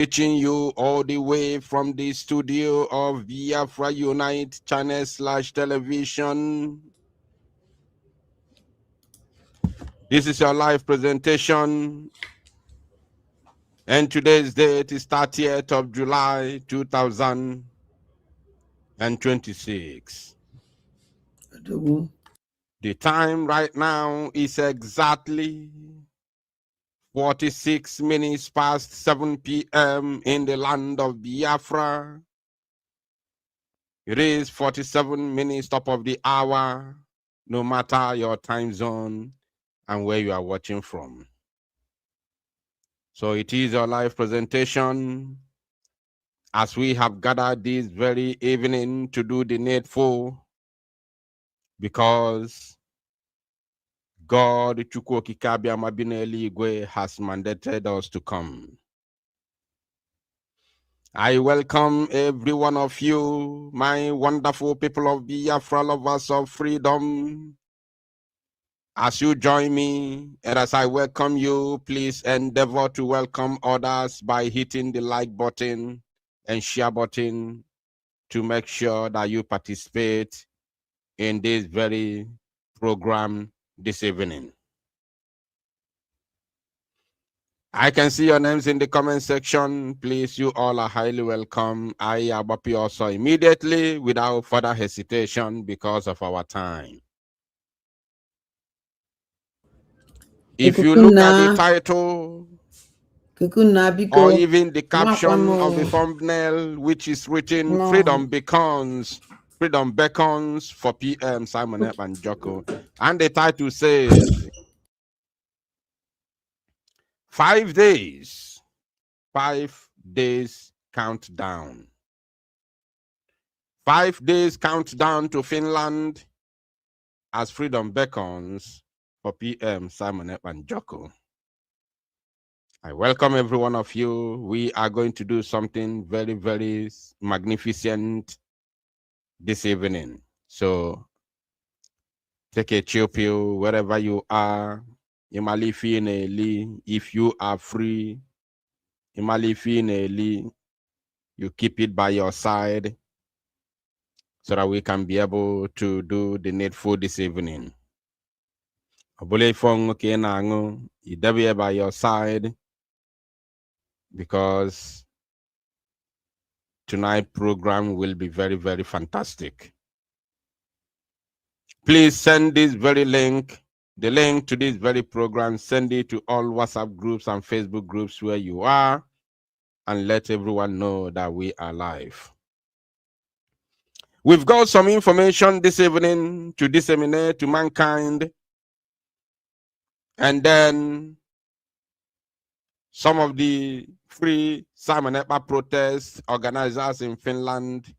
Reaching you all the way from the studio of Biafra Unite channel / television. This is your live presentation. And today's date is 30th of July, 2026. The time right now is exactly 46 minutes past 7 p.m. in the land of Biafra. It is 47 minutes top of the hour, no matter your time zone and where you are watching from. So it is your live presentation as we have gathered this very evening to do the needful, because God, Chukwu Di Ya, has mandated us to come. I welcome every one of you, my wonderful people of Biafra, lovers of freedom. As you join me and as I welcome you, please endeavor to welcome others by hitting the like button and share button to make sure that you participate in this very program this evening. I can see your names in the comment section. Please, you all are highly welcome. I Abapi also immediately without further hesitation because of our time. If you look at the title or even the caption of the thumbnail, which is written Freedom Beckons for PM Simon and Joko, and the title says 5 days, 5 days countdown. 5 days countdown to Finland as Freedom Beckons for PM Simon and Joko. I welcome every one of you. We are going to do something very, very magnificent this evening. So take a chill pill wherever you are. If you are free, you keep it by your side so that we can be able to do the needful this evening. You be by your side, because tonight's program will be very, very fantastic. Please send this very link, the link to this very program, send it to all WhatsApp groups and Facebook groups where you are, and let everyone know that we are live. We've got some information this evening to disseminate to mankind, and then some of the free Simon Ekpa protest organizers in Finland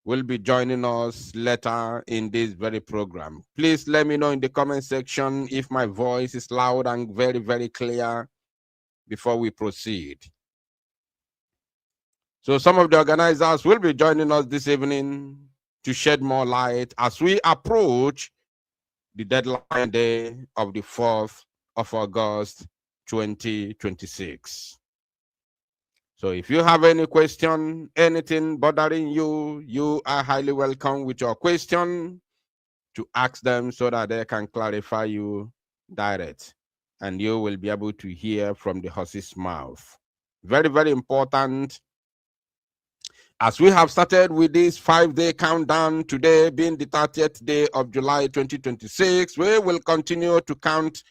will be joining us later in this very program. Please let me know in the comment section if my voice is loud and very, very clear before we proceed. So some of the organizers will be joining us this evening to shed more light as we approach the deadline day of the 4th of August, 2026. So if you have any question, anything bothering you, you are highly welcome with your question to ask them so that they can clarify you direct, and you will be able to hear from the horse's mouth. Very, very important. As we have started with this 5-day countdown, today being the 30th day of July 2026, we will continue to count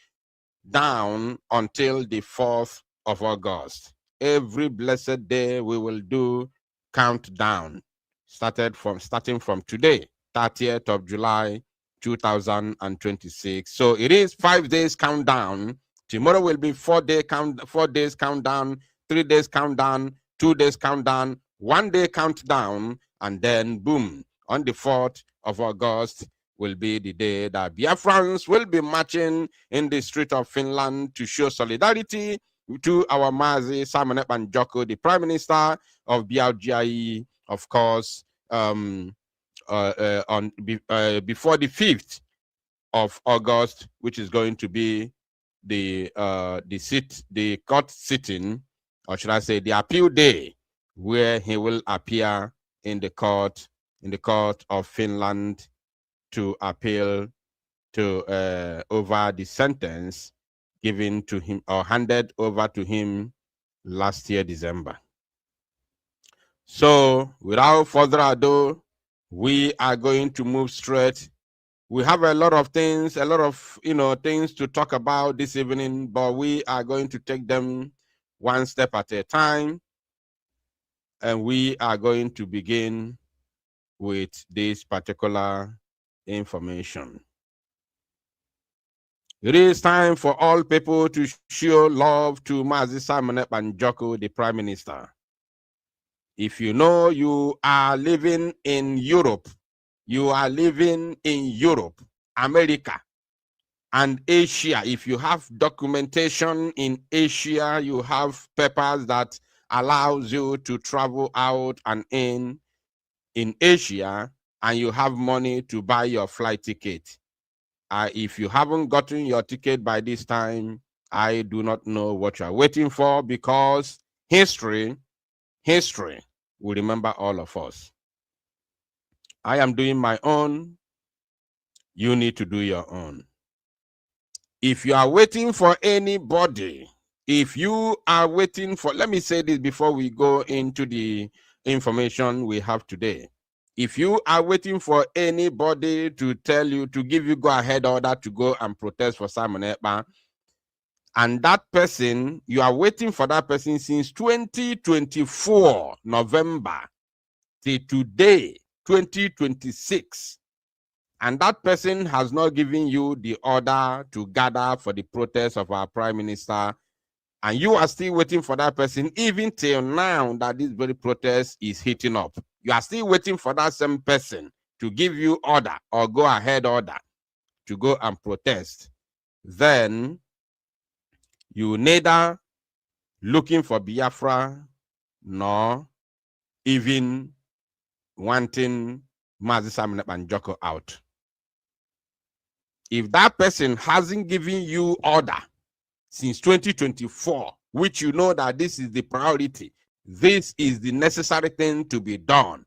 down until the 4th of August. Every blessed day we will do countdown, starting from today, 30th of July 2026. So it is 5 days countdown. Tomorrow will be 4 days countdown, 3 days countdown, 2 days countdown, 1 day countdown, and then boom, on the 4th of August will be the day that Biafrans will be marching in the street of Finland to show solidarity to our Mazi Simon Ekpa Joko, the Prime Minister of BLGIE, of course, before the 5th of August, which is going to be the court sitting or should I say the appeal day, where he will appear in the court of Finland to appeal to over the sentence given to him or handed over to him last year, December. So without further ado, we are going to move straight. We have a lot of things, things to talk about this evening, but we are going to take them one step at a time. And we are going to begin with this particular information. It is time for all people to show love to Mazi Simon Ekpa, the Prime Minister. If you know you are living in Europe, America, and Asia. If you have documentation in Asia, you have papers that allows you to travel out and in Asia, and you have money to buy your flight ticket. If you haven't gotten your ticket by this time, I do not know what you are waiting for, because history will remember all of us. I am doing my own. You need to do your own. If you are waiting for anybody, let me say this before we go into the information we have today. If you are waiting for anybody to tell you, to give you go-ahead order to go and protest for Simon Ekpa, and that person, you are waiting for that person since 2024, November, till today, 2026, and that person has not given you the order to gather for the protest of our Prime Minister, and you are still waiting for that person even till now that this very protest is heating up. You are still waiting for that same person to give you order or go-ahead order to go and protest. Then you neither looking for Biafra nor even wanting Mazi Simon Ekpa out. If that person hasn't given you order since 2024, which you know that this is the priority, this is the necessary thing to be done,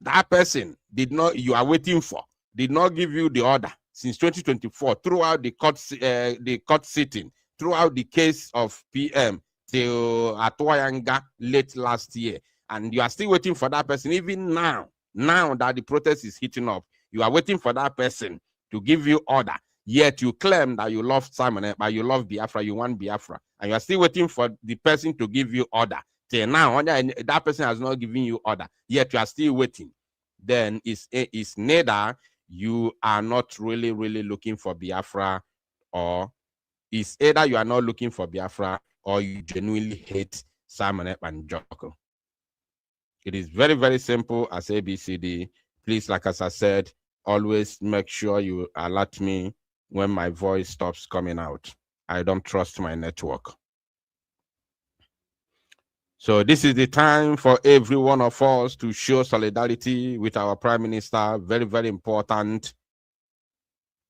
that person you are waiting for, did not give you the order since 2024 throughout the court sitting, throughout the case of PM till Atuayanga late last year, and you are still waiting for that person even now that the protest is heating up, you are waiting for that person to give you order, yet you claim that you love Simon Ekpa, you love Biafra, you want Biafra, and you are still waiting for the person to give you order. Till now, that person has not given you order, yet you are still waiting. Then it's neither you are not really looking for Biafra, or it's either you are not looking for Biafra or you genuinely hate Simon Ekpa. It is very, very simple as ABCD. Please, like as I said, always make sure you alert me when my voice stops coming out. I don't trust my network. So this is the time for every one of us to show solidarity with our Prime Minister. Very, very important.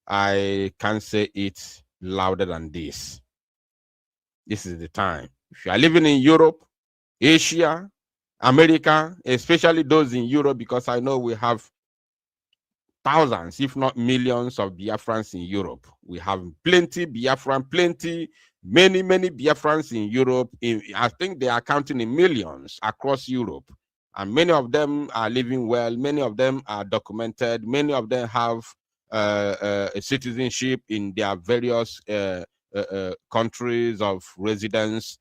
I can't say it louder than this. This is the time. If you are living in Europe, Asia, America, especially those in Europe, because I know we have thousands, if not millions of Biafrans in Europe. We have plenty Biafran, many Biafrans in Europe. I think they are counting in millions across Europe. And many of them are living well. Many of them are documented. Many of them have a citizenship in their various countries of residence.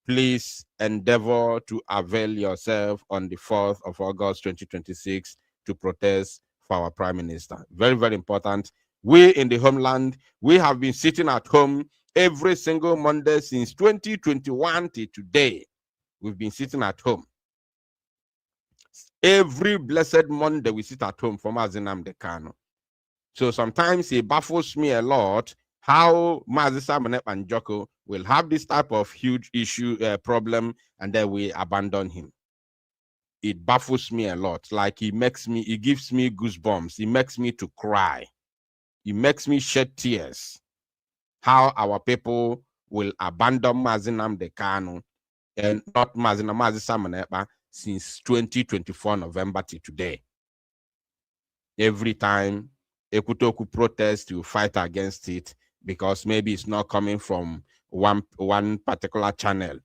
Please endeavor to avail yourself on the 4th of August, 2026 to protest for our Prime Minister. Very, very important. We in the homeland, we have been sitting at home every single Monday since 2021 till today. We've been sitting at home. Every blessed Monday we sit at home for Mazi Nnamdi Kanu. So sometimes it baffles me a lot how Mazi Simon Ekpa will have this type of huge issue, problem, and then we abandon him. It baffles me a lot. Like it gives me goosebumps. It makes me to cry. It makes me shed tears. How our people will abandon Mazi Nnamdi Kanu and not Mazi Simon Ekpa since 2024 November to today. Every time Ekutoku protest, you fight against it because maybe it's not coming from one particular channel.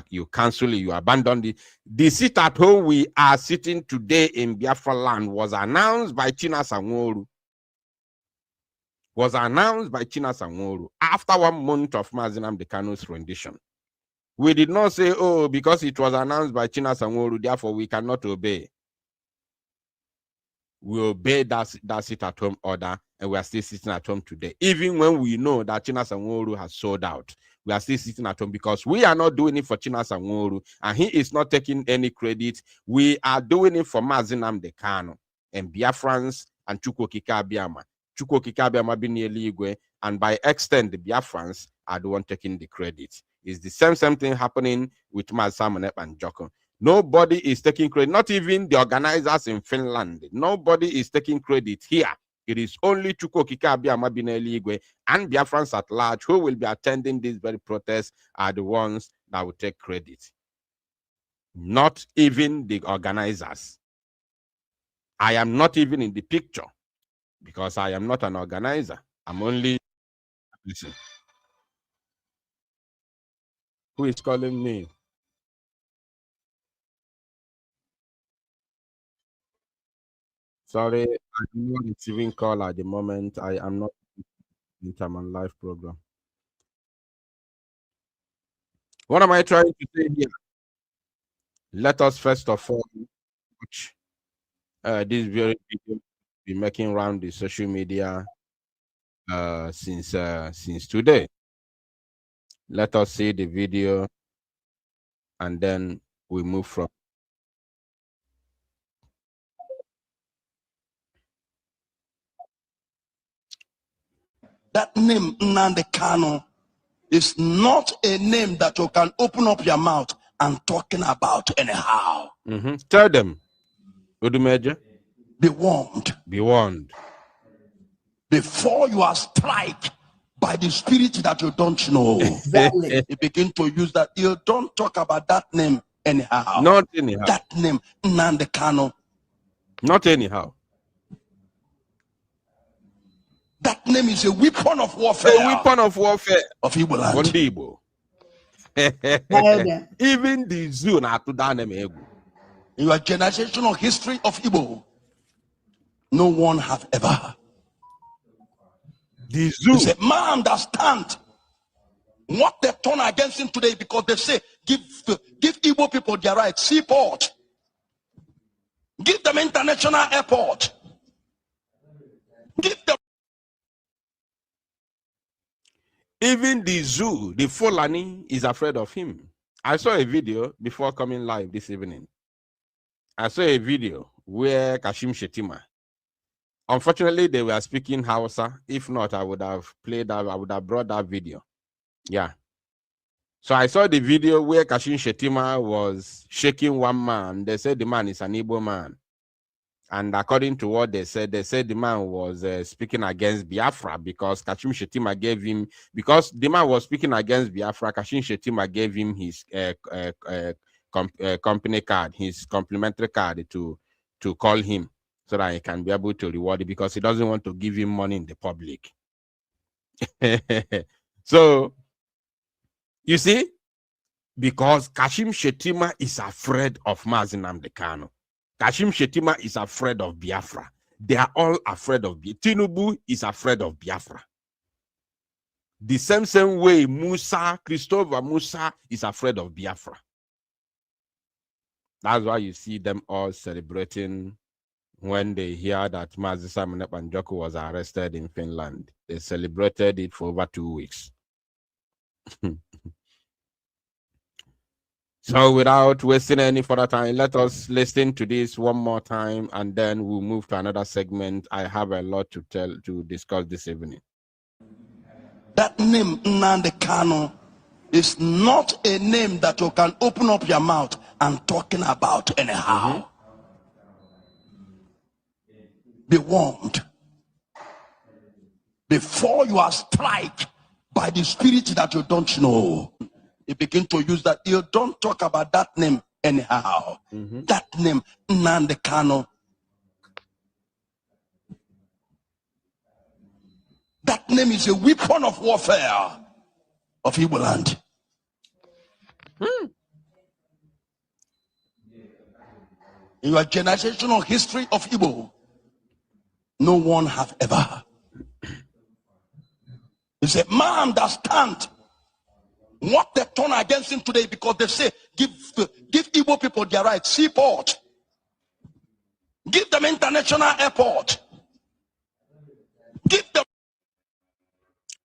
You cancel it, you abandon it. The seat at home we are sitting today in Biafra land was announced by China Sanworu. After 1 month of Mazi Nnamdi Kanu's rendition. We did not say, oh, because it was announced by China Sanworu, therefore we cannot obey. We obey that sit-at-home order, and we are still sitting at home today. Even when we know that China Sanworu has sold out, we are still sitting at home because we are not doing it for China Sanworu, and he is not taking any credit. We are doing it for Mazi Nnamdi Kanu and Biafrans and Chukwu Abiyama. Chukwu Abiyama Binieli, and by extent, the Biafrans are the one taking the credit. It's the same thing happening with Mazi Simon Ekpa and Joko. Nobody is taking credit, not even the organizers in Finland. Nobody is taking credit here. It is only Chukwu Abiyama Binieli and Biafrans at large who will be attending these very protests are the ones that will take credit. Not even the organizers. I am not even in the picture because I am not an organizer. I'm only... Listen. Who is calling me? Sorry, I'm not receiving call at the moment. I am not in time on live program. What am I trying to say here? Let us first of all watch this very video be making around the social media since today. Let us see the video and then we move from. That name, Nnamdi Kanu, is not a name that you can open up your mouth and talking about anyhow. Tell them, Udumeje, be warned. Be warned. Before you are struck by the spirit that you don't know, exactly. You begin to use that. You don't talk about that name anyhow. Not anyhow. That name, Nnamdi Kanu. Not anyhow. That name is a weapon of warfare. A weapon of warfare. Of Igbo land. Igbo. Even the zoo na to down them. In your generational history of Igbo, no one have ever. The zoo is a man that stands. What they turn against him today because they say give Igbo people their right. Seaport. Give them international airport. Give them. Even the zoo, the Fulani, is afraid of him. I saw a video before coming live this evening. I saw a video where Kashim Shettima. Unfortunately, they were speaking Hausa. If not, I would have played that. I would have brought that video. Yeah. So I saw the video where Kashim Shettima was shaking one man. They said the man is an Igbo man. And according to what they said the man was speaking against Biafra because Kashim Shettima gave him, because the man was speaking against Biafra, Kashim Shettima gave him his company card, his complimentary card to call him so that he can be able to reward it because he doesn't want to give him money in the public. So, you see, because Kashim Shettima is afraid of Mazi Nnamdi Kanu. Kashim Shettima is afraid of Biafra. They are all afraid of Biafra. Tinubu is afraid of Biafra. The same way Christopher Musa is afraid of Biafra. That's why you see them all celebrating when they hear that Mazi Simon Ekpa and Joko was arrested in Finland. They celebrated it for over 2 weeks. So without wasting any further time, let us listen to this one more time and then we'll move to another segment. I have a lot to discuss this evening. That name, Nnamdi Kanu, is not a name that you can open up your mouth and talking about anyhow. Be warned. Before you are struck by the spirit that you don't know. You begin to use that. You don't talk about that name anyhow. That name, Nnamdi Kanu. That name is a weapon of warfare of Igbo land. In your generational history of Igbo, no one have ever. It's a man that stands. What they turn against him today because they say, give Igbo people their right. Seaport. Give them international airport. Give them.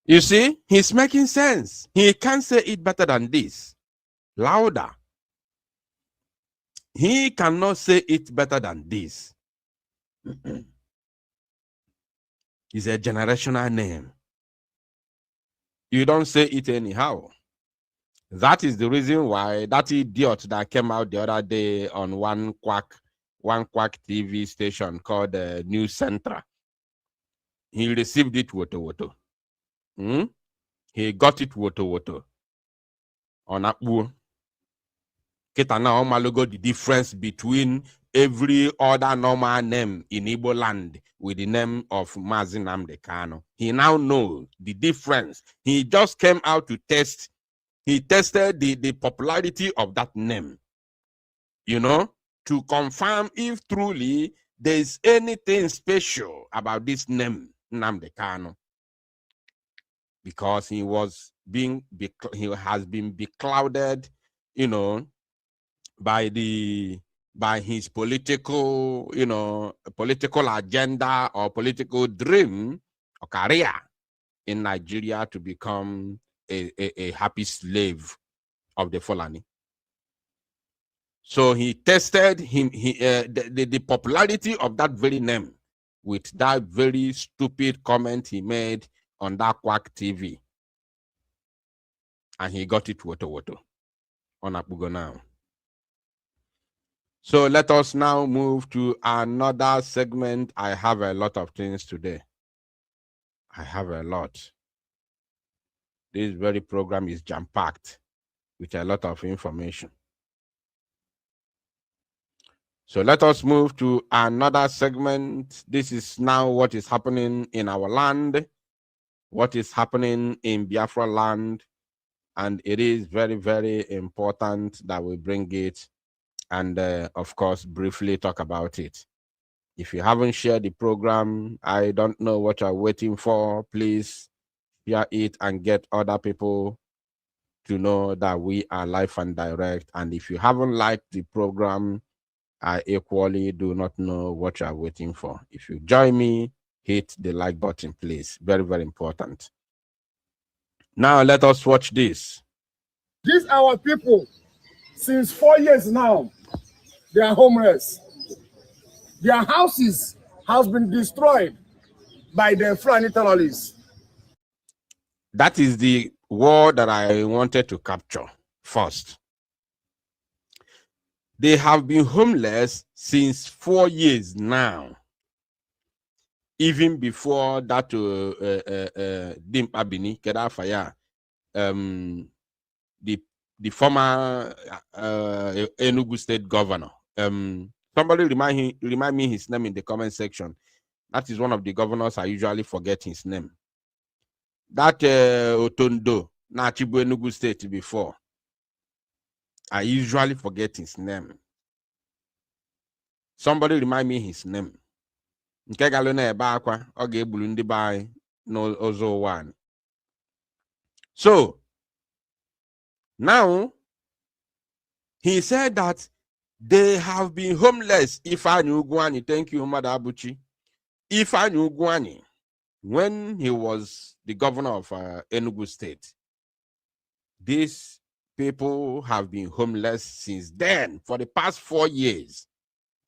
You see, he's making sense. He can't say it better than this. Louder. He cannot say it better than this. It's a generational name. You don't say it anyhow. That is the reason why that idiot that came out the other day on one quack TV station called News Central, he received it woto. He got it woto. On Akbu. Ketana Omalogo, the difference between every other normal name in Igbo land with the name of Mazi Nnamdi Kanu. He now knows the difference. He just came out to test. He tested the popularity of that name, you know, to confirm if truly there is anything special about this name, Nnamdi Kanu. Because he has been beclouded, you know, by his political, you know, political agenda or political dream or career in Nigeria to become a happy slave of the Fulani. So he tested the popularity of that very name with that very stupid comment he made on that quack TV. And he got it woto on Akbugo now. So let us now move to another segment. I have a lot of things today. I have a lot. This very program is jam-packed with a lot of information. So let us move to another segment. This is now what is happening in our land, what is happening in Biafra land, and it is very, very important that we bring it and, of course, briefly talk about it. If you haven't shared the program, I don't know what you're waiting for. Please share it and get other people to know that we are live and direct. And if you haven't liked the program, I equally do not know what you're waiting for. If you join me, hit the like button, please. Very, very important. Now, let us watch this. These our people, since 4 years now, they are homeless. Their houses has been destroyed by the Fulani terrorists. That is the word that I wanted to capture first. They have been homeless since 4 years now. Even before that Dimpabini, Kedafaya, the former Enugu State governor. Somebody remind me his name in the comment section. That is one of the governors I usually forget his name. That Otondo, Nachibu Enugu State before. I usually forget his name. Somebody remind me his name. So now he said that they have been homeless. Ifeanyi Ugwuanyi, thank you, Mother Abuchi. Ifeanyi Ugwuanyi, when he was the governor of Enugu State, these people have been homeless since then, for the past 4 years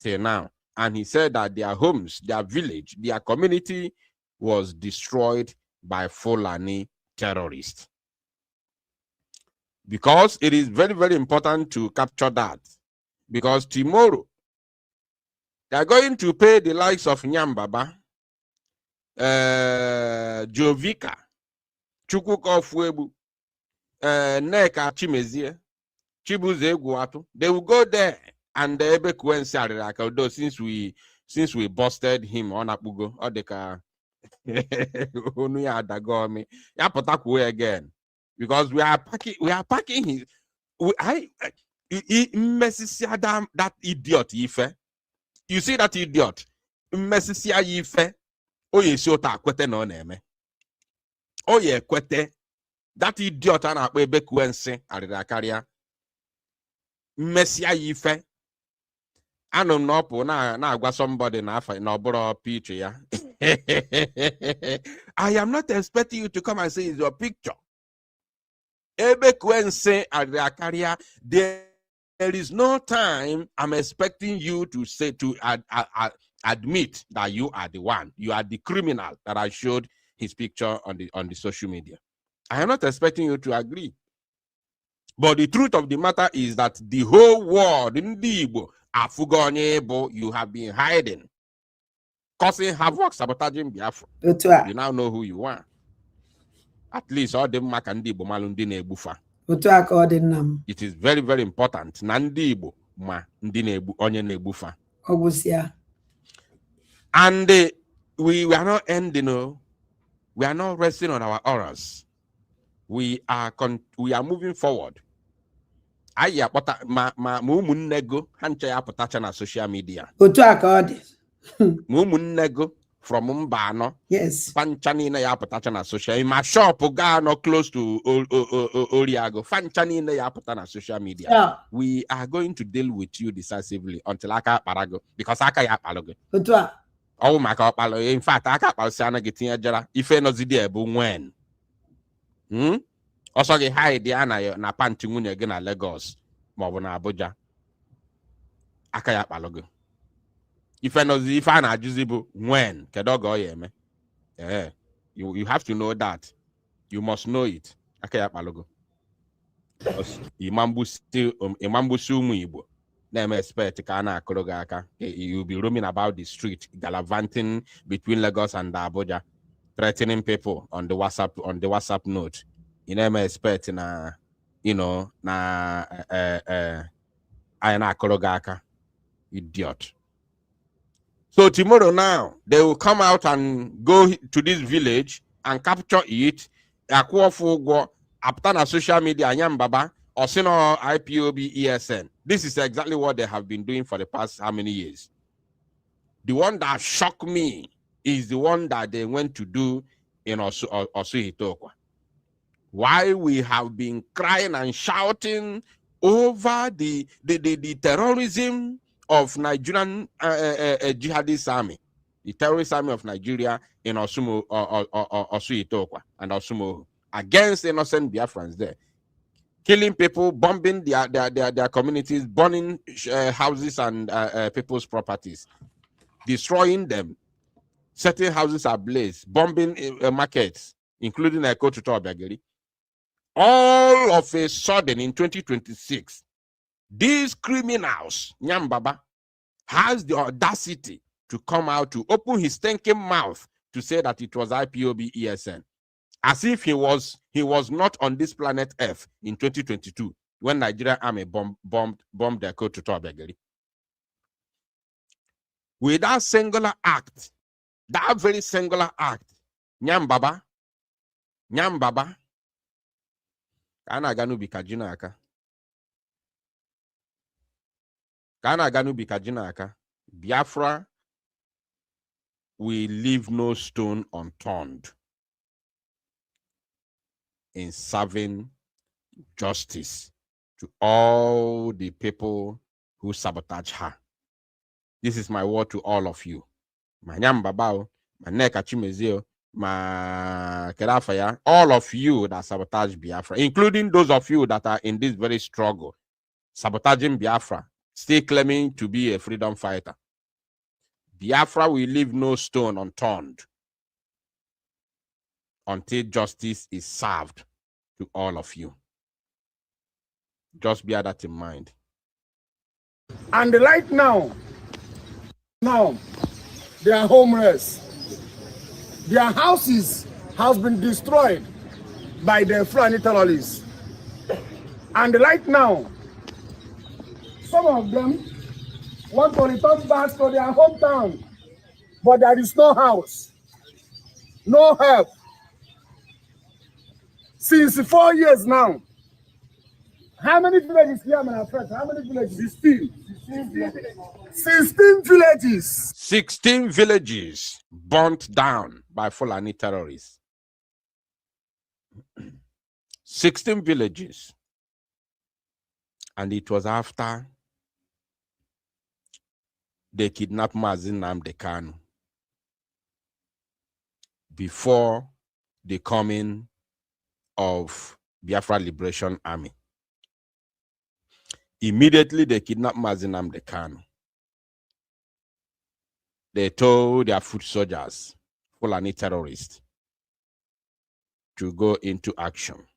till now. And he said that their homes, their village, their community was destroyed by Fulani terrorists. Because it is very, very important to capture that. Because tomorrow, they are going to pay the likes of Nyambaba, Jovika, Chukwu Di Ya, Neka Chimezie, Chibuze Guatu, they will go there and ebe kwensi ariraka. Although since we busted him on Apugo, or the car onu ya adagomi, ya potaku again. Because we are packing his Messisia that idiot Ife. You see that idiot? Messisia Ife. Oh ye shota kwete no neme. Oh ye kwete. That idiot an akwe bekwense arirakaria. Messia Ife. Anum no po na agwa somebody na afa na oboro picture ya. I am not expecting you to come and say it's your picture. Ebekwense arirakaria. There is no time I'm expecting you to say to admit that you are the one. You are the criminal that I showed his picture on the social media. I am not expecting you to agree. But the truth of the matter is that the whole world in the Igbo, Afugonyebo, you have been hiding, causing havoc, sabotaging Biafra. You now know who you are. At least all them Makandi Bomalundi Nebufa. It is very, very important. Nandi Igbo ma ndi nebu onye nebufa. And we are not ending. We are not resting on our auras. We are moving forward. Aya pota ma umunnego hancha ya potacha na social media. Umunnego from Mbano. Yes. Fanchani na ya potacha na social. In my shop ga no close to Oriago. Fanchani na ya potana social media. Yeah. We are going to deal with you decisively until aka parago because aka ya palogo. Oh my God, in fact, aka palsiana getting jara. Ife no zidi ebu when. Also ge hide ya na panti nwunye gị na Lagos maọbụ na Abuja. Aka ya palogo. Ife a na-ajụzi bụ when kedu oge ọ ya eme. You have to know that. You must know it. Aka ya palogo. Imambusi ụmụ Igbo na-eme expect ka a na-akụrụ gị aka. You'll be roaming about the street, gallivanting between Lagos and Abuja, threatening people on the WhatsApp note. You never expect na, na I na-akụrụ gị aka. Idiot. So tomorrow now, they will come out and go to this village and capture it. After na social media, Anyambaba, or Sino IPOB ESN. This is exactly what they have been doing for the past how many years. The one that shocked me is the one that they went to do in Osuhitokwa. Why we have been crying and shouting over the terrorism of Nigerian jihadist army, the terrorist army of Nigeria in Osuhitokwa and Osumo, against innocent Biafrans there, killing people, bombing their communities, burning houses and people's properties, destroying them, setting houses ablaze, bombing markets, including Kotuto Abagiri. All of a sudden in 2026, these criminals, Nyambaba, has the audacity to come out to open his stinking mouth to say that it was IPOB ESN. As if he was not on this planet Earth in 2022 when Nigerian army bombed their coast to Tobagari. With that singular act, that very singular act, Nyambaba, kana ganu bikajina aka. Kana ganu bikajina aka. Biafra will leave no stone unturned in serving justice to all the people who sabotage her. This is my word to all of you. My Nyambabao, my Neka Chimezeo, my Kerafaya, all of you that sabotage Biafra, including those of you that are in this very struggle, sabotaging Biafra, still claiming to be a freedom fighter. Biafra will leave no stone unturned until justice is served to all of you. Just bear that in mind. And right now, they are homeless. Their houses has been destroyed by the Fulani terrorists. And right now, some of them want to return back to their hometown, but there is no house, no help. Since 4 years now. How many villages here, my friend? How many villages? 16. 16 villages. 16 villages burnt down by Fulani terrorists. 16 villages. And it was after they kidnapped Mazi Nnamdi Kanu, before the coming of Biafra Liberation Army. Immediately they kidnapped Mazi Nnamdi Kanu. They told their foot soldiers, Fulani terrorists, to go into action,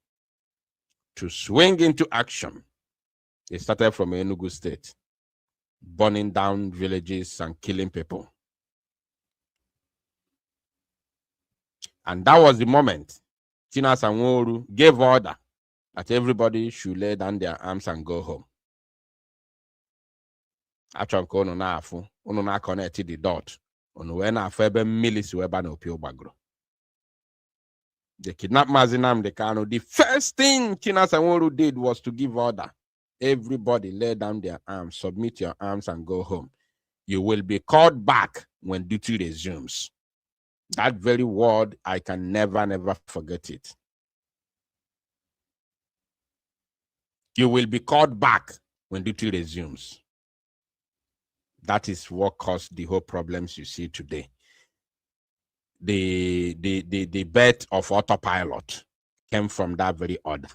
to swing into action. They started from Enugu State, burning down villages and killing people. And that was the moment Tina Sanwo-Olu gave order that everybody should lay down their arms and go home. Achọnko unu na-afụ, unu na-connect the dot. Unu wee na-afụ ebe mmiri si weba na opi ụgbagoro. They kidnapped Mazi Nnamdi Kanu. The first thing Tina Sanwo-Olu did was to give order. Everybody lay down their arms, submit your arms and go home. You will be called back when duty resumes. That very word, I can never forget it. You will be called back when duty resumes. That is what caused the whole problems you see today. The birth of autopilot came from that very order.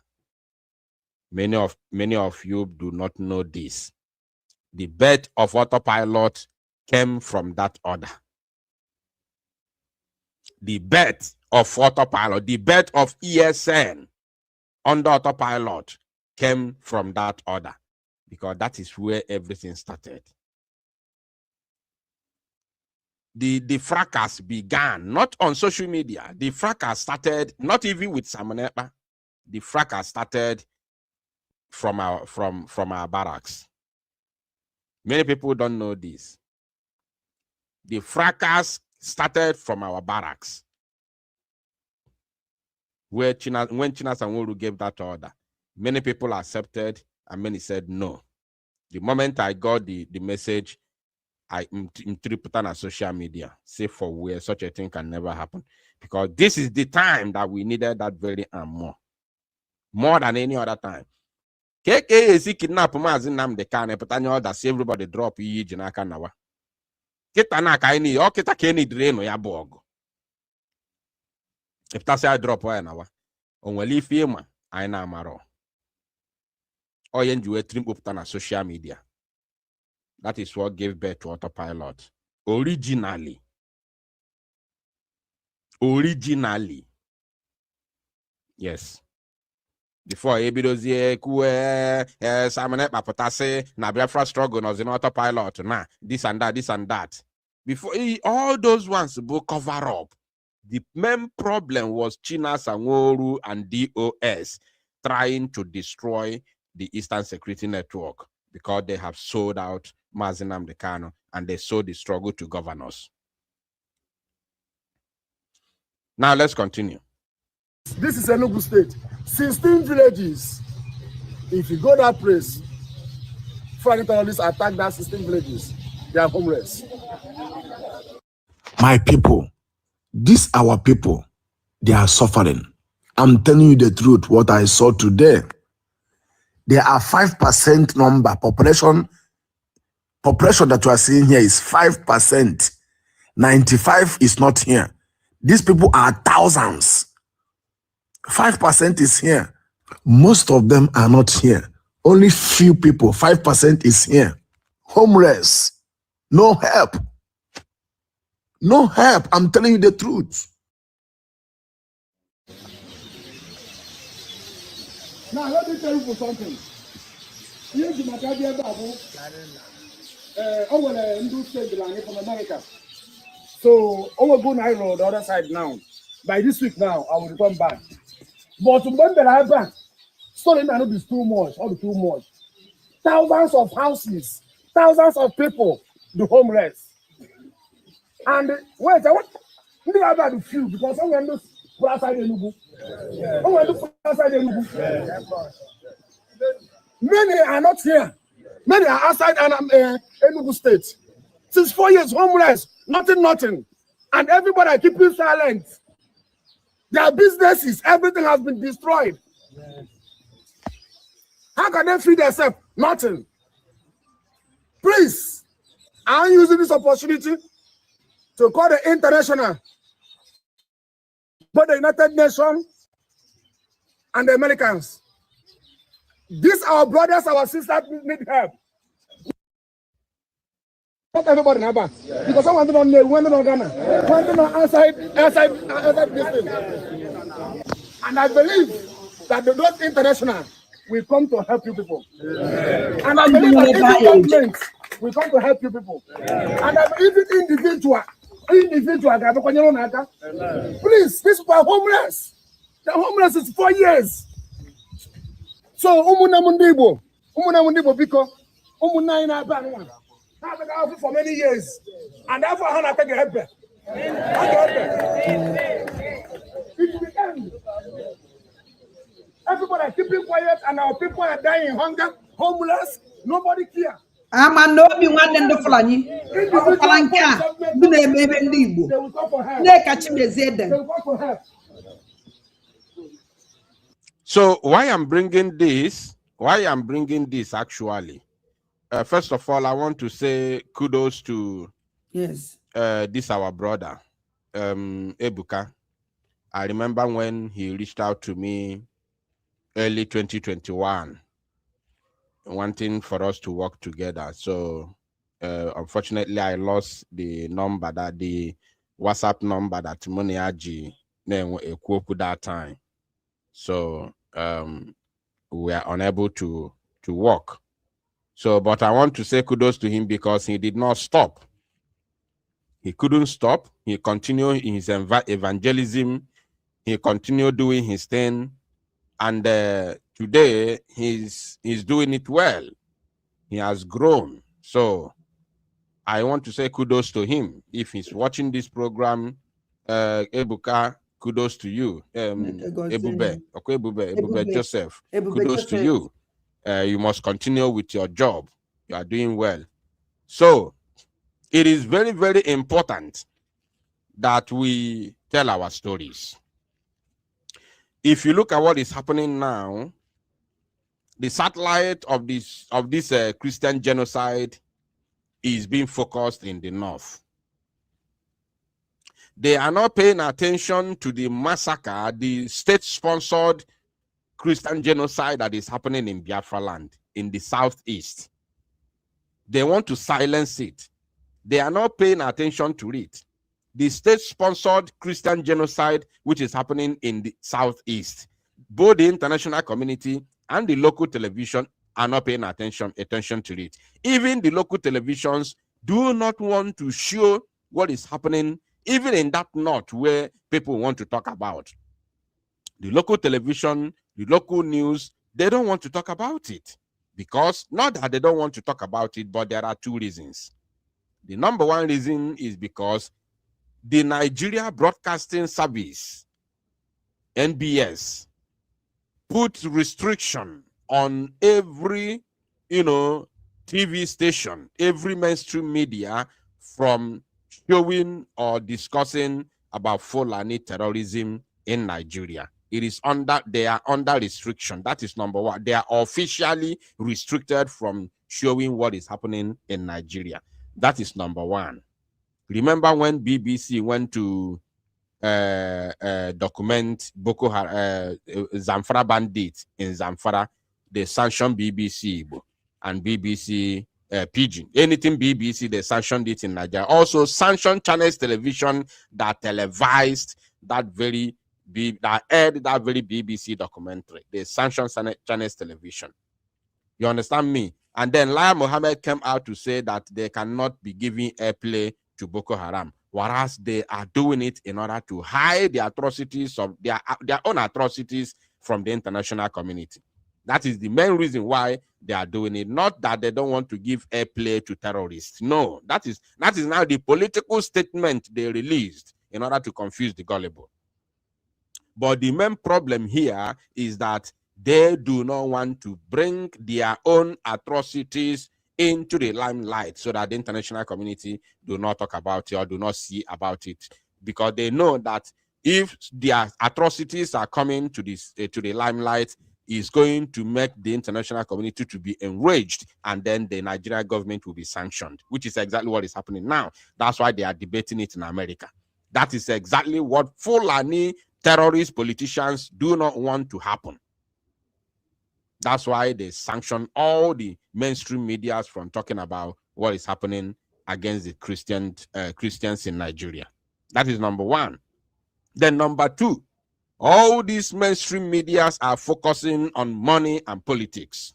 Many of you do not know this. The birth of autopilot came from that order. The birth of autopilot, the birth of ESN under autopilot came from that order, because that is where everything started. The fracas began not on social media. The fracas started not even with Samonepa. The fracas started from our barracks. Many people don't know this. The fracas started from our barracks, when China Sanwo-Olu gave that order. Many people accepted and many said no. The moment I got the message, I put on social media, say for where such a thing can never happen, because this is the time that we needed that very and more than any other time. KKAC kidnap Mazi Nnamdi Kanu, put on order, say everybody drop iyi jinaka nawa. Kita na ka ini, o kita ke ni dreno ya bogo. If that's a drop wa nawa, onweli firma aina amaro. O yenjuwe trim put on social media. That is what gave birth to autopilot. Originally. Yes. Before Ebidozie Kue Samanet Papotase, na Biafra struggle was in autopilot. Nah, this and that. Before all those ones will cover up. The main problem was China Sanwo-Olu and DOS trying to destroy the Eastern Security Network, because they have sold out Mazi Nnamdi Kanu and they sold the struggle to governors. Now let's continue. This is Enugu State. 16 villages. If you go that place, Fulani terrorists attack that 16 villages. They are homeless. My people, these our people, they are suffering. I'm telling you the truth, what I saw today. There are 5% number population that you are seeing here is 5%. 95 is not here. These people are thousands. 5% is here. Most of them are not here. Only few people, 5% is here. Homeless. No help. No help. I'm telling you the truth. Now, let me tell you for something. Here's the Maccabi Babu. From America. So, I will go now on the other side now. By this week now, I will return back. But when they are back, story may not be too much, all too much. Thousands of houses, thousands of people, the homeless. And wait, I want to about the few because I'm going to put outside the Nubu. I'm going to put outside the Nubu. Many are not here. Many are outside Enugu State. Since 4 years, homeless, nothing. And everybody are keeping silent. Their businesses, everything has been destroyed. How can they feed themselves? Nothing. Please, I'm using this opportunity to call the international, both the United Nations and the Americans. These our brothers, our sisters need help. Not everybody in Aba. Because someone don't know when they're not Ghana. When they're not outside this thing. And I believe that the North International will come to help you people. And I believe that even government will come to help you people. And I believe it individual. Please, these people are homeless. They're homeless is 4 years. So, Umunamundibo, because Umunina Ban have been out for many years, and therefore I take a help. Everybody keeping quiet, and our people are dying in hunger, homeless, nobody care. Ama no bi nwanne ndị Fulani ọkwala nke a ndị na-eme ebe ndị Igbo na-ekachi mezie dem. So why I'm bringing this actually, first of all, I want to say kudos to this our brother, Ebuka. I remember when he reached out to me early 2021, wanting for us to work together. So unfortunately, I lost the WhatsApp number that Moniaji equipped that time. So we are unable to work. So, but I want to say kudos to him because he did not stop. He couldn't stop. He continued in his evangelism. He continued doing his thing. And today he's doing it well. He has grown. So I want to say kudos to him. If he's watching this program, Ebuka, kudos to you. Ebube Joseph, kudos to you. You must continue with your job. You are doing well. So it is very, very important that we tell our stories. If you look at what is happening now, the satellite of this Christian genocide is being focused in the north. They are not paying attention to the massacre, the state-sponsored Christian genocide that is happening in Biafra land, in the southeast. They want to silence it. They are not paying attention to it. The state-sponsored Christian genocide, which is happening in the southeast, both the international community and the local television are not paying attention to it. Even the local televisions do not want to show what is happening, even in that north where people want to talk about. The local television, the local news, they don't want to talk about it. Because, not that they don't want to talk about it, but there are two reasons. The number one reason is because the Nigeria Broadcasting Service, NBS, put restriction on every, TV station, every mainstream media from showing or discussing about Fulani terrorism in Nigeria. They are under restriction. That is number one. They are officially restricted from showing what is happening in Nigeria. That is number one. Remember when BBC went to document Boko Haram, Zamfara bandits in Zamfara, they sanctioned BBC and BBC Pidgin. Anything BBC, they sanctioned it in Nigeria. Also sanctioned Channels Television that televised that aired that very BBC documentary. They sanctioned Channels Television. You understand me? And then Lai Mohammed came out to say that they cannot be giving airplay to Boko Haram, whereas they are doing it in order to hide the atrocities of their own atrocities from the international community. That is the main reason why they are doing it. Not that they don't want to give airplay to terrorists. No, that is now the political statement they released in order to confuse the gullible. But the main problem here is that they do not want to bring their own atrocities into the limelight so that the international community do not talk about it or do not see about it, because they know that if their atrocities are coming to the limelight, is going to make the international community to be enraged, and then the Nigerian government will be sanctioned, which is exactly what is happening now. That's why they are debating it in America. That is exactly what Fulani terrorist politicians do not want to happen. That's why they sanction all the mainstream media from talking about what is happening against the Christians in Nigeria. That is number one. Then number two, all these mainstream media are focusing on money and politics,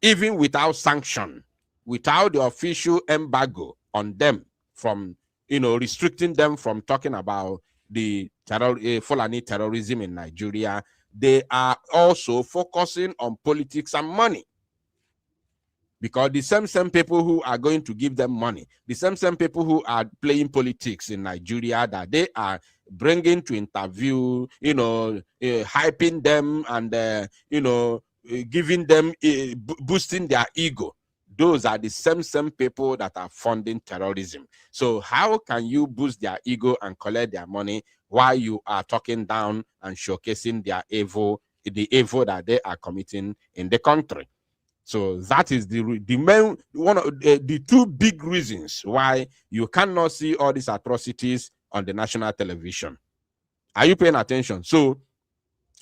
even without sanction, without the official embargo on them from, restricting them from talking about the Fulani terrorism in Nigeria. They are also focusing on politics and money, because the same people who are going to give them money, the same people who are playing politics in Nigeria, that they are bringing to interview, hyping them and giving them boosting their ego. Those are the same people that are funding terrorism. So how can you boost their ego and collect their money while you are talking down and showcasing their evil, the evil that they are committing in the country? So that is the main one of the two big reasons why you cannot see all these atrocities on the national television. Are you paying attention? So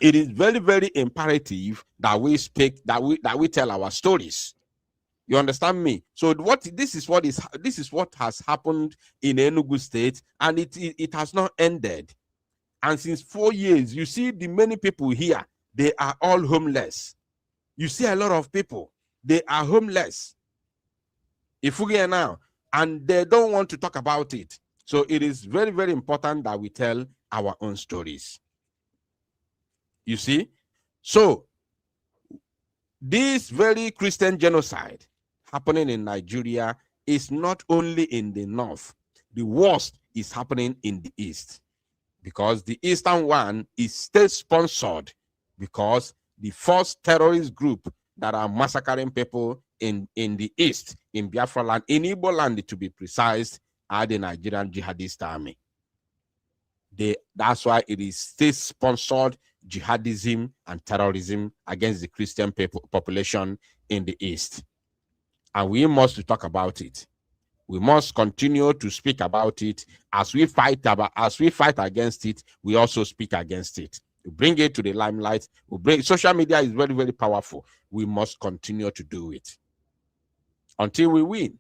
it is very, very imperative that we speak, that we tell our stories. You understand me? So this is what has happened in Enugu State, and it has not ended. And since 4 years, you see the many people here, they are all homeless. You see a lot of people, they are homeless. If we are now, and they don't want to talk about it. So it is very, very important that we tell our own stories. You see? So this very Christian genocide happening in Nigeria is not only in the north. The worst is happening in the east, because the eastern one is state-sponsored, because the first terrorist group that are massacring people in the east, in Biafra land, in Igbo land to be precise, are the Nigerian jihadist army. That's why it is state-sponsored jihadism and terrorism against the Christian population in the east. And we must talk about it. We must continue to speak about it. As we fight against it, we also speak against it. We bring it to the limelight. Social media is very, very powerful. We must continue to do it until we win.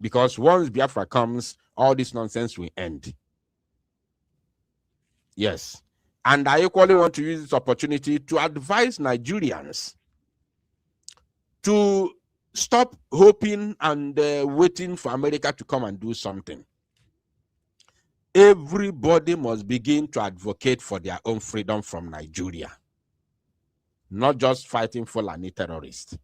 Because once Biafra comes, all this nonsense will end. Yes. And I equally want to use this opportunity to advise Nigerians to stop hoping and waiting for America to come and do something. Everybody must begin to advocate for their own freedom from Nigeria, not just fighting Fulani terrorists.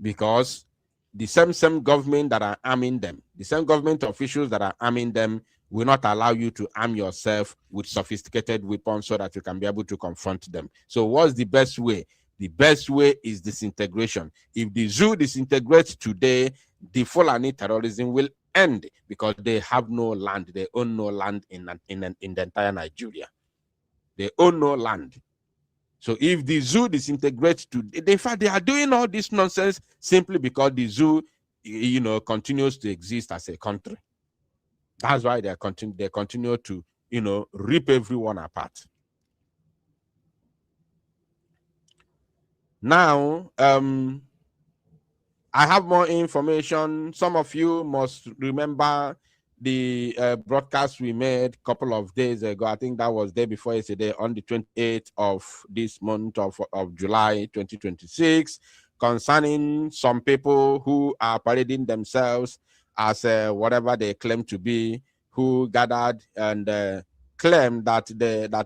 Because the same government that are arming them, the same government officials that are arming them, will not allow you to arm yourself with sophisticated weapons so that you can be able to confront them. So what's the best way? The best way is disintegration. If the zoo disintegrates today, the Fulani terrorism will end, because they have no land. They own no land in the entire Nigeria. They own no land. So if the zoo disintegrates today, in fact, they are doing all this nonsense simply because the zoo, continues to exist as a country. That's why they continue to, rip everyone apart. Now, I have more information. Some of you must remember the broadcast we made a couple of days ago. I think that was day before yesterday, on the 28th of this month of July 2026, concerning some people who are parading themselves as whatever they claim to be, who gathered and claim that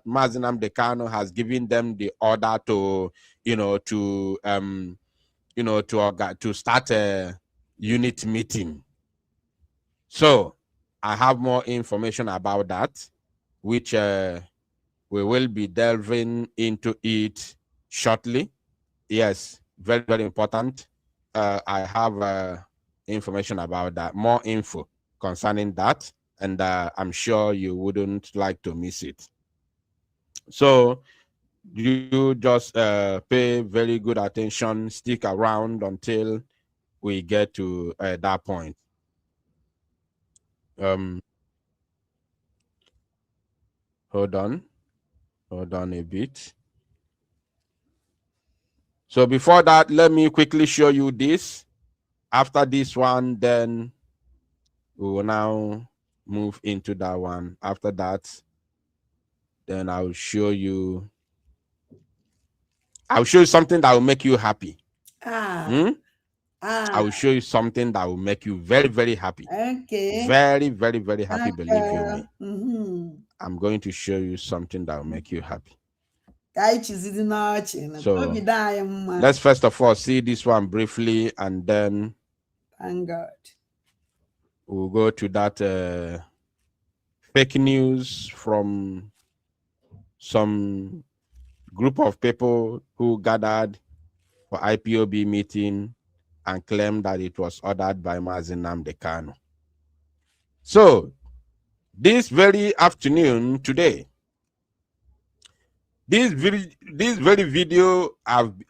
Mazi Nnamdi Kanu has given them the order to, to start a unit meeting. So I have more information about that, which we will be delving into it shortly. Yes, very, very important. I have information about that, more info concerning that, and I'm sure you wouldn't like to miss it. So you just pay very good attention, stick around until we get to that point. Hold on a bit. So before that, let me quickly show you this. After this one, then we will now move into that one. After that, then I'll show you something that will make you happy. I will show you something that will make you very, very happy. Okay. Very, very, very happy, believe you me. Mm-hmm. I'm going to show you something that will make you happy. So let's first of all see this one briefly, and then thank God. We'll go to that fake news from some group of people who gathered for IPOB meeting and claimed that it was ordered by Mazi Nnamdi Kanu. So this very afternoon today, this very video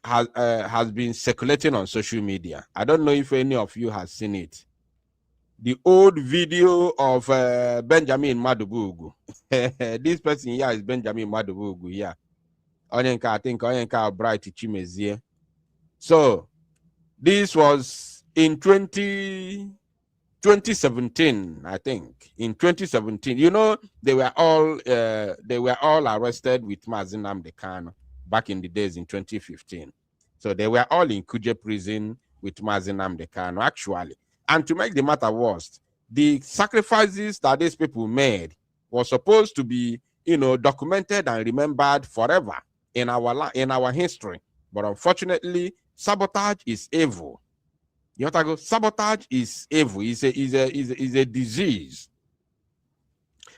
has been circulating on social media. I don't know if any of you has seen it. The old video of Benjamin Madubugu. This person here is Benjamin Madubugu here. Onyenka, I think Onyenka Bright Chimezie. So this was in 2017, I think. In 2017, you know, they were all arrested with Mazi Nnamdi Kanu back in the days in 2015. So they were all in Kuje prison with Mazi Nnamdi Kanu, actually. And to make the matter worse, the sacrifices that these people made were supposed to be, documented and remembered forever in our history. But unfortunately, sabotage is evil. You know what I go? Sabotage is evil. Is a disease.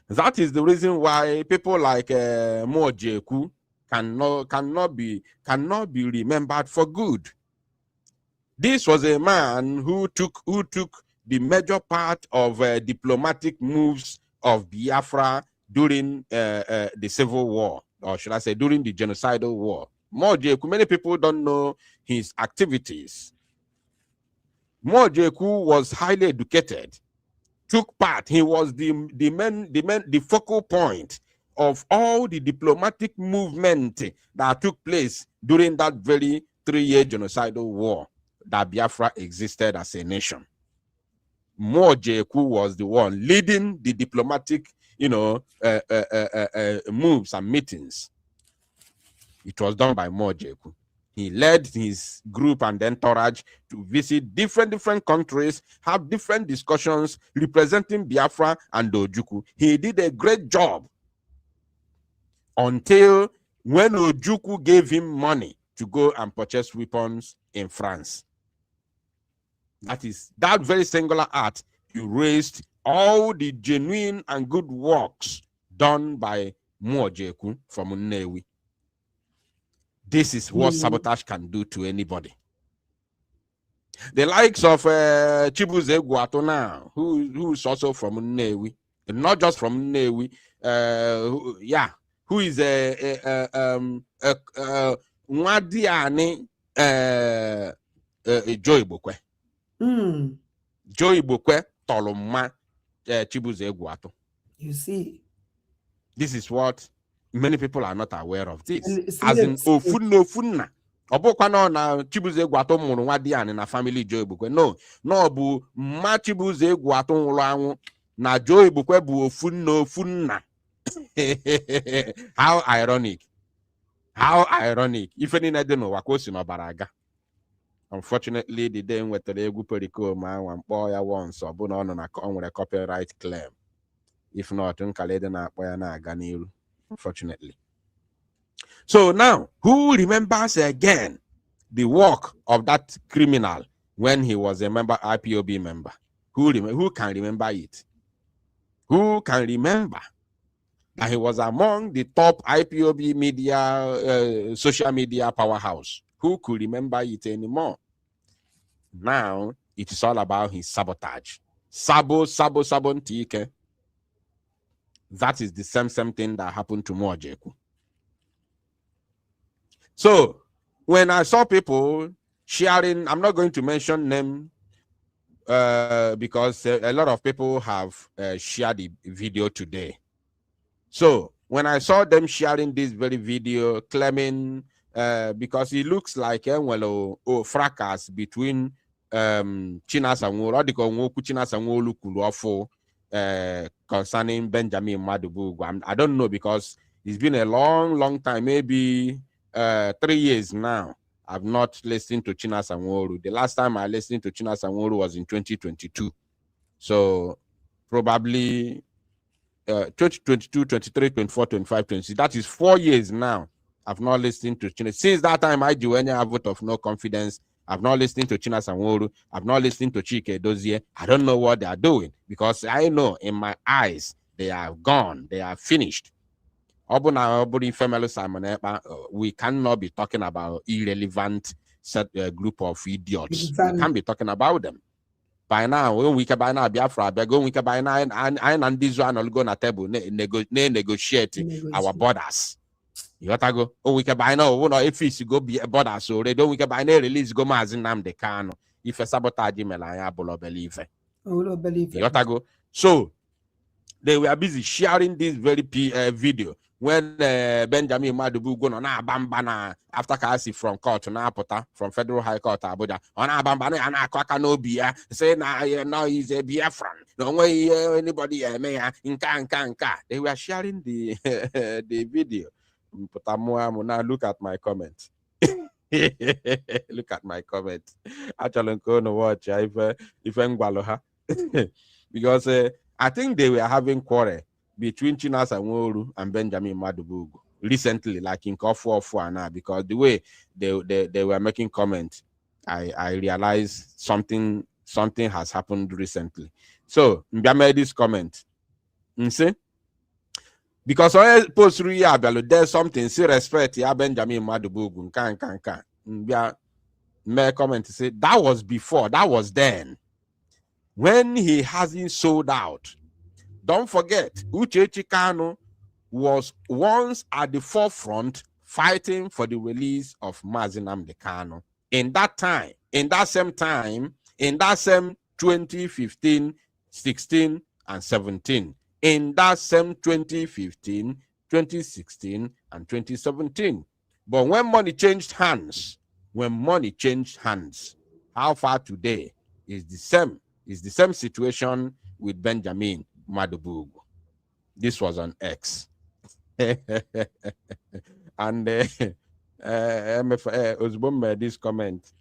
That is the reason why people like Mo Jeku cannot be remembered for good. This was a man who took the major part of diplomatic moves of Biafra during the Civil War, or should I say during the genocidal war. Mo Jeku, many people don't know his activities. Mo Jeku was highly educated, took part. He was the focal point of all the diplomatic movement that took place during that very 3-year genocidal war that Biafra existed as a nation. Mo Jeku was the one leading the diplomatic, moves and meetings. It was done by Mo Jeku. He led his group and entourage to visit different countries, have different discussions representing Biafra and Ojukwu. He did a great job until when Ojukwu gave him money to go and purchase weapons in France. That very singular act erased all the genuine and good works done by Mo Jeku from Nnewi. This is what sabotage can do to anybody. The likes of Chibuze Guato now, who's also from Nnewi, not just from Nnewi, who is Nwadiani Joy Bokwe. Joy Bokwe Toloma Chibuze Guato. You see, this is what many people are not aware of. This as in ofunna. Obokwana na Chibuze Guato mụrụ Nwadiani na family Joy Bokwe. No bụ mma Chibuze Guato nwụrụ anwụ na Joy Bokwe bụ ofunna. How ironic. How ironic. Ife niile dị n'ụwa ka o si n'ọbara aga. Unfortunately, the day nwetara egwu periko ma nwa mkpọ ya once ọ bụ na ọ nọ na ọ nwere copyright claim. If not, nkala ede na-akpọ ya na-aga n'iru. Unfortunately. So now, who remembers again the work of that criminal when he was a member, IPOB member? Who can remember it? Who can remember that he was among the top IPOB media, social media powerhouse? Who could remember it anymore? Now, it is all about his sabotage. Sabo Ntike. That is the same thing that happened to Mojeku. So, when I saw people sharing, I'm not going to mention name because a lot of people have shared the video today. So, when I saw them sharing this very video, claiming, because it looks like fracas between Chinas and Wolu concerning Benjamin Madubugu. I don't know, because it's been a long time, maybe 3 years now. I've not listened to Chinas and Wolu. The last time I listened to Chinas and Wolu was in 2022. So probably 2022, 23, 24, 25, 26. That is 4 years now. I've not listened to Chinas. Since that time, I do any vote of no confidence. I've not listened to Chinas and Wolu. I've not listened to Chike Dozie. I don't know what they are doing, because I know in my eyes they are gone. They are finished. We cannot be talking about irrelevant group of idiots. We can't be talking about them. By now, when we can buy now, Biafra, we can buy now, and this one will go on a table, negotiate our borders. You got to go. Oh, we can buy now. If it's go be a border, so they don't. We can buy now. Release go mazinam de cano. If a sabotage melaya bolo believe. You got to go. So they were busy sharing this very video when Benjamin Madubu go on Bambana after Kasi from court to Napota, from Federal High Court Abuja on Bambana and Akwaka no beer, say now he's a Biafran. No way anybody may in Kanka. They were sharing the the video. Now look at my comment. Look at my comment. Actually, I'm going to watch if I'm because I think they were having quarrel between Chinas and Wolu and Benjamin Madubugu recently, like in Kofu now, because the way they were making comments, I realized something has happened recently. So Mbia made this comment. See? Because I post there's something, see respect, ya Benjamin Madubugu, can. Mbia made comment to say that was before, that was then. When he hasn't sold out. Don't forget, Uchechi Kanu was once at the forefront fighting for the release of Mazinam de Kanu. In that time, in that same 2015, 16, and 17. In that same 2015, 2016, and 2017. But when money changed hands, how far today is the same? Is the same situation with Benjamin Madubugu. This was on X. And Osbom made this comment.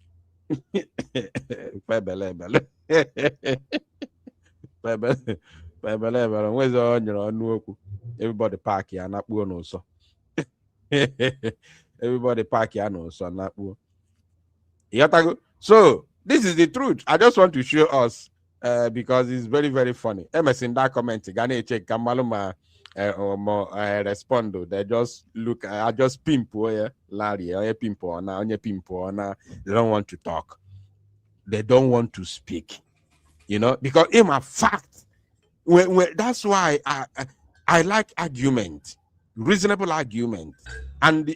Everybody park here, not no so. Everybody park here, no so. So this is the truth. I just want to show us. Because it's very, very funny. MS in that comment, Gane check Kamaluma respond. They just look, I just pimp Larry, or pimp or now, they don't want to talk. They don't want to speak. You know, because in my fact, that's why I like argument, reasonable argument. And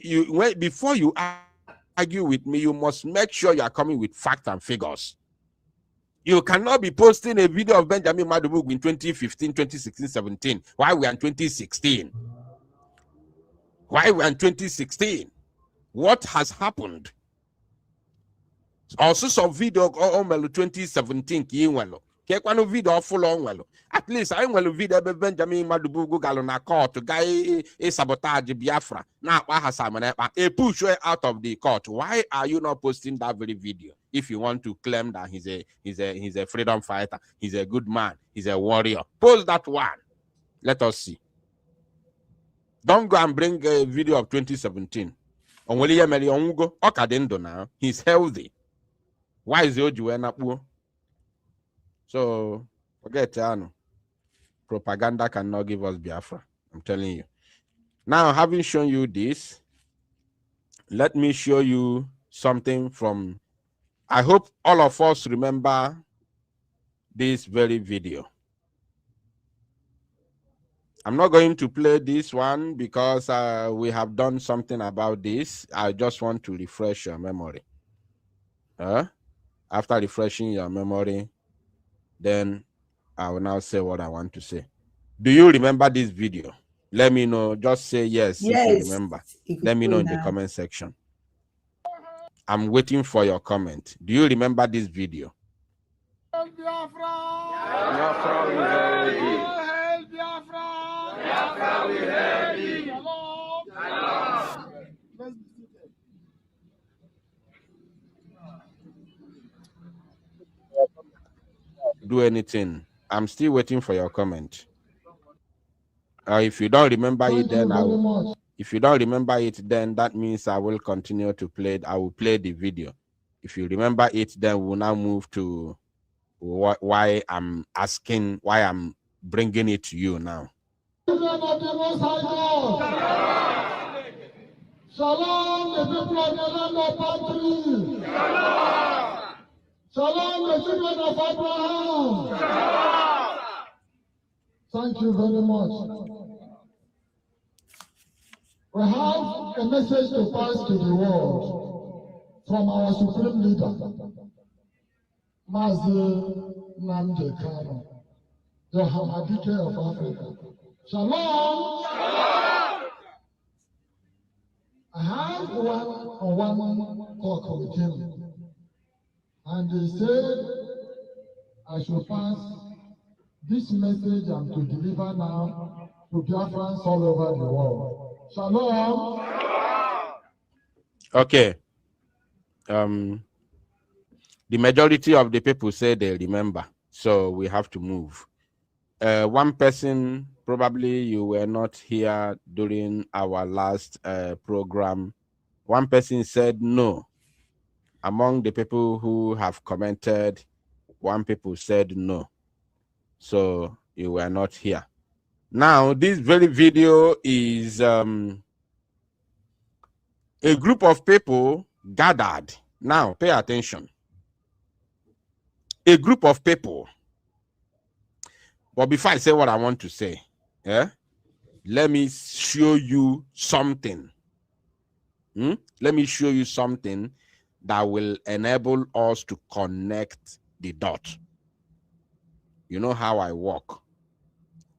before you argue with me, you must make sure you are coming with facts and figures. You cannot be posting a video of Benjamin Madubugu in 2015, 2016, 17. Why we are in 2016? Why we are in 2016? What has happened? Also some video on 2017 video full on at least I will video Benjamin Madubugu galona court guy a sabotage Biafra now a push out of the court. Why are you not posting that very video if you want to claim that he's a freedom fighter, he's a good man, he's a warrior? Post that one. Let us see. Don't go and bring a video of 2017. now. He's healthy. Why is Oju? So forget propaganda cannot give us Biafra. I'm telling you. Now, having shown you this, let me show you something from. I hope all of us remember this very video. I'm not going to play this one because we have done something about this. I just want to refresh your memory. After refreshing your memory, then I will now say what I want to say. Do you remember this video? Let me know. Just say yes, if you remember. Let me know in the comment section. I'm waiting for your comment. Do you remember this video? Do anything. I'm still waiting for your comment. If you don't remember it, then if you don't remember it, then that means I will continue to play it. I will play the video. If you remember it, then we'll now move to why I'm asking, why I'm bringing it to you now. Shalom, the people of the land of country. Shalom, the children of Abraham. Thank you very much. We have a message to pass to the world from our supreme leader, Mazi Nnamdi Kanu, the Hamadike of Africa. Shalom. I have one talk with him, and he said I should pass this message I'm to deliver now to Biafrans all over the world. Shalom. Okay. The majority of the people say they remember, so we have to move. One person, probably you were not here during our last program. One person said no. Among the people who have commented, one people said no. So you were not here. Now, this very video is a group of people gathered. Now, pay attention. A group of people. But before I say what I want to say, let me show you something. Let me show you something that will enable us to connect the dot. You know how I work.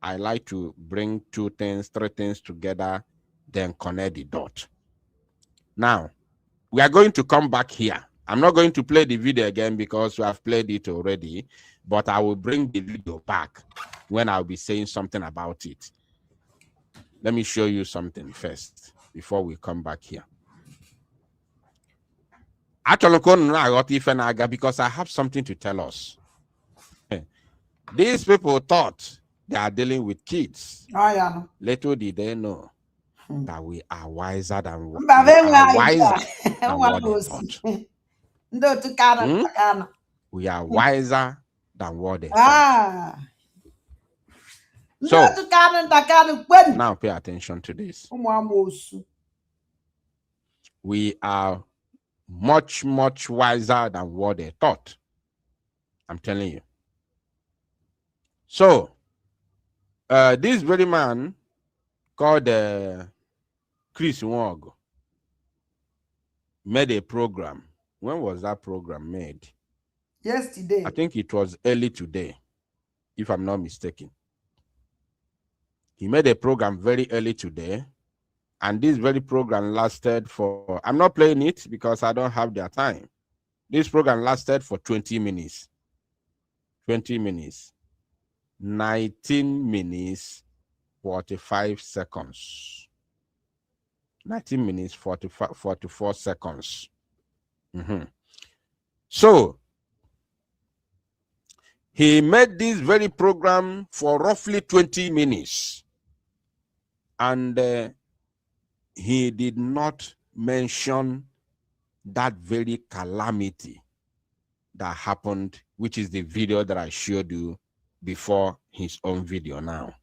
I like to bring 2 things, 3 things together, then connect the dot. Now, we are going to come back here. I'm not going to play the video again because we have played it already, but I will bring the video back when I'll be saying something about it. Let me show you something first before we come back here. Actually, because I have something to tell us. These people thought they are dealing with kids. Little did they know that we are wiser than what they thought. We are wiser than what they thought. So, now pay attention to this. We are much, much wiser than what they thought. I'm telling you. So, this very man called Chris Wong made a program. When was that program made? Yesterday. I think it was early today, if I'm not mistaken. He made a program very early today, and this very program lasted for, I'm not playing it because I don't have their time. This program lasted for 20 minutes. 20 minutes. 19 minutes, 45 seconds. 19 minutes, 44 seconds. So, he made this very program for roughly 20 minutes. And he did not mention that very calamity that happened, which is the video that I showed you before his own video now.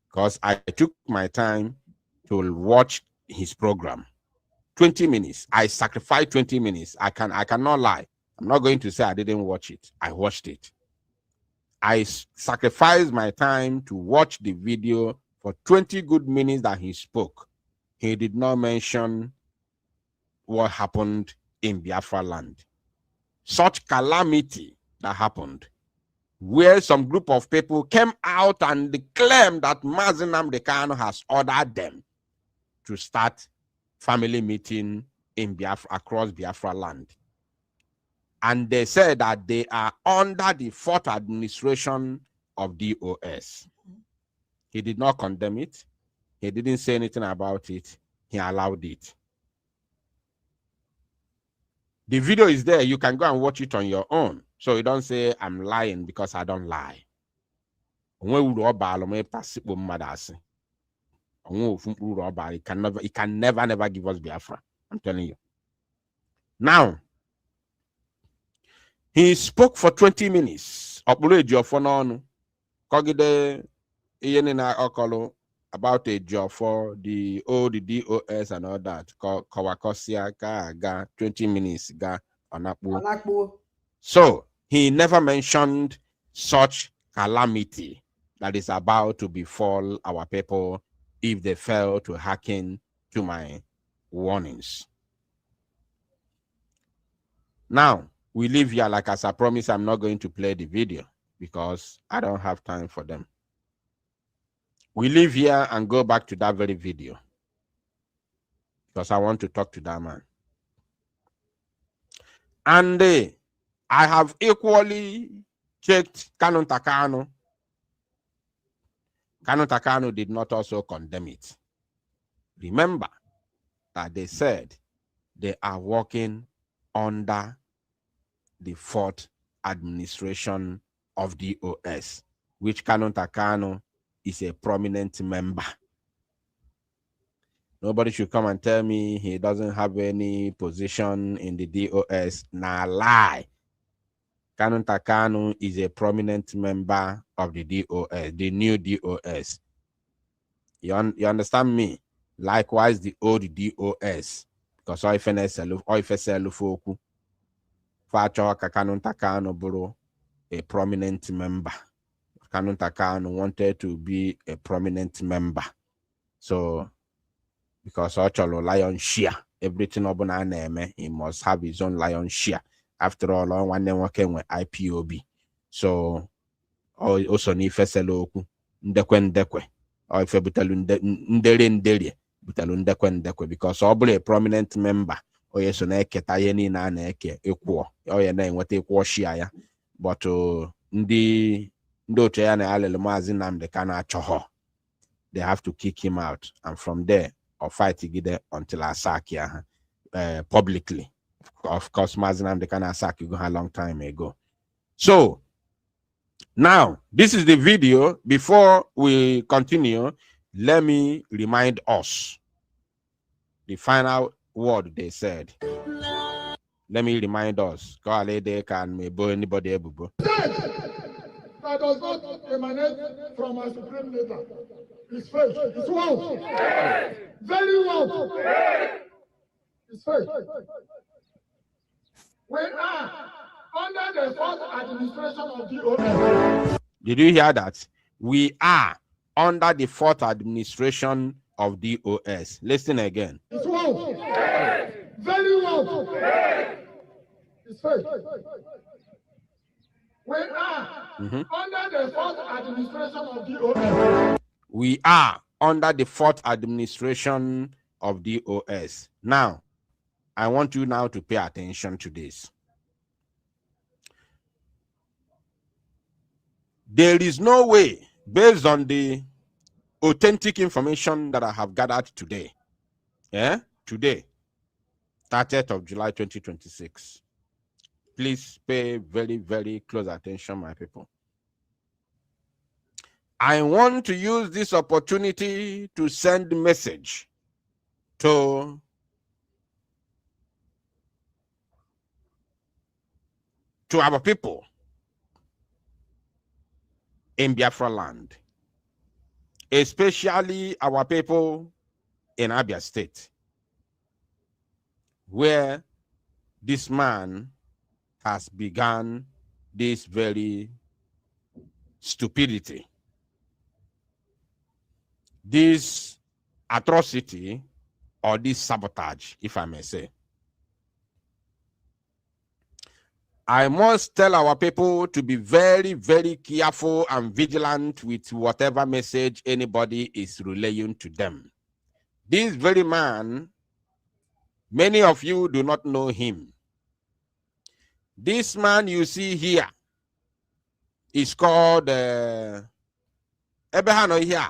Because I took my time to watch his program. 20 minutes. I sacrificed 20 minutes. I cannot lie. I'm not going to say I didn't watch it. I watched it. I sacrificed my time to watch the video for 20 good minutes that he spoke. He did not mention what happened in Biafra land. Such calamity that happened, where some group of people came out and claimed that Mazi Nnamdi Kanu has ordered them to start family meeting in Biafra, across Biafra land. And they said that they are under the fourth administration of DOS. He did not condemn it. He didn't say anything about it. He allowed it. The video is there. You can go and watch it on your own. So you don't say I'm lying because I don't lie. It can never give us Biafra. I'm telling you. Now, he spoke for 20 minutes. About a job for the DOS and all that. 20 minutes. So he never mentioned such calamity that is about to befall our people if they fail to hearken to my warnings. Now, we leave here, like as I promised, I'm not going to play the video because I don't have time for them. We leave here and go back to that very video because I want to talk to that man. And I have equally checked Kanu Takano. Kanu Takano did not also condemn it. Remember that they said they are working under the fourth administration of DOS, which Kanu Takano is a prominent member. Nobody should come and tell me he doesn't have any position in the DOS. Nah, lie. Kanu Takano is a prominent member of the DOS, the new DOS. You understand me? Likewise, the old DOS, because all Foku, Kanu Takano bro, a prominent member. Kanu Takano wanted to be a prominent member. So, because Ocholo lion share, everything Obuna name, he must have his own lion share. After all, on one working with IPOB. So, also ni Fesaloku, ndekwe, or if ndere, because all a prominent member, or yes, on eke tayeni na eke equal, or ya name what equal share, but ndi Mazi Nnamdi Kanu choho. They have to kick him out, and from there or fight together until I sack publicly. Of course, Mazi Nnamdi Kanu sack you a long time ago. So now this is the video. Before we continue, let me remind us the final word they said. Let me remind us. Go ahead, can me anybody able. That does not emanate from a supreme leader. It's fake. It's wrong. Very wrong. It's fake. We are under the fourth administration of DOS. Did you hear that? We are under the fourth administration of DOS. Listen again. It's wrong. Very wrong. It's fake. We are under the fourth administration of DOS. We are under the fourth administration of DOS. Now, I want you now to pay attention to this. There is no way, based on the authentic information that I have gathered today, today, 30th of July 2026. Please pay very, very close attention, my people. I want to use this opportunity to send a message to to our people in Biafra land, especially our people in Abia State, where this man has begun this very stupidity, this atrocity, or this sabotage, if I may say. I must tell our people to be very, very careful and vigilant with whatever message anybody is relaying to them. This very man, many of you do not know him. This man you see here is called Ebehano here.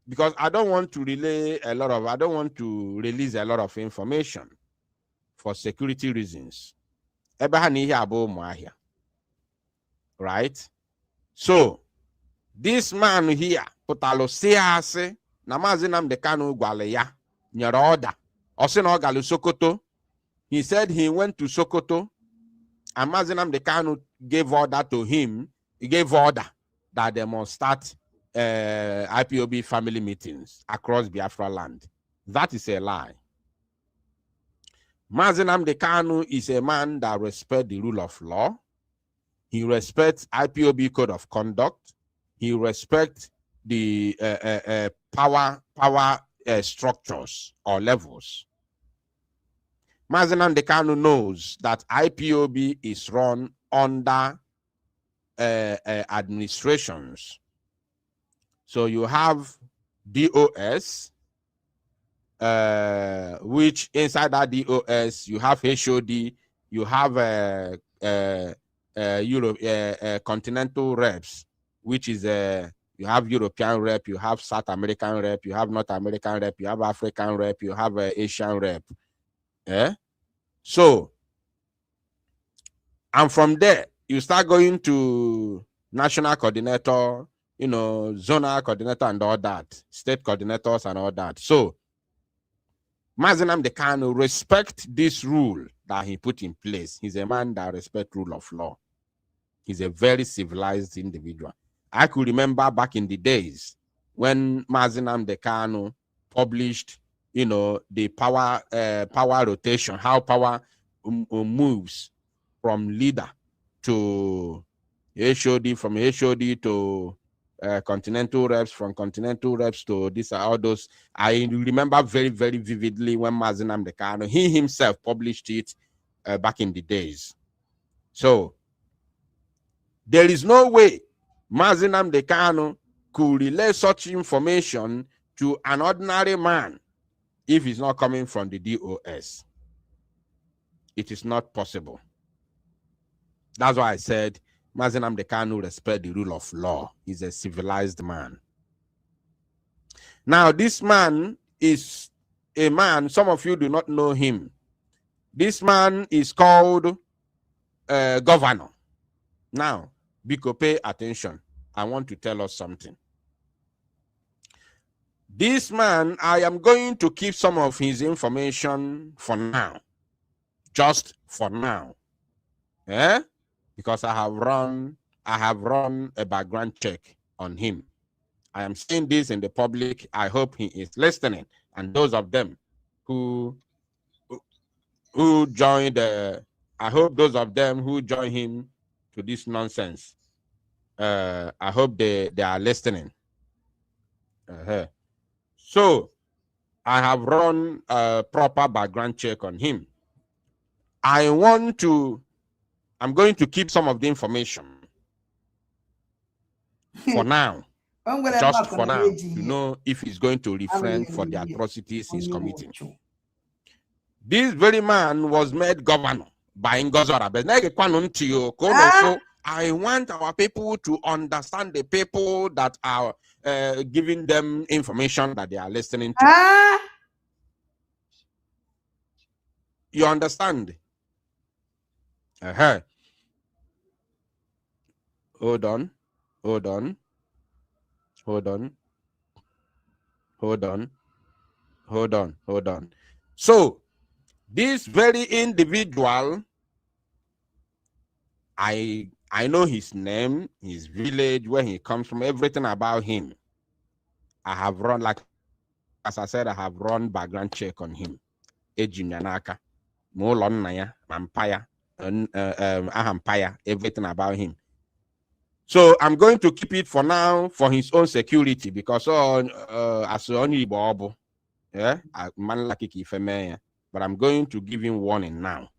Because I don't want to release a lot of information for security reasons. Ebehano here abo Muahia. Right? So, this man here, Potalo Sease, Namazinam de Kanu Gwaleya, Nyeroda, Osino Galu Sokoto. He said he went to Sokoto, and Mazinam de Kanu gave order to him. He gave order that they must start IPOB family meetings across Biafra land. That is a lie. Mazinam de Kanu is a man that respects the rule of law. He respects IPOB code of conduct. He respects the power structures or levels. Mazinam de Kanu knows that IPOB is run under administrations. So you have DOS, which inside that DOS you have HOD, you have continental reps, which is you have European rep, you have South American rep, you have North American rep, you have African rep, you have Asian rep. So, and from there, you start going to national coordinator, zonal coordinator and all that, state coordinators and all that. So, Mazinam de Kanu respect this rule that he put in place. He's a man that respects rule of law. He's a very civilized individual. I could remember back in the days when Mazinam de Kanu published, the power rotation, how power moves from leader to HOD, from HOD to continental reps, from continental reps to this, all those. I remember very, very vividly when Mazinam de Kanu, he himself published it back in the days. So there is no way Mazinam de Kanu could relay such information to an ordinary man if it's not coming from the DOS. It is not possible. That's why I said Mazinam de Kanu respect the rule of law. He's a civilized man. Now, this man is a man, some of you do not know him. This man is called Governor. Now, Biko, pay attention. I want to tell us something. This man, I am going to keep some of his information for now. Just for now. Because I have run a background check on him. I am saying this in the public. I hope he is listening. And those of them who joined, I hope those of them who join him to this nonsense, I hope they are listening. So I have run a proper background check on him. I'm going to keep some of the information for now. Just for now, to know if he's going to refrain for the atrocities he's committing. This very man was made governor by Ngozora. I want our people to understand the people that are giving them information that they are listening to. You understand? Hold on. So, this very individual I know his name, his village, where he comes from, everything about him. I have run, like as I said, I have run background check on him. Ejinyanaka, Molon Naya, Vampire, Ahampire, everything about him. So I'm going to keep it for now for his own security because as only Bobo, yeah, man like it, but I'm going to give him warning now.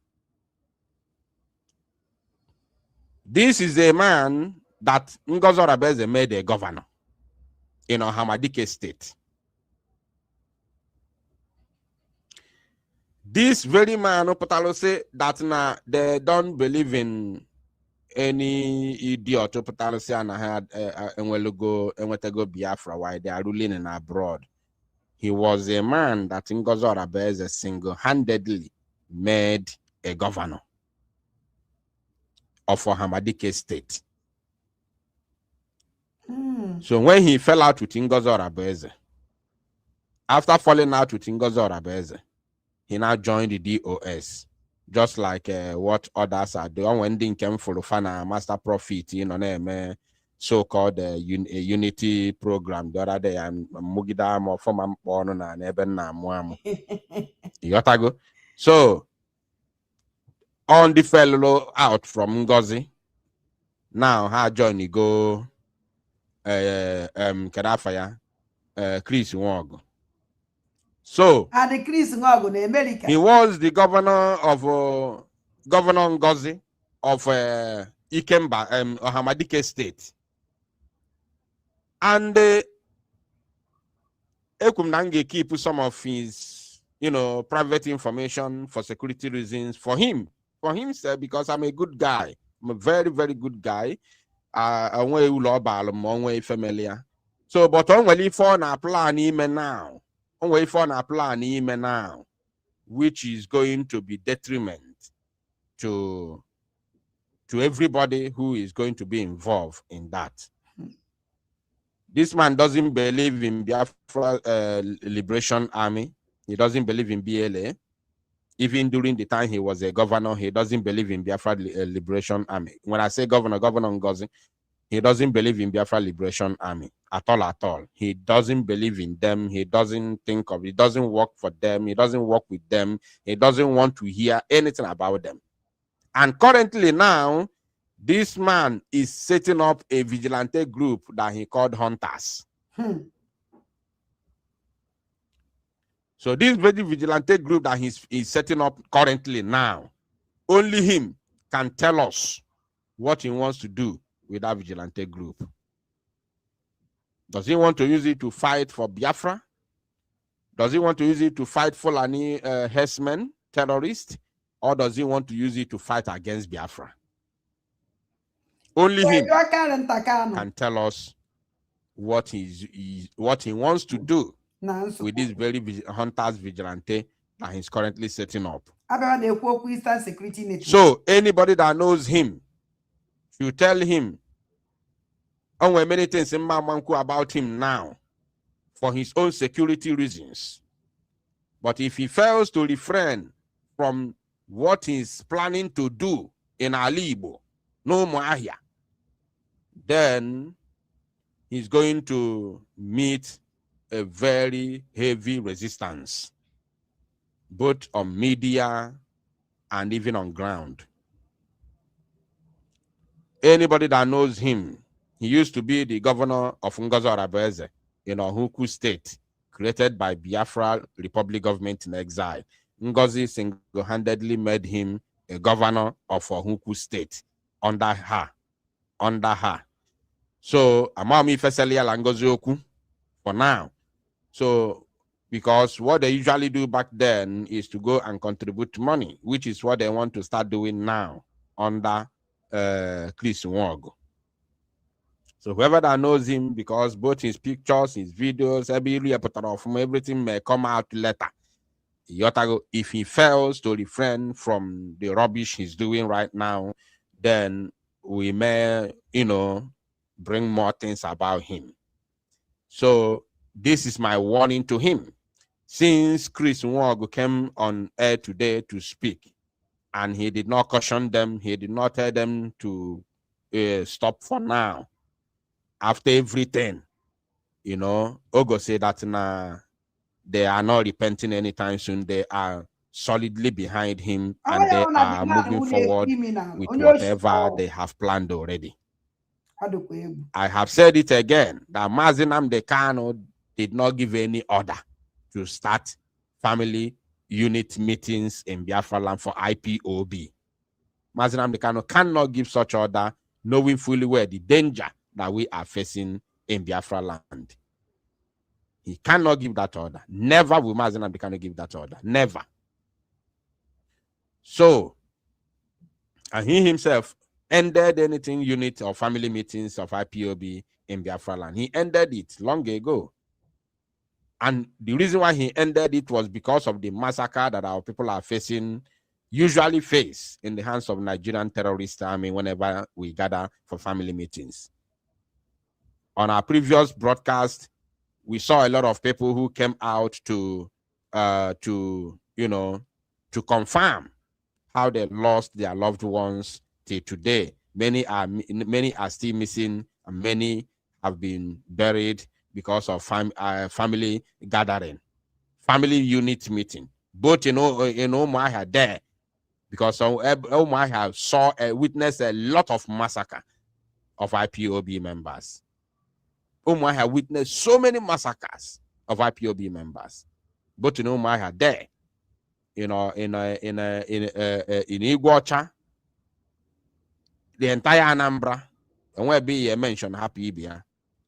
This is a man that Ngozi Orebeze made a governor in Ohamadike State. This very man, Opatalo say that they don't believe in any idiot. Opatalo say and had go Biafra while they are ruling in abroad. He was a man that Ngozi Orebeze single-handedly made a governor of Ohamadike State. So when he fell out with Ngozi Orebeze, after falling out with Ngozi Orebeze, he now joined the DOS, just like what others are doing. When they came for the master prophet, so-called unity program the other day, and Mugida more from Ampono and Eben Namuamu. Yotago. So on the fellow out from Ngozi, now ha join go Kadafaya, Chris Wong. So he was the governor of Governor Ngozi of Ikemba, Ohamadike State. And Ekumnange keep some of his, private information for security reasons for himself, because I'm a good guy. I'm a very, very good guy. Familiar. So, but on will for na plan even now. On way for na plan even now, which is going to be detriment to everybody who is going to be involved in that. This man doesn't believe in Biafra Liberation Army. He doesn't believe in BLA. Even during the time he was a governor, he doesn't believe in Biafra Liberation Army. When I say Governor Ngozi, he doesn't believe in Biafra Liberation Army at all. He doesn't believe in them. He doesn't think of it. He doesn't work for them. He doesn't work with them. He doesn't want to hear anything about them. And currently now, this man is setting up a vigilante group that he called Hunters. So this very vigilante group that he's setting up currently now, only him can tell us what he wants to do with that vigilante group. Does he want to use it to fight for Biafra? Does he want to use it to fight Fulani herdsmen, terrorists? Or does he want to use it to fight against Biafra? Only him can tell us what he wants to do with this very Hunters vigilante that he's currently setting up. So anybody that knows him, you tell him many things about him now for his own security reasons. But if he fails to refrain from what he's planning to do in Alibo, no Moahia, then he's going to meet a very heavy resistance, both on media and even on ground. Anybody that knows him, he used to be the governor of Ngozi Orebeze in Ohuku State, created by Biafra Republic government in exile. Ngozi single-handedly made him a governor of Ohuku State under her. So, Amami Feseli Ngozi Oku for now. So, because what they usually do back then is to go and contribute money, which is what they want to start doing now under Chris Nwog. So whoever that knows him, because both his pictures, his videos, everything may come out later. If he fails to refrain from the rubbish he's doing right now, then we may, bring more things about him. So this is my warning to him. Since Chris Nwog came on air today to speak, and he did not caution them. He did not tell them to stop for now. After everything, you know, Ogo said that they are not repenting anytime soon. They are solidly behind him, and they are moving forward with whatever they have planned already. I have said it again, that Mazi Nnamdi Kanu did not give any order to start family unit meetings in Biafra land for IPOB. Mazi Nnamdi Kanu cannot give such order, knowing fully well the danger that we are facing in Biafra land. He cannot give that order. Never will Mazi Nnamdi Kanu give that order. Never. So, and he himself ended anything unit or family meetings of IPOB in Biafra land. He ended it long ago. And the reason why he ended it was because of the massacre that our people are facing, usually face in the hands of Nigerian terrorist army whenever we gather for family meetings. On our previous broadcast, we saw a lot of people who came out to confirm how they lost their loved ones till today. Many are still missing, and many have been buried because of family gathering, family unit meeting. Both in Umuahia there, because Umuahia witnessed a lot of massacre of IPOB members. Umuahia witnessed so many massacres of IPOB members. Both in Umuahia there, in Iguacha, the entire Anambra, and where be mentioned Happy Ibia,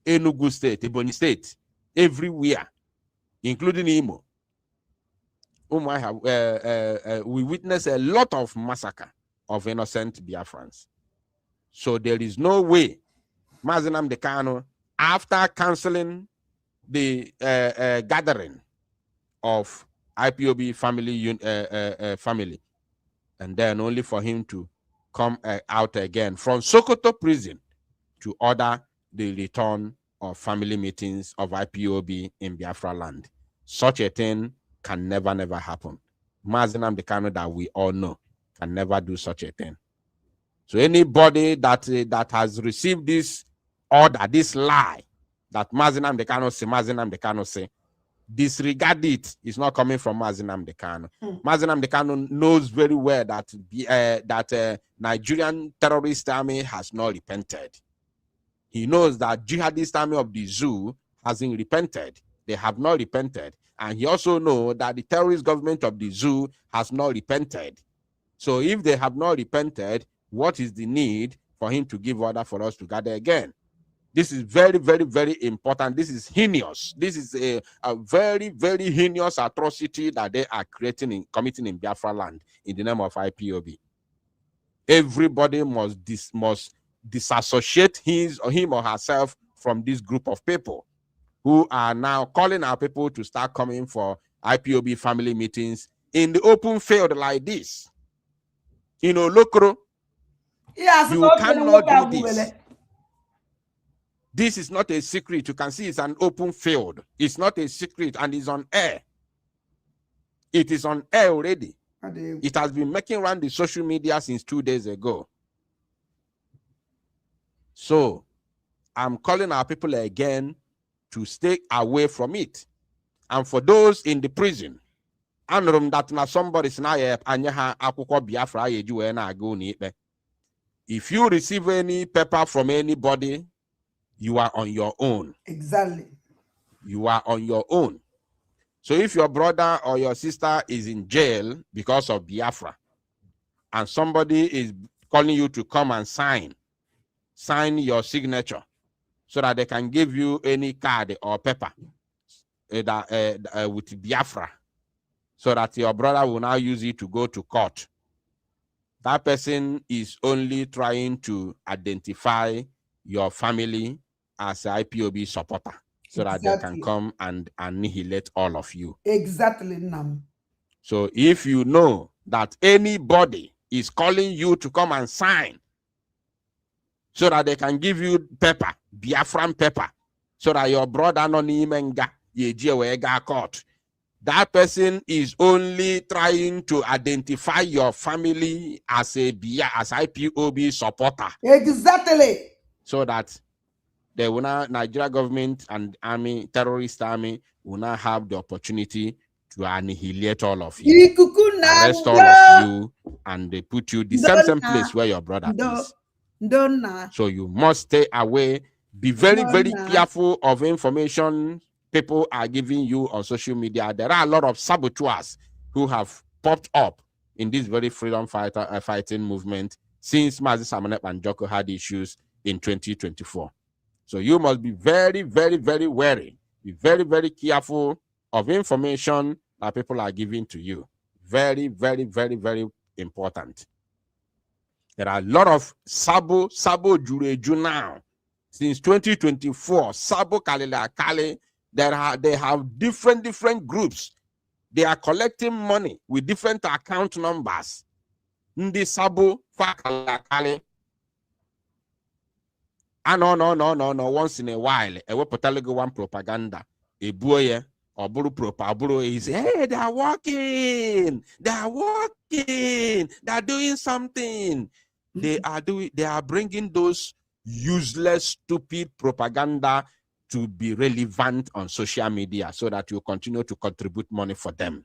Enugu State, Ebonyi State, everywhere, including Imo. We witnessed a lot of massacre of innocent Biafrans. So there is no way Mazi Nnamdi Kanu, after canceling the gathering of IPOB family, and then only for him to come out again from Sokoto prison to order the return of family meetings of IPOB in Biafra land. Such a thing can never happen. Mazi Nnamdi Kanu, that we all know, can never do such a thing. So anybody that has received this order, this lie, that Mazi Nnamdi Kanu say, disregard it. It's not coming from Mazi Nnamdi Kanu. Mazi Nnamdi Kanu knows very well that Nigerian terrorist army has not repented. He knows that jihadist army of the zoo hasn't repented. They have not repented. And he also knows that the terrorist government of the zoo has not repented. So if they have not repented, what is the need for him to give order for us to gather again? This is very important. This is heinous. This is a very heinous atrocity that they are committing in Biafra land in the name of IPOB. Everybody must disassociate him or herself from this group of people who are now calling our people to start coming for IPOB family meetings in the open field like this. You know, Lokro, you cannot do this. This is not a secret. You can see it's an open field. It's not a secret, and it's on air. It is on air already. It has been making around the social media since 2 days ago. So I'm calling our people again to stay away from it. And for those in the prison, that somebody's if you receive any paper from anybody, you are on your own. Exactly. You are on your own. So if your brother or your sister is in jail because of Biafra, and somebody is calling you to come and sign your signature so that they can give you any card or paper with Biafra, so that your brother will now use it to go to court, that person is only trying to identify your family as an IPOB supporter, so that they can come and annihilate all of you. Exactly, Nam. So if you know that anybody is calling you to come and sign so that they can give you paper, Biafran paper, so that your brother no nimenga yejiwega court, that person is only trying to identify your family as a as IPOB supporter. Exactly. So that the Nigeria government and army, terrorist army, will now have the opportunity to annihilate all of you, arrest all of you, and they put you the same place where your brother is. So you must stay away. Be very, very careful of information people are giving you on social media. There are a lot of saboteurs who have popped up in this very freedom fighting movement since Mazi Samanep and Joko had issues in 2024. So you must be very, very, very wary. Be very, very careful of information that people are giving to you. Very, very, very, very important. There are a lot of Sabo Jureju now. Since 2024, Sabo Kalila Kale, they have different groups. They are collecting money with different account numbers. Ndi Sabo Kalila Kale. No. Once in a while, a wepotaligo one propaganda, a boy or buru propaganda is, hey, they are working, they are doing something. They are bringing those useless, stupid propaganda to be relevant on social media so that you continue to contribute money for them.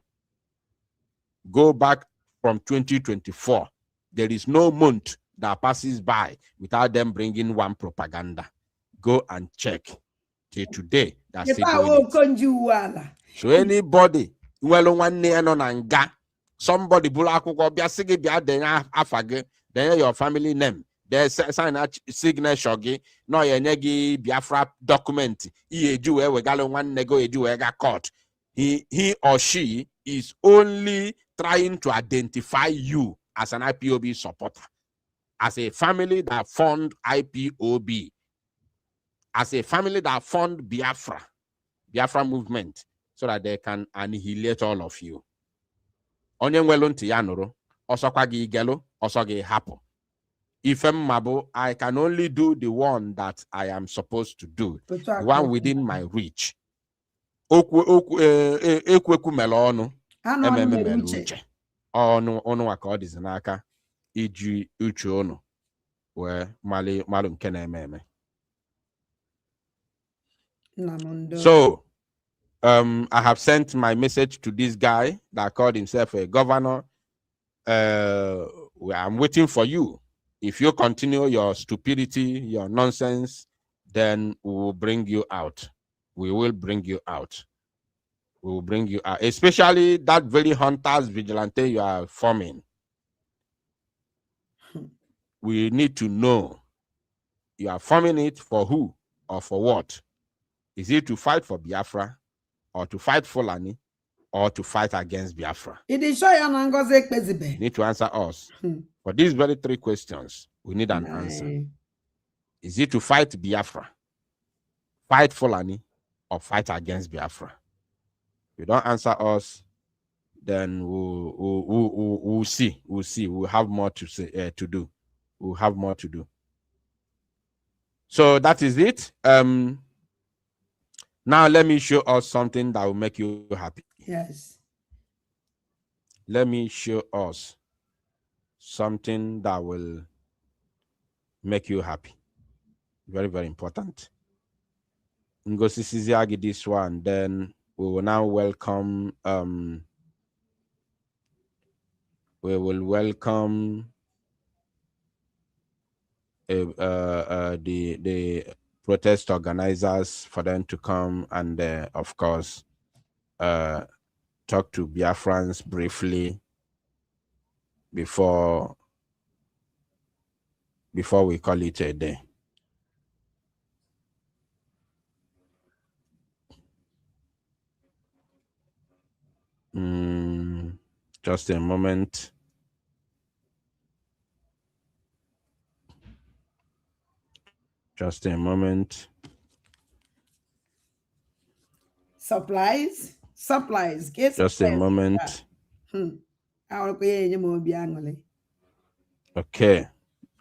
Go back from 2024. There is no month that passes by without them bringing one propaganda. Go and check. Till today, that's still doing it. So anybody, somebody then your family name, there's sign a signature, no yenegi Biafra document, court. He or she is only trying to identify you as an IPOB supporter, as a family that fund IPOB, as a family that fund Biafra movement, so that they can annihilate all of you. Onye nwelu ntị ya nụrụ, ọsọkwa gị igelu, ọsọ gị hapụ. Ifem Mabo, I can only do the one that I am supposed to do, the one within my reach. Ekweku mele ọnụ, ememe mele uche. Ọnụ aka ọ dịzi n'aka iji uche ọnụ wee malụ nke na-eme. So, I have sent my message to this guy that called himself a governor. I'm waiting for you. If you continue your stupidity, your nonsense, then we will bring you out. We will bring you out. We will bring you out. Especially that very hunters vigilante you are forming. We need to know you are forming it for who or for what. Is it to fight for Biafra, or to fight Fulani, or to fight against Biafra? You need to answer us. For these very three questions, we need an answer. Is it to fight Biafra, fight Fulani, or fight against Biafra? If you don't answer us, then we'll see. We'll see. We'll have more to say to do. We'll have more to do. So that is it. Now let me show us something that will make you happy. Yes. Let me show us something that will make you happy. Very, very important. Ngosi Siziagi this one, then we will now welcome the protest organizers for them to come and of course talk to Biafrans briefly before we call it a day. Just a moment. Just a moment. Supplies. Just a moment. Okay.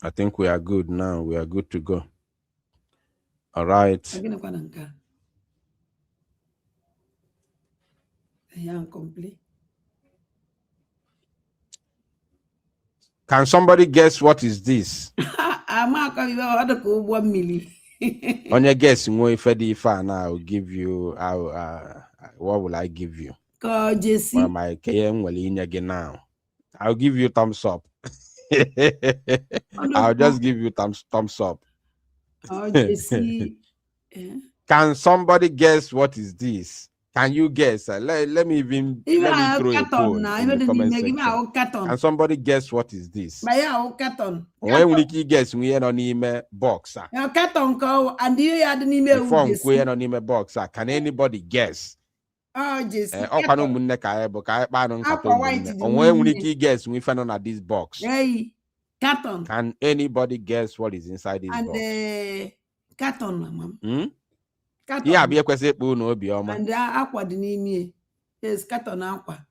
I think we are good now. We are good to go. All right. Yeah, complete. Can somebody guess what is this? I'm not going to go 1 million. On your guess, if I'll give you. What will I give you? Call Jesse. Well, my KM will in again now. I'll give you thumbs up. I'll just give you thumbs up. Oh, Jesse. Can somebody guess what is this? Can you guess? Let me even let me throw a poll in the comment section. Can somebody guess what is this? When will you guess we are on email box? And you had an email. Before we are on email box, can anybody guess? Oh, Jesse. When will you guess we found on this box? Hey, carton. Can anybody guess what is inside this box? And carton, ma'am. Yeah, be a question. And aqua the yes, carton aqua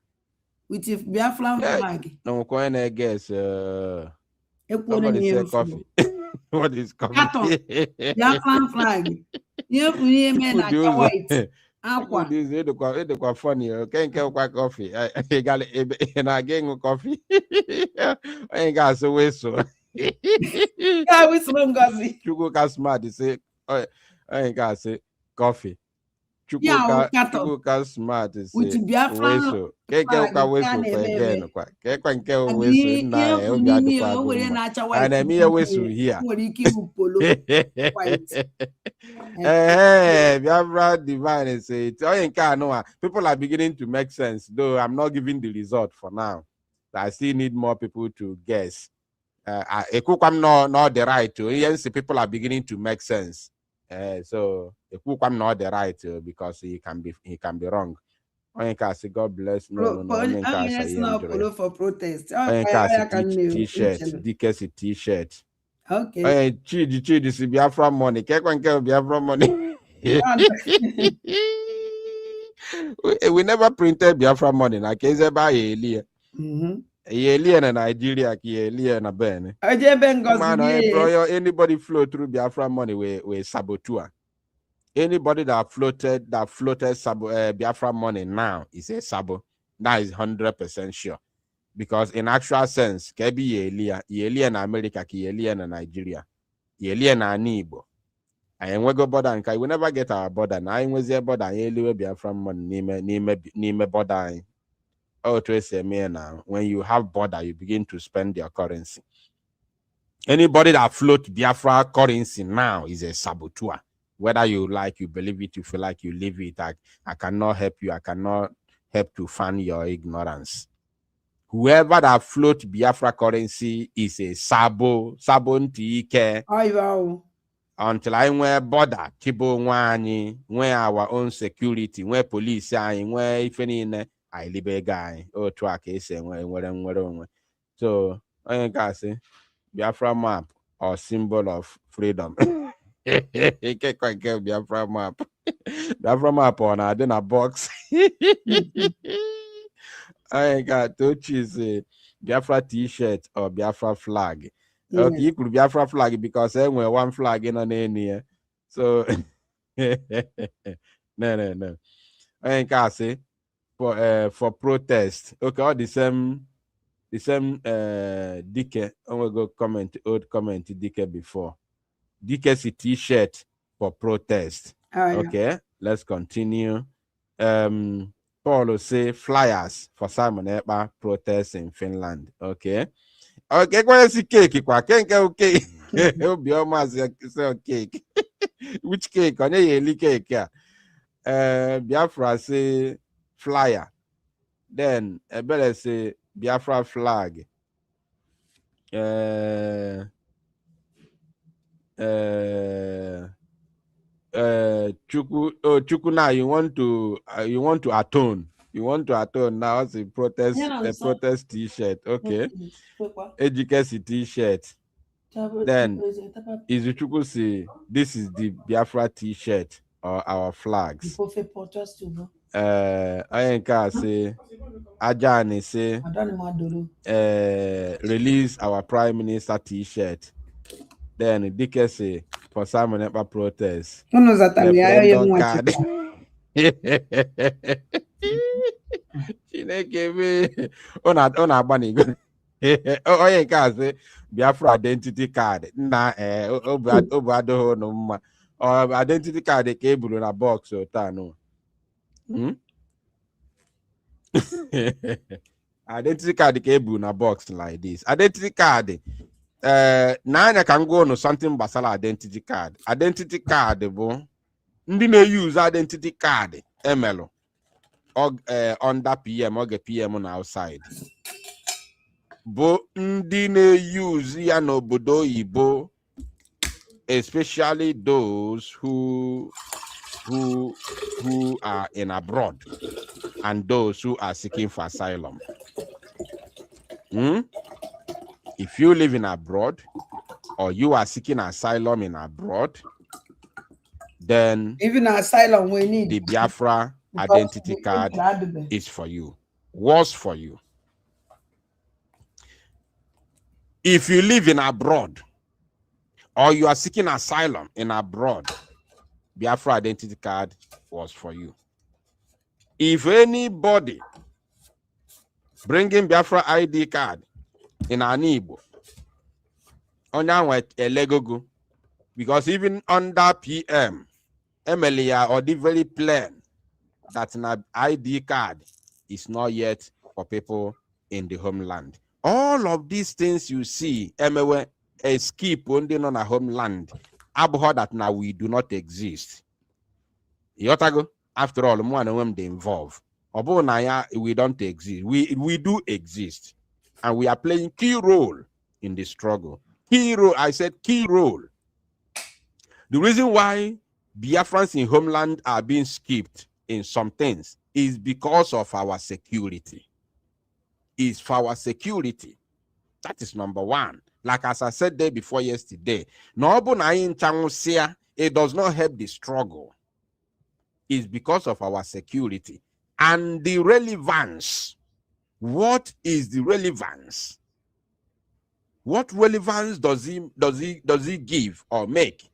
with a Biafran flag. No, coin, I guess. Somebody say coffee. What is coffee? Carton. Biafran flag. You men like white. Aqua. This is the funny. Can't get coffee. I got it. And I get coffee. I ain't got so whistle. Yeah, whistle, Gazi. Chukwu ka smart. Say, I ain't got say coffee. Chukwu ka smart. Say, whistle. Can't get whistle for again. Can't get whistle. Nah, and I mean a whistle here. Hey, Biafra divine and say people are beginning to make sense, though I'm not giving the result for now. I still need more people to guess. I'm not the right to. Yes, people are beginning to make sense. So I'm not the right because he can be wrong. God bless. No. For protest. T-shirt. DKC T-shirt. Okay. Chidi is Biafra money. Biafra money. We never printed Biafra money. Na keze ba elia. Elia na Nigeria ki elia na Ben. Anybody flow through Biafra money we saboteur. Anybody that floated Biafra money now is a sabo. That is 100% sure. Because in actual sense, kebi Elia na America ki Elia na Nigeria. Elia na Igbo. And we go border and we never get our border. Now I was there border we be from nime border. Oh, to say me now. When you have border, you begin to spend your currency. Anybody that float Biafra currency now is a saboteur. Whether you like, you believe it, you feel like you live it. I cannot help you. I cannot help to fund your ignorance. Whoever that float Biafra currency is a sabon until I wear border, Tibo Wani, where our own security, where police, where if any I live a guy or track is and so I can say Biafra map or symbol of freedom. You can't quite get Biafra map. Biafra map on a box. I got to choose a Biafra T-shirt or Biafra flag. Yeah. Okay, you could Biafra flag because then we're one flag in on any. So no. I can say for protest. Okay, all the same DK. I'm gonna go old comment DK before. DK's T-shirt for protest. Okay, let's continue. Paul say flyers for Simon Epa protest in Finland. Okay, where's the cake? Can't get okay. It'll be almost say cake. Which cake? On a cake? Biafra say flyer. Then better say Biafra flag. Chukwu now you want to atone. You want to atone now as a protest protest T-shirt. Okay. Ejikesi T-shirt. Then is Chukwu say this is the Biafra T-shirt or our flags. I can say Ajani say release our Prime Minister T-shirt. Then DK say for Simon Epa protest. Referendum card. Chineke me ona agbanigo. Onye nke a sị Biafra identity card na obu adịghị ụnụ mma. Identity card ka e buru na box ụtanụ. Identity card ka e buru na box like this. Identity card n'anya ka m gwa ụnụ something gbasara identity card. Identity card bụ ndị na-use identity card emelụ under PM oge PM na outside bụ ndị na-use ya n'obodo oyibo, especially those who are in abroad and those who are seeking for asylum. If you live in abroad or you are seeking asylum in abroad, then even asylum we need the Biafra identity card is for you, was for you. If you live in abroad or you are seeking asylum in abroad, Biafra identity card was for you. If anybody bringing Biafra ID card in Anibo, only elegogo, because even under PM, Emilia or the very plain that an ID card is not yet for people in the homeland. All of these things you see, skip only on a homeland. Abhor that now we do not exist. Yotago, after all, one of them they involve. We don't exist. We do exist, and we are playing key role in the struggle. Key role. I said key role. The reason why Biafrans in homeland are being skipped in some things is because of our security. Is for our security. That is number one. Like as I said there before yesterday, it does not help the struggle. It's because of our security and the relevance. What is the relevance? What relevance does he give or make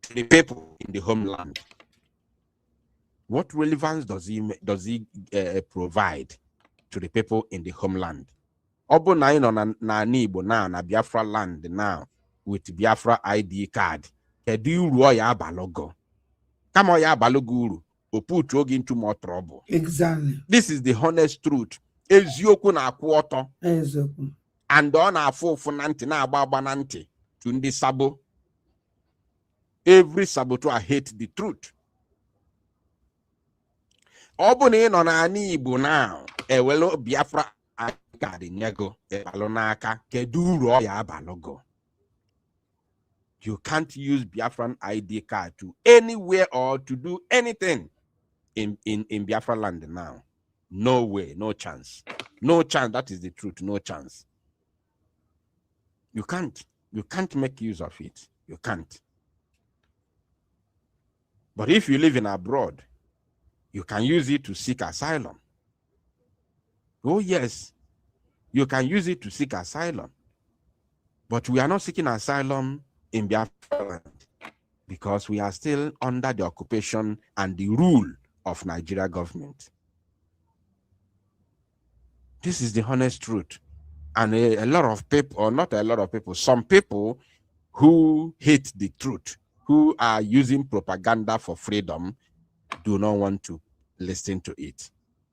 to the people in the homeland? What relevance does he provide to the people in the homeland? Obo na ino na Igbo now na Biafra land now with Biafra ID card. Kedu uru ya abalogo? Kama ya abalogo uru, o put you into more trouble. Exactly. This is the honest truth. Eziokwu na akwụ ọtọ. Eziokwu. And ọ na-afụ ụfụ na ntị na-agba agba na ntị to ndị sabo. Every saboteur hate the truth. Ọ bụ na ị nọ n'ala Igbo now, ewelo Biafra card nyego ebalo n'aka, kedu uru ọ ya abalogo? You can't use Biafran ID card to anywhere or to do anything in Biafra land now. No way, no chance. No chance, that is the truth, no chance. You can't make use of it. You can't. But if you live in abroad, you can use it to seek asylum. Oh yes, you can use it to seek asylum. But we are not seeking asylum in Biafra land because we are still under the occupation and the rule of Nigeria government. This is the honest truth. And a lot of people, or not a lot of people, some people who hate the truth, who are using propaganda for freedom, do not want to listen to it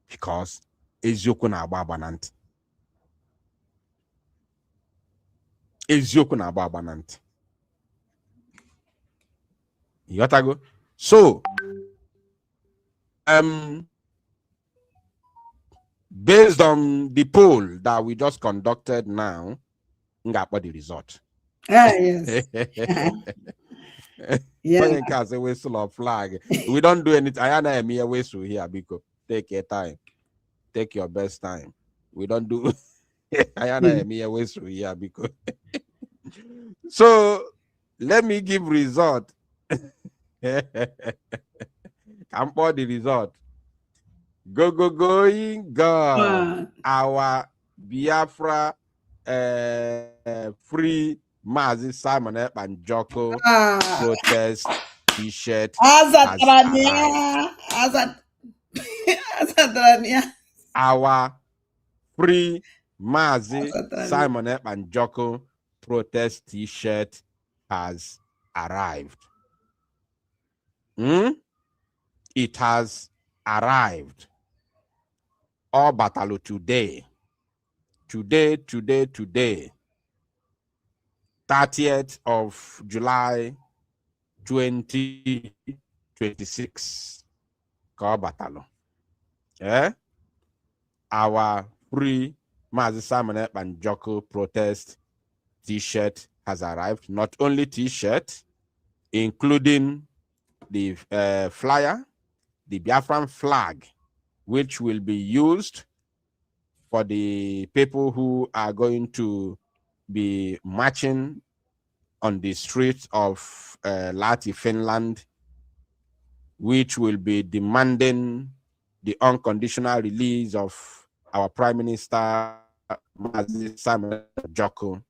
because eziokwu na-agba agba na ntị. Eziokwu na-agba agba na ntị. Yotago. So, based on the poll that we just conducted now, ngapa the result. Yes. Yeah. Say whistle or flag. We don't do anything. I am here whistle here because take your time. Take your best time. We don't do I am here whistle here because so let me give result. Come for the result. Going God. Our Biafra free Mazi Simon and Joko protest t-shirt. Azatrania. Our free Mazi Simon and Joko protest T-shirt has arrived. It has arrived. All battle today. Today. 30th of July 2026. Call battle. Our free Mazi Simon and Joko protest T-shirt has arrived. Not only T-shirt, including the flyer, the Biafran flag, which will be used for the people who are going to be marching on the streets of Lahti, Finland, which will be demanding the unconditional release of our Prime Minister, Mazi Simon Joko.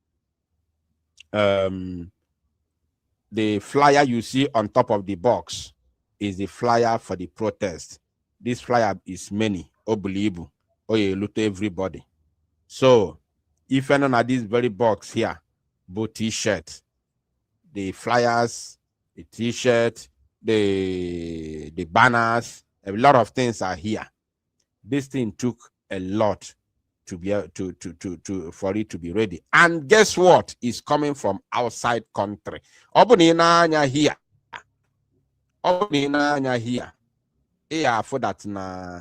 The flyer you see on top of the box is the flyer for the protest. This flyer is many, Obulibu, Oyeluto, everybody. So, if anyone at this very box here, both T-shirt, the flyers, the T-shirt, the banners, a lot of things are here. This thing took a lot to be for it to be ready. And guess what is coming from outside country? Obunina here. Obunina here. Yeah, for that na.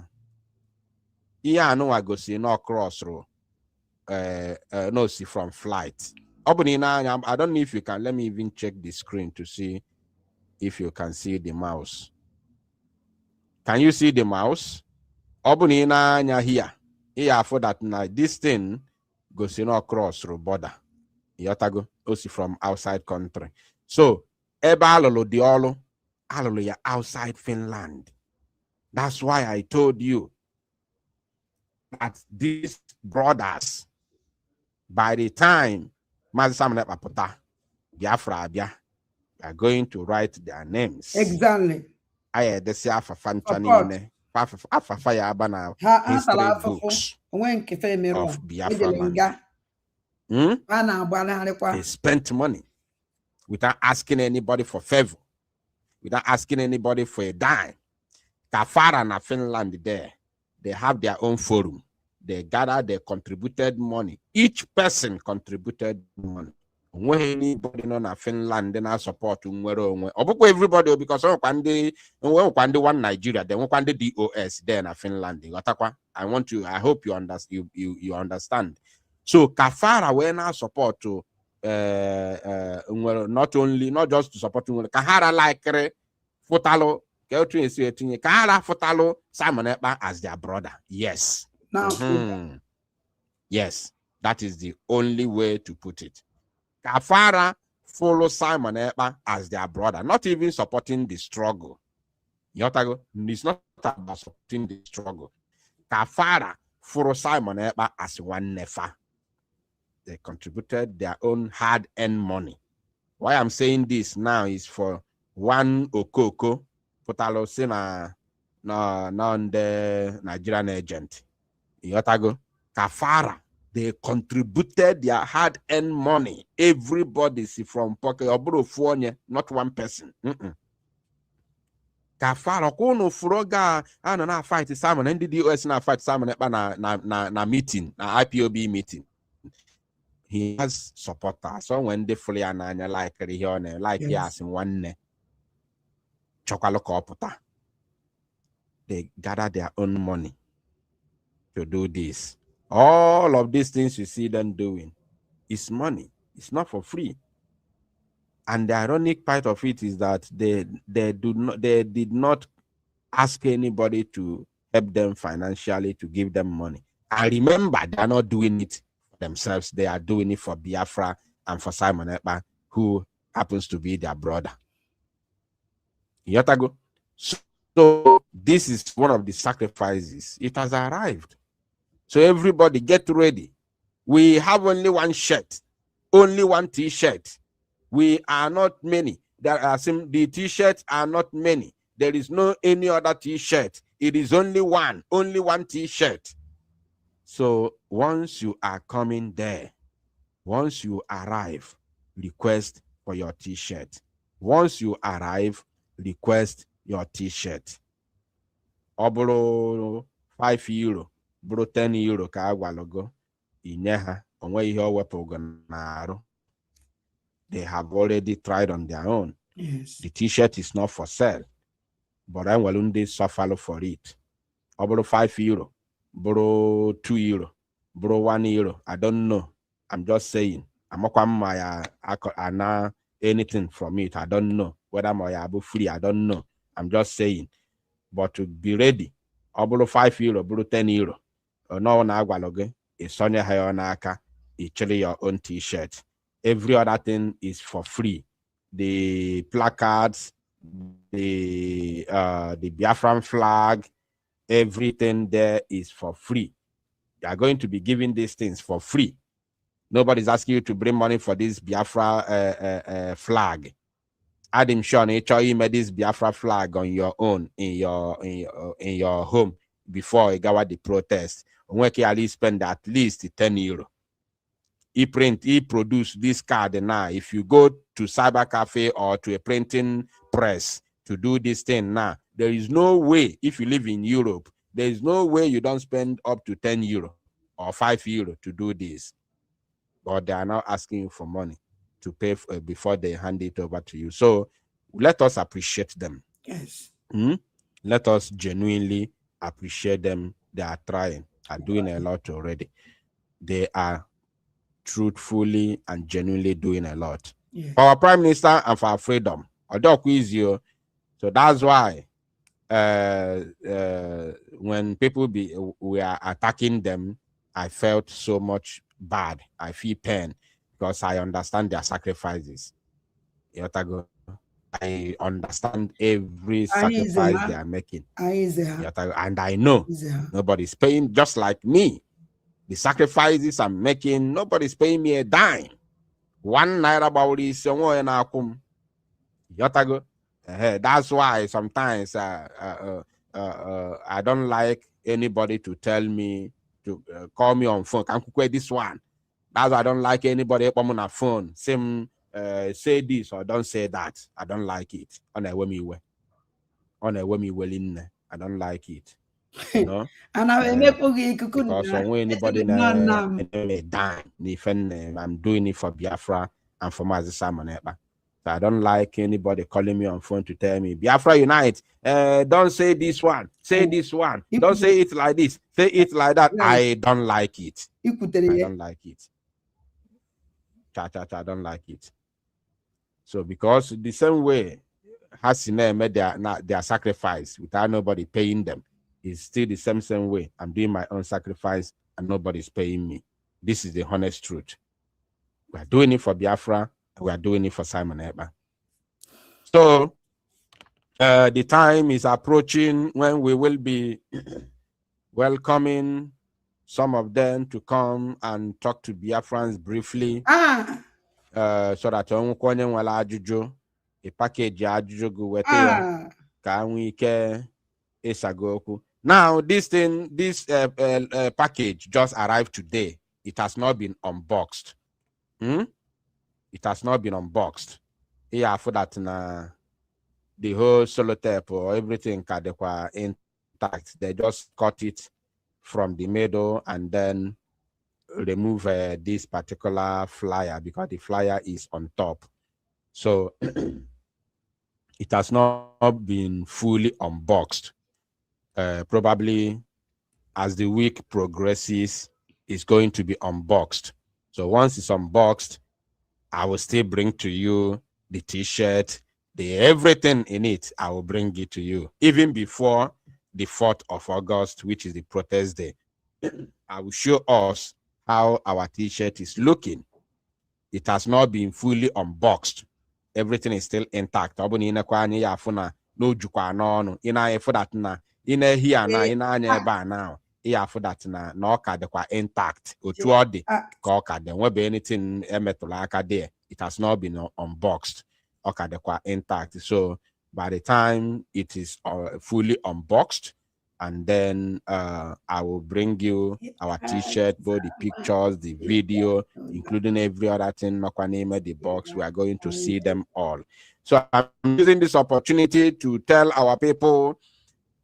Yeah, no, I go see no cross road. No, see from flight. Obunina, I don't know if you can. Let me even check the screen to see if you can see the mouse. Can you see the mouse? Obunina here. Yeah, for that now, this thing goes across the border. Yotago, also from outside country. So, alolo diolo, alolo ya outside Finland. That's why I told you that these brothers, by the time Mazi Papota, Biafra Abia, are going to write their names. Exactly. I had the Siafa Fanchani. History books of Biafra land. They spent money without asking anybody for favor, without asking anybody for a dime. Kafara na Finland there, they have their own forum. They gathered, they contributed money. Each person contributed money. When anybody in Finland then I support everybody because one Nigeria, then one DOS there in Finland. I hope you understand. You understand. So Kafara when I support to not just to support Kahara like Fotalo, Kahara Fotalo, Simon Ekpa as their brother. Yes. Yes, that is the only way to put it. Kafara follow Simon Ekpa as their brother, not even supporting the struggle. It's not about supporting the struggle. Kafara follow Simon Ekpa as one nefa. They contributed their own hard-earned money. Why I'm saying this now is for one Okoko, Potalo Sina, the Nigerian agent. Kafara. They contributed their hard-earned money. Everybody see from pocket or not one person. Kafara kono furoga na fight Simon and the US na fight Simon na meeting, na IPOB meeting. He has supporters. So when they fully ananya like Rione, like yes in one chokaloko. They gather their own money to do this. All of these things you see them doing is money. It's not for free. And the ironic part of it is that they did not ask anybody to help them financially to give them money. I remember they're not doing it for themselves. They are doing it for Biafra and for Simon Ekpa, who happens to be their brother. Yotago. So this is one of the sacrifices. It has arrived. So everybody get ready. We have only one shirt, only one T-shirt. We are not many. There are the T-shirts are not many. There is no any other T-shirt. It is only one T-shirt. So once you are coming there, once you arrive, request for your t-shirt. Once you arrive, request your t-shirt. Ọ 5 euro, bụrụ 10 euro ka a gwalụgo, inye ha, onwe ihe o wepụgo n'arụ. They have already tried on their own. Yes. The t-shirt is not for sale, but I will they suffer for it. Ọ 5 euro, bụrụ 2 euro, bụrụ 1 euro. I don't know. I'm just saying. I'm not anything from it. I don't know whether my free. I don't know. I'm just saying. But to be ready, ọ 5 euro, bụrụ 10 euro. No na agwaloge. Isonye ha on aka. Ichili your own t-shirt. Every other thing is for free. The placards, the Biafran flag, everything there is for free. You are going to be giving these things for free. Nobody's asking you to bring money for this Biafra flag. Adam Sean, you made this Biafra flag on your own in your home before you got the protest. At least spend at least 10 euro. He produce this card now. If you go to cyber cafe or to a printing press to do this thing now, there is no way, if you live in Europe, there is no way you don't spend up to 10 euro or 5 euro to do this. But they are now asking you for money to pay for, before they hand it over to you. So let us appreciate them. Yes. Let us genuinely appreciate them. They are trying, are doing a lot already. They are truthfully and genuinely doing a lot. Yeah. For our Prime Minister and for our freedom. So that's why when people were attacking them, I felt so much bad. I feel pain because I understand their sacrifices. I understand every sacrifice they are making. And I know nobody's paying, just like me. The sacrifices I'm making, nobody's paying me a dime. 1 naira bawri songo na akum. Yotago. That's why sometimes I don't like anybody to tell me to call me on phone. Can you this one? That's why I don't like anybody on a phone. Say this or don't say that. I don't like it. On a way willing. I don't like it. You know? And I because anybody dime. I'm doing it for Biafra and for Mazi Simon. So I don't like anybody calling me on phone to tell me Biafra unite. Don't say this one. Say this one. Don't say it like this. Say it like that. I don't like it. I don't like it. I don't like it. So because the same way Hasine made their sacrifice without nobody paying them, it's still the same way. I'm doing my own sacrifice and nobody's paying me. This is the honest truth. We are doing it for Biafra. We are doing it for Simon Ekpa. So the time is approaching when we will be welcoming some of them to come and talk to Biafrans briefly. So that a package now this package just arrived today. It has not been unboxed. It has not been unboxed. Yeah, for that the whole solotape or everything intact. They just cut it from the middle and then remove this particular flyer because the flyer is on top. So it has not been fully unboxed. Probably as the week progresses, it's going to be unboxed. So once it's unboxed, I will still bring to you the t-shirt, the everything in it. I will bring it to you even before the 4th of August, which is the protest day. I will show us how our t-shirt is looking. It has not been fully unboxed. Everything is still intact. No in a here now, in a bar now. Yeah, for that now, no card intact. Utuadi, coca, there won't be anything emetolaka there. It has not been unboxed. Okay, intact. So by the time it is fully unboxed, and then I will bring you our t-shirt, both the pictures, the video, including every other thing, Makwaneme, the box. We are going to see them all. So I'm using this opportunity to tell our people,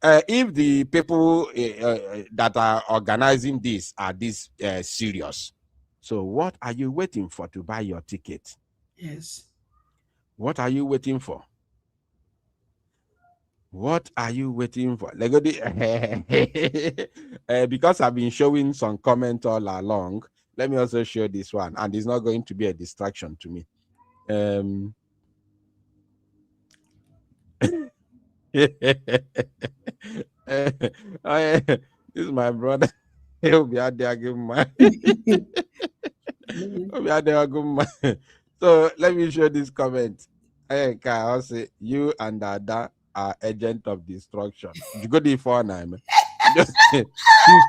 if the people that are organizing this are this serious, so what are you waiting for to buy your ticket? Yes. What are you waiting for? What are you waiting for? Because I've been showing some comment all along, let me also show this one, and it's not going to be a distraction to me. This is my brother. He'll be out there giving my. So let me show this comment. Hey, I'll say you and Dada are agent of destruction. You go the for name. Since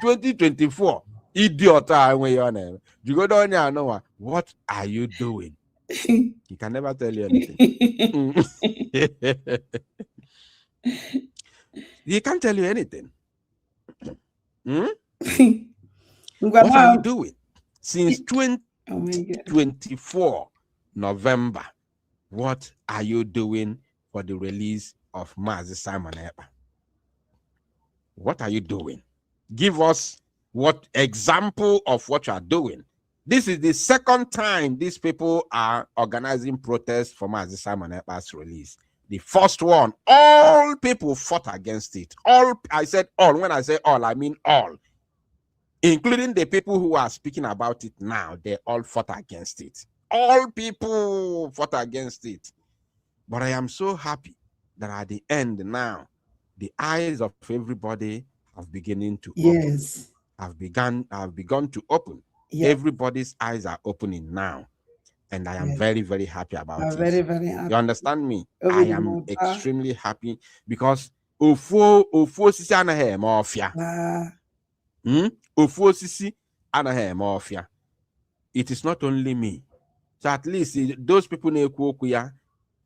2024, idiot. You go down here, know what are you doing? He can never tell you anything. He can't tell you anything. What are you doing? Since 2024 November, what are you doing for the release of Mazi Simon Ekpa? What are you doing? Give us what example of what you are doing. This is the second time these people are organizing protests for Mazi Simon Ekpa's release. The first one, all people fought against it. All, I said all. When I say all, I mean all. Including the people who are speaking about it now, they all fought against it. All people fought against it. But I am so happy that at the end now, the eyes of everybody have beginning to open. Have begun to open. Yes. Everybody's eyes are opening now. And I am very, very happy about it. Very, very happy. You understand me? I am extremely happy because Ofo sisi anaghị eme ọfịa. Ofo sisi anaghị eme ọfịa. It is not only me. So at least those people na-ekwu okwu ya,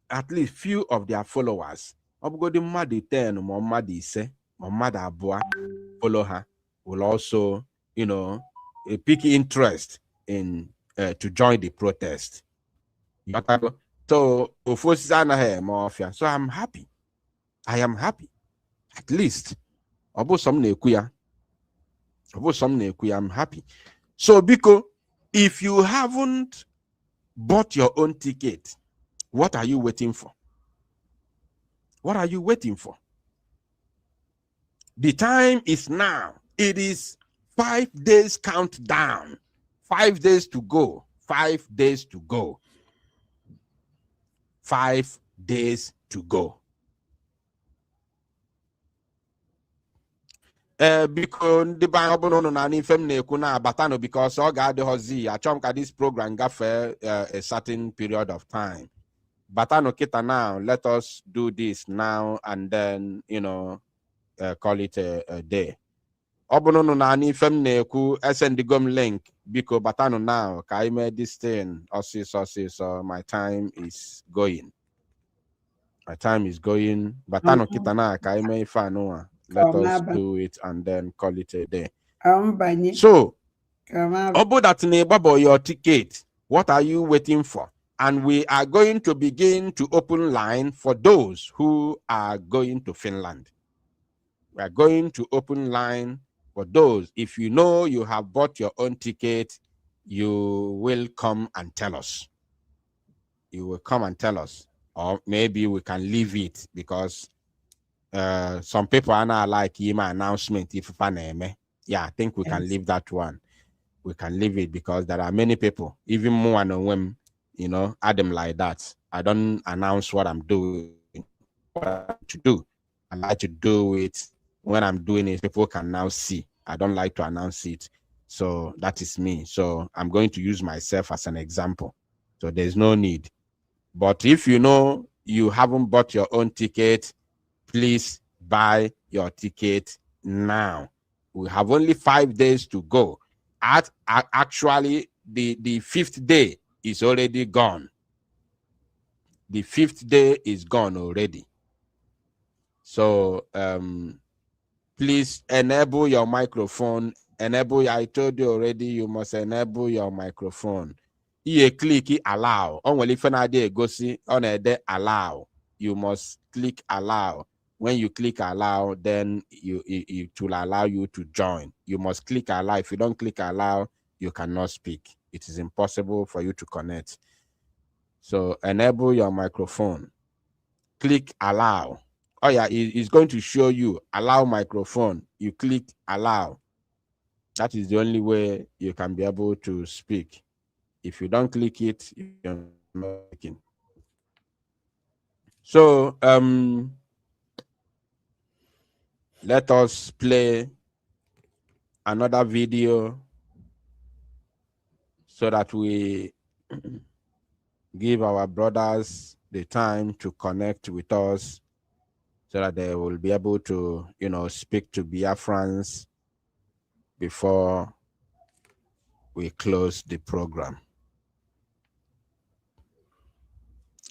at least few of their followers, ọbụgodị mmadụ 10 ma mmadụ 5 ma mmadụ 2 follow her, will also, you know, pick interest in to join the protest. So so I'm happy. I am happy. At least I'm happy. So because if you haven't bought your own ticket, what are you waiting for? What are you waiting for? The time is now. It is 5 days countdown. 5 days to go. 5 days to go. 5 days to go. Because the Bible no na nifem na-ekwu na abatano because ọ ga-adịghọzi achọm ka this program gafee a certain period of time. Batano kita now, let us do this now and then, you know, call it a day. Obono na nifem na-ekwu esendigom link because batano now ka I made this thing so my time is going. My time is going. Batano kita na ka I made fanoa. Let us do it and then call it a day. So, Obo that neighbor your ticket. What are you waiting for? And we are going to begin to open line for those who are going to Finland. We are going to open line for those. If you know you have bought your own ticket, you will come and tell us. You will come and tell us. Or maybe we can leave it because some people are not like my announcement. Yeah, I think we can leave that one. We can leave it because there are many people, even more than women, you know, Adam like that. I don't announce what I'm doing. What I like to do. I like to do it when I'm doing it. People can now see. I don't like to announce it. So that is me. So I'm going to use myself as an example. So there's no need. But if you know you haven't bought your own ticket, please buy your ticket now. We have only 5 days to go. Actually, the 5th day is already gone. The 5th day is gone already. So please enable your microphone. Enable, I told you already, you must enable your microphone. You click allow. Only if you go see on a allow. You must click allow. When you click allow, then it will allow you to join. You must click allow. If you don't click allow, you cannot speak. It is impossible for you to connect. So enable your microphone. Click allow. Oh yeah, it's going to show you allow microphone. You click allow. That is the only way you can be able to speak. If you don't click it, you're not speaking. So let us play another video so that we give our brothers the time to connect with us so that they will be able to, speak to Biafrans before we close the program.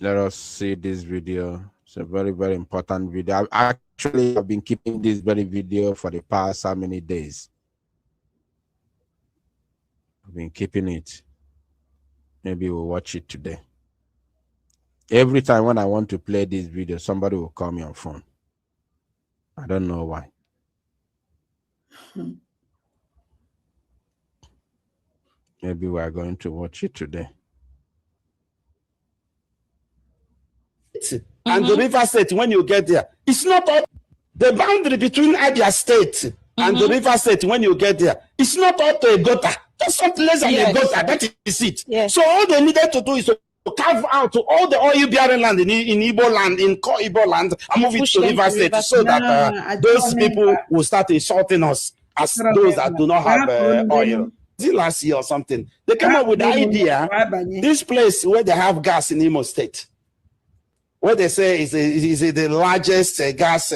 Let us see this video. It's a very, very important video. I've been keeping this very video for the past how many days? I've been keeping it. Maybe we'll watch it today. Every time when I want to play this video, somebody will call me on phone. I don't know why. Maybe we are going to watch it today. And the River State, when you get there, it's not up. The boundary between Abia State and the River State, when you get there, it's not up to a gutter. That's not less than a gutter. That is it. Yes. So all they needed to do is to carve out all the oil-bearing land in Igbo land, in core Igbo land, and move it to River State so that those people will start insulting us as those that do not have oil. Last year or something, they came up with the idea, this place where they have gas in Imo State, what they say is the largest gas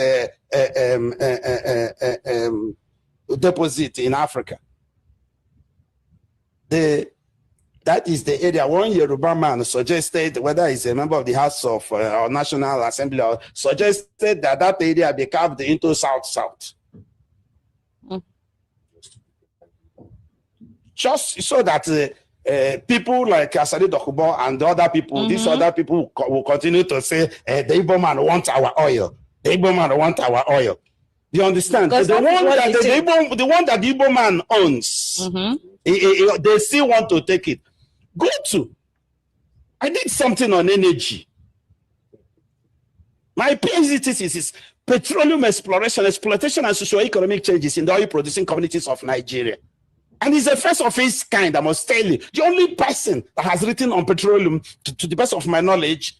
deposit in Africa. That is the area. One Yoruba man suggested, whether he's a member of the House of or National Assembly, or suggested that area be carved into South-South. Just so that people like Asari Dokubo and the other people, these other people will continue to say, the Igbo man wants our oil. The Igbo man wants our oil. Do you understand? The one that the Igbo man owns, they still want to take it. Go to. I did something on energy. My PhD thesis is petroleum exploitation and socio-economic changes in the oil-producing communities of Nigeria. And it's the first of its kind, I must tell you. The only person that has written on petroleum, to the best of my knowledge,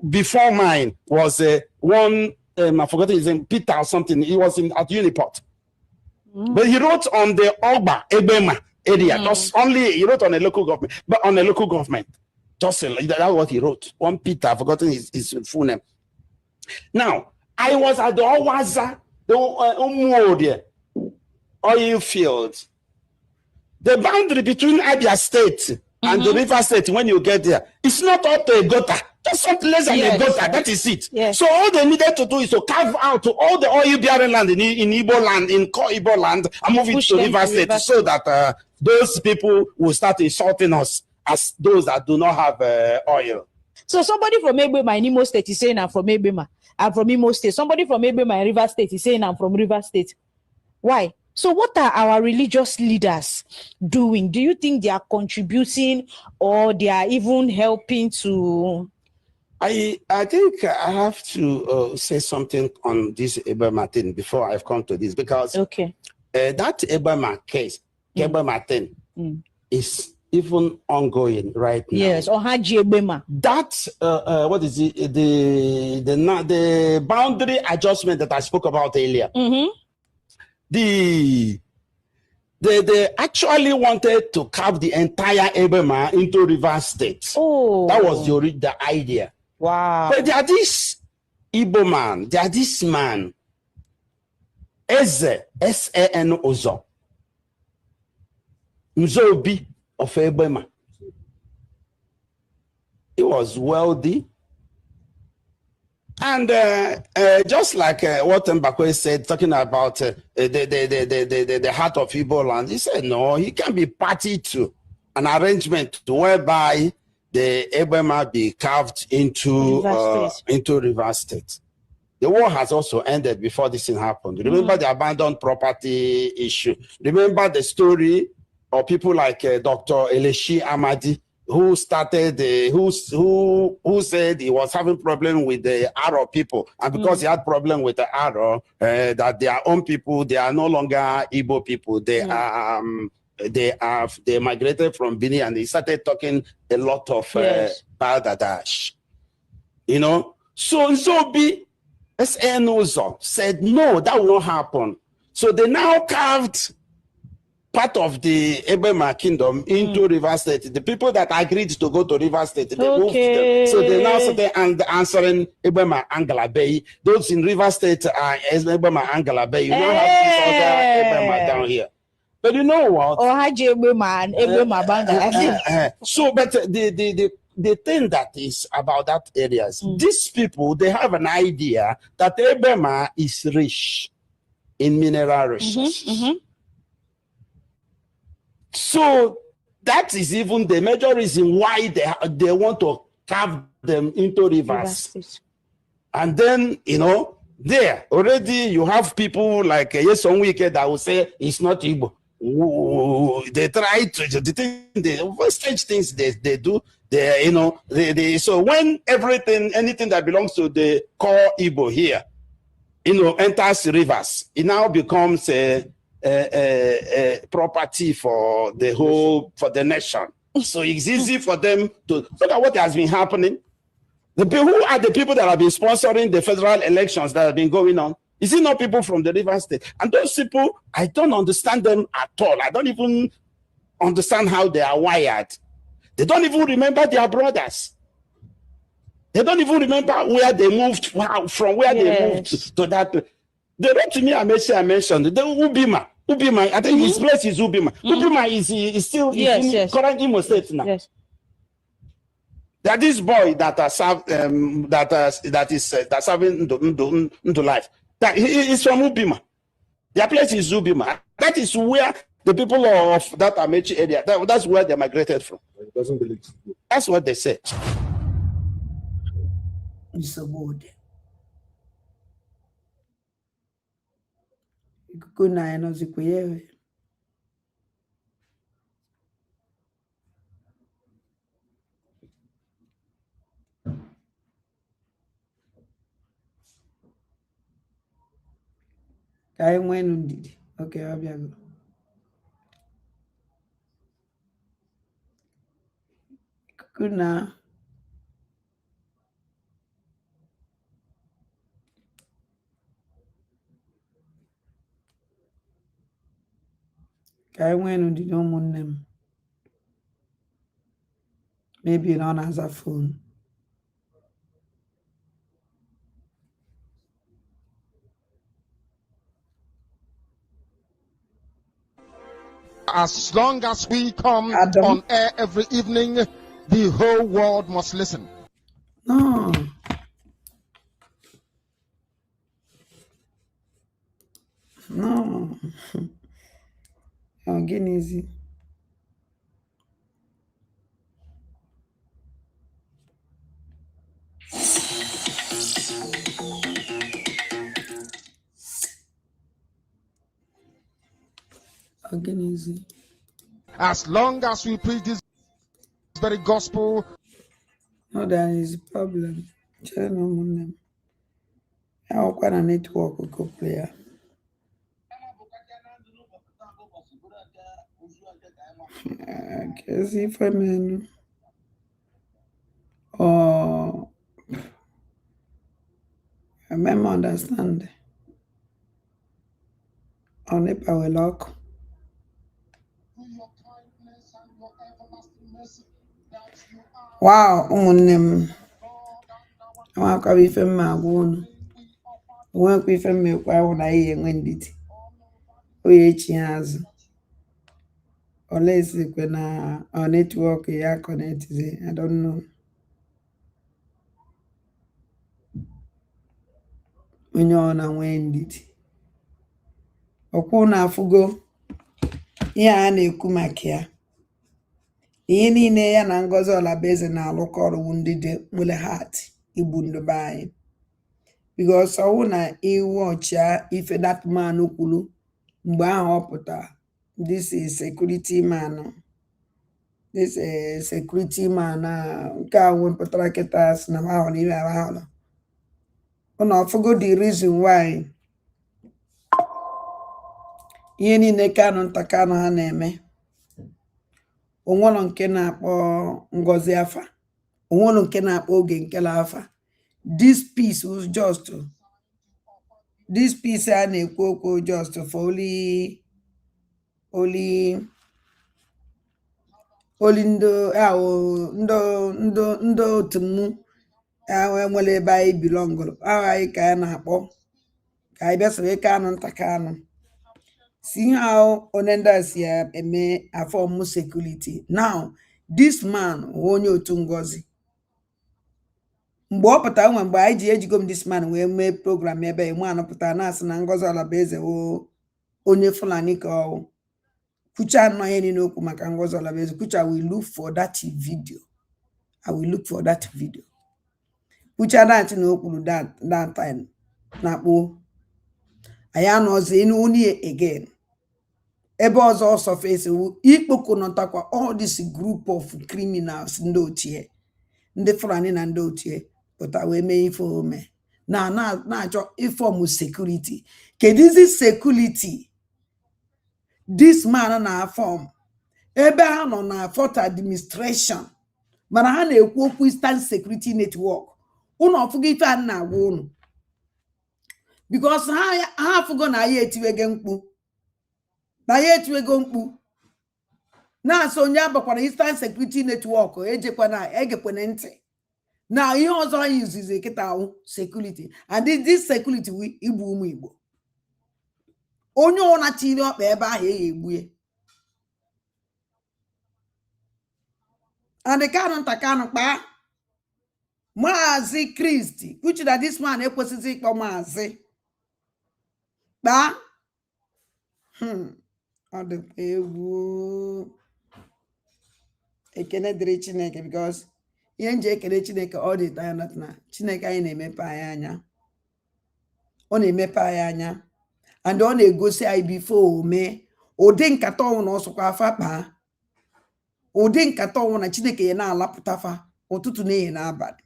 before mine was one, I forgot his name, Peter or something. He was at Uniport. But he wrote on the Ogba, Ebema area. Just only, he wrote on a local government. But on a local government. Just that's what he wrote. One Peter, I've forgotten his full name. Now, I was at the Owaza, the oil field. The boundary between Abia State and the River State, when you get there, it's not up to a gutter. Just something less than a gutter. That is it. Yes. So all they needed to do is to carve out all the oil-bearing land in Igbo land, in core Igbo land, and move it to River State so that those people will start insulting us as those that do not have oil. So somebody from Ebema in Imo State is saying I'm from Ebema. I'm from Imo State. Somebody from Ebema in River State is saying I'm from River State. Why? So what are our religious leaders doing? Do you think they are contributing or they are even helping to? I think I have to say something on this Ebema thing before I've come to this, because that Ebema case, Ebema thing, is even ongoing right now. Yes, or Haji Ebema. That what is it? The boundary adjustment that I spoke about earlier. They actually wanted to carve the entire Ebema into River State. Oh, that was the idea. Wow. But there are this Igbo man, there are this man, Eze, S-A-N Ozo, Nzobi of Ebema. He was wealthy. And just like what Mbakwe said, talking about the heart of Igbo land, he said, no, he can be party to an arrangement whereby the Ebema be carved into River State. The war has also ended before this thing happened. Remember the abandoned property issue. Remember the story of people like Dr. Eleshi Amadi, who started, who said he was having problem with the Aro people, and because he had problem with the Aro, that their own people, they are no longer Igbo people. They migrated from Bini, and they started talking a lot of Baldadash. You know, so Zobi SN Uzo said no, that will not happen. So they now carved part of the Ebema kingdom into River State. The people that agreed to go to River State, they moved them. So they now started answering Ebema Angela Bay. Those in River State are Ebema Angela Bay. You now have this other Ebema down here. But you know what? So, but the thing that is about that area is these people, they have an idea that Ebema is rich in mineral resources. So that is even the major reason why they want to carve them into rivers. And then, you know, there already you have people like Yeson Wike that will say it's not Igbo. They try to the strange things they do. They, you know, so when anything that belongs to the core Igbo here, you know, enters rivers, it now becomes a property for the whole, for the nation. So it's easy for them to look at what has been happening. The people, who are the people that have been sponsoring the federal elections that have been going on? Is it not people from the River State? And those people, I don't understand them at all. I don't even understand how they are wired. They don't even remember their brothers. They don't even remember where they moved, from where they moved to that. They wrote to me, I mentioned, the Ubima. I think his place is Ubima. Ubima is still in current Imo State now. Yes. That this boy that is serving into life, that he is from Ubima. Their place is Ubima. That is where the people of that Amechi area, that's where they migrated from. He doesn't believe. That's what they say. It's a word. Good night, no zikuyewe. Kai mwenu ndidi. Okay, wabiago. Good night. Kai mwenu ndidi no munem. Maybe not as a phone. As long as we come on air every evening, the whole world must listen. No. No. I'm getting easy. Again easy. As long as we preach this very gospel, no, there is a problem. How can a network go player? I guess if I mean, oh, I may understand. On a power lock. Wow, I want to be from my own. I want to be from me. Why would I hear when did it? Oh, yes, unless when our network is connected, I don't know. onye ọ na nwee ndidi. Ọkwụ na-afụgo ihe a na-ekwu maka ya. Ihe niile ya na Ngozi Olabaeze na-alụkọ ọrụ ndị dị nwere heart igbu ndị be anyị. Because ọwụ na iwu ọchịa ife that man kwuru mgbe ahụ ọ pụtara, this is security man, this security man nke a wepụtara kịta si na ahụ n'ime ahụ. Ụnụ ọfụgo the reason why ihe niile Kanu nta Kanu ha na-eme, onwero nke na-akpọ Ngozi afa, onwero nke na-akpọ Oge Nkele afa. This piece was just, this piece a na-ekwu okwu just for only ndo otu m enwere ebe anyị bilongụrụ ahụ anyị ka ya na-akpọ ka anyị bịasịrị Kanu nta Kanu. See how Onenda si eme afọm security. Now this man onye otu Ngozi mgbe ọ pụtara nwe mgbe anyị ji ejigo m this man wee mee program ebe enwe anọpụtara na-asị na Ngozi Olabaeze onye Fulani ka ọwụ. Kucha anọ ihe niile okwu maka Ngozi Olabaeze. Kucha will look for that video. I will look for that video. Kucha that na okwuru that time na-akpọ anyị anọzi enu onye again. Ebe ọzọ surface ikpoko nọtakwa all this group of criminals ndị ochie, ndị Fulani na ndị ochie pụta wee mee ife ome na-achọ ifọm security. Kedizi security this man na form ebe ha nọ na fourth administration mana ha na-ekwu okwu Eastern Security Network. Ụnụ ọfụgo ife a na-agwa ụnụ because ha afụgo na ya etiwego mkpu na-asọ onye agbakwara Eastern Security Network egekwana ntị na ihe ọzọ anyị izizi kịta ahụ security, and this security igbu ụmụ Igbo. Onye ọna tiri ọkpa ebe ahụ egbue. And Kanu nta Kanu kpa Maazị Kristi kuchi na this man ekwesịghị ịkpọ Maazị kpa ọ dị egwu. Ekene dịrị Chineke because ihe nji ekele Chineke all the time na Chineke anyị na-emepe anyị anya. Ọ na-emepe anyị anya and ọ na-egosi anyị before mee ụdị nkata ọnwụ na ọsọkwa afa kpaa, ụdị nkata ọnwụ na Chineke ya na-alapụtafa ụtụtụ na ehihie na abalị.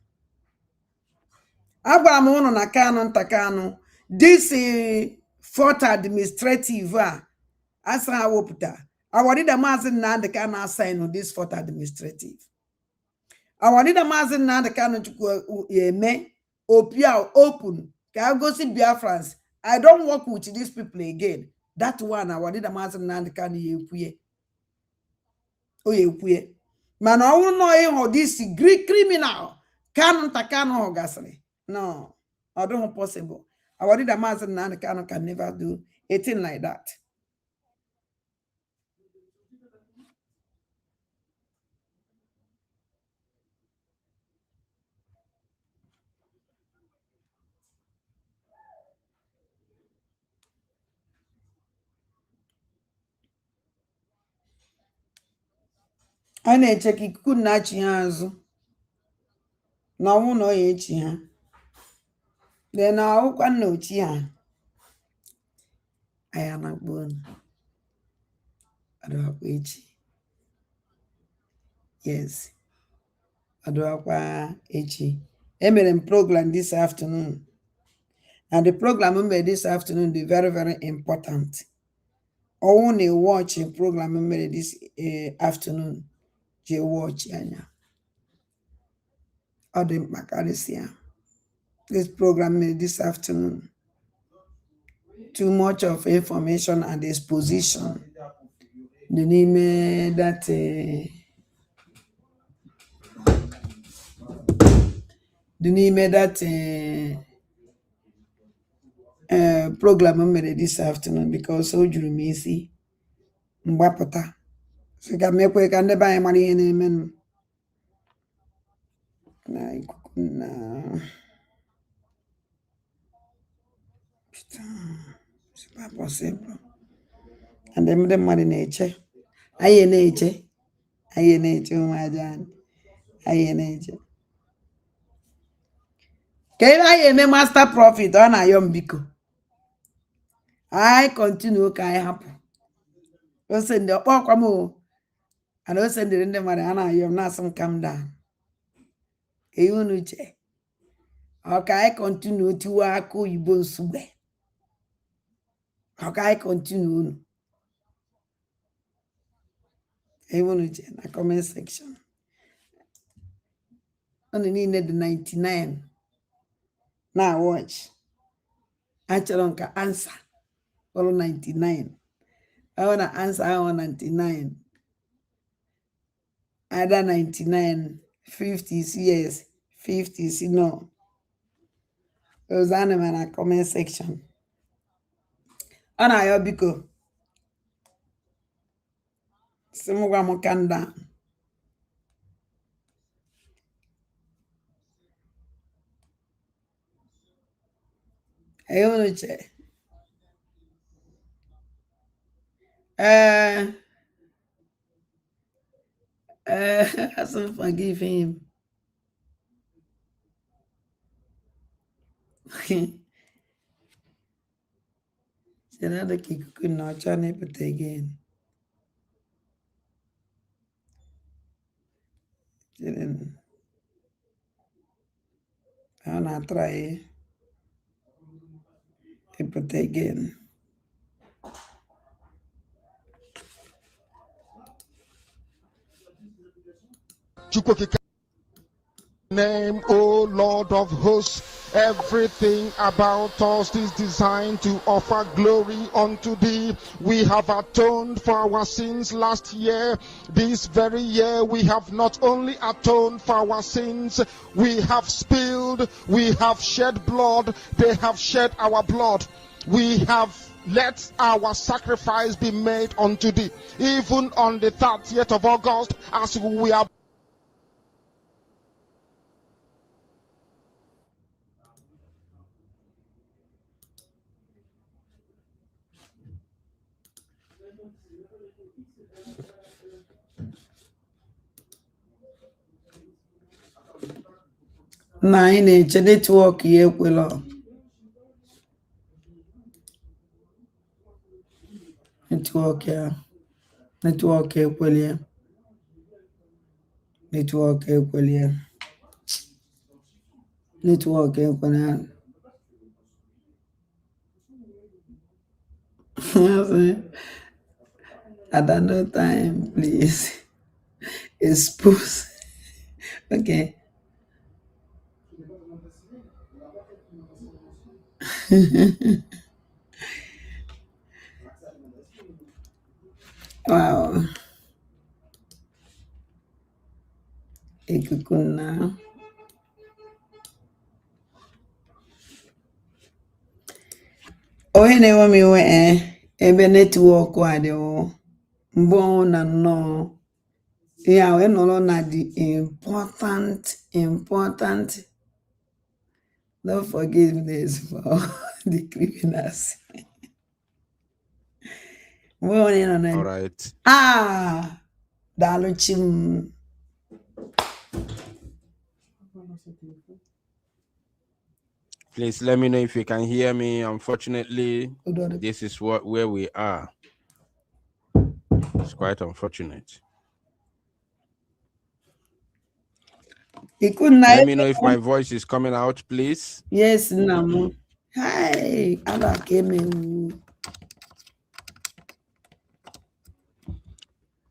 Agwara m ụnụ na Kanu nta Kanu this fourth administrative asa ha wepụta awarida Maazị Nnamdi Kanu assign this fourth administrative. Awarida Maazị Nnamdi Kanu Chukwu eme opia open ka gosi Biafrans I don't work with these people again. That one awarida Maazị Nnamdi Kanu ekwuye mana ọnwụ nọ ịhụ this Greek criminal Kanu nta Kanu hụ gasịrị. No, I don't possible. Awarida Maazị Nnamdi Kanu can never do a thing like that. A na-eche ka ikuku na-achị ha azụ na ọnwụ na ọ ya echi ha de na ọkwa nna ochie ha aya na gbonu adọkwa echi. Yes, adọkwa echi. Emere m program this afternoon and the program mere this afternoon is very very important. Ọnwụ na watch program mere this afternoon je watch anya ọ dị mkpa karịsịa. This program this afternoon too much of information and exposition dị n'ime that program mere this afternoon because o juru m isi mgbapụta sị ka mekwe ka ndị be anyị mara ihe na-eme na ikuku na It's not possible. And then the money nature. I nature. I nature, my John. I nature. Can I name master profit on a young biko? I continue can happen. You send the Pokamo and you send it in the Mariana, you have not some calm down. You know, okay, I continue to work you bon sube. Okay, I continue. I want to check the comment section. Only needed the 99. Now watch. Actually, I answer. All 99. I want to answer all 99. Either 99, 50 yes, 50 no. Those animal in the comment section. And I have because some of them down. I want to check. I so forgive him. Said I the kick could not turn it but again. Didn't I not try it but again. Chukwu name, O Lord of hosts, everything about us is designed to offer glory unto thee. We have atoned for our sins last year. This very year we have not only atoned for our sins, we have spilled, we have shed blood, they have shed our blood. We have let our sacrifice be made unto thee. Even on the 30th of August, as we are Nine network here will network here. Network here will here. Network here will here. Network here will here. At another time, please. Expose. Okay. Wow. Ikuku na. Onye na-enwe m iwe ebe netwọk adị mbụ na nnọọ ya wee nọrọ na the important no forgiveness for the criminals. Mgbe onye nọ na All right. daalụ chi m. Please let me know if you can hear me. Unfortunately, this is where we are. It's quite unfortunate. Let me know if my voice is coming out, please. Yes, Namu. Hi, Ada came.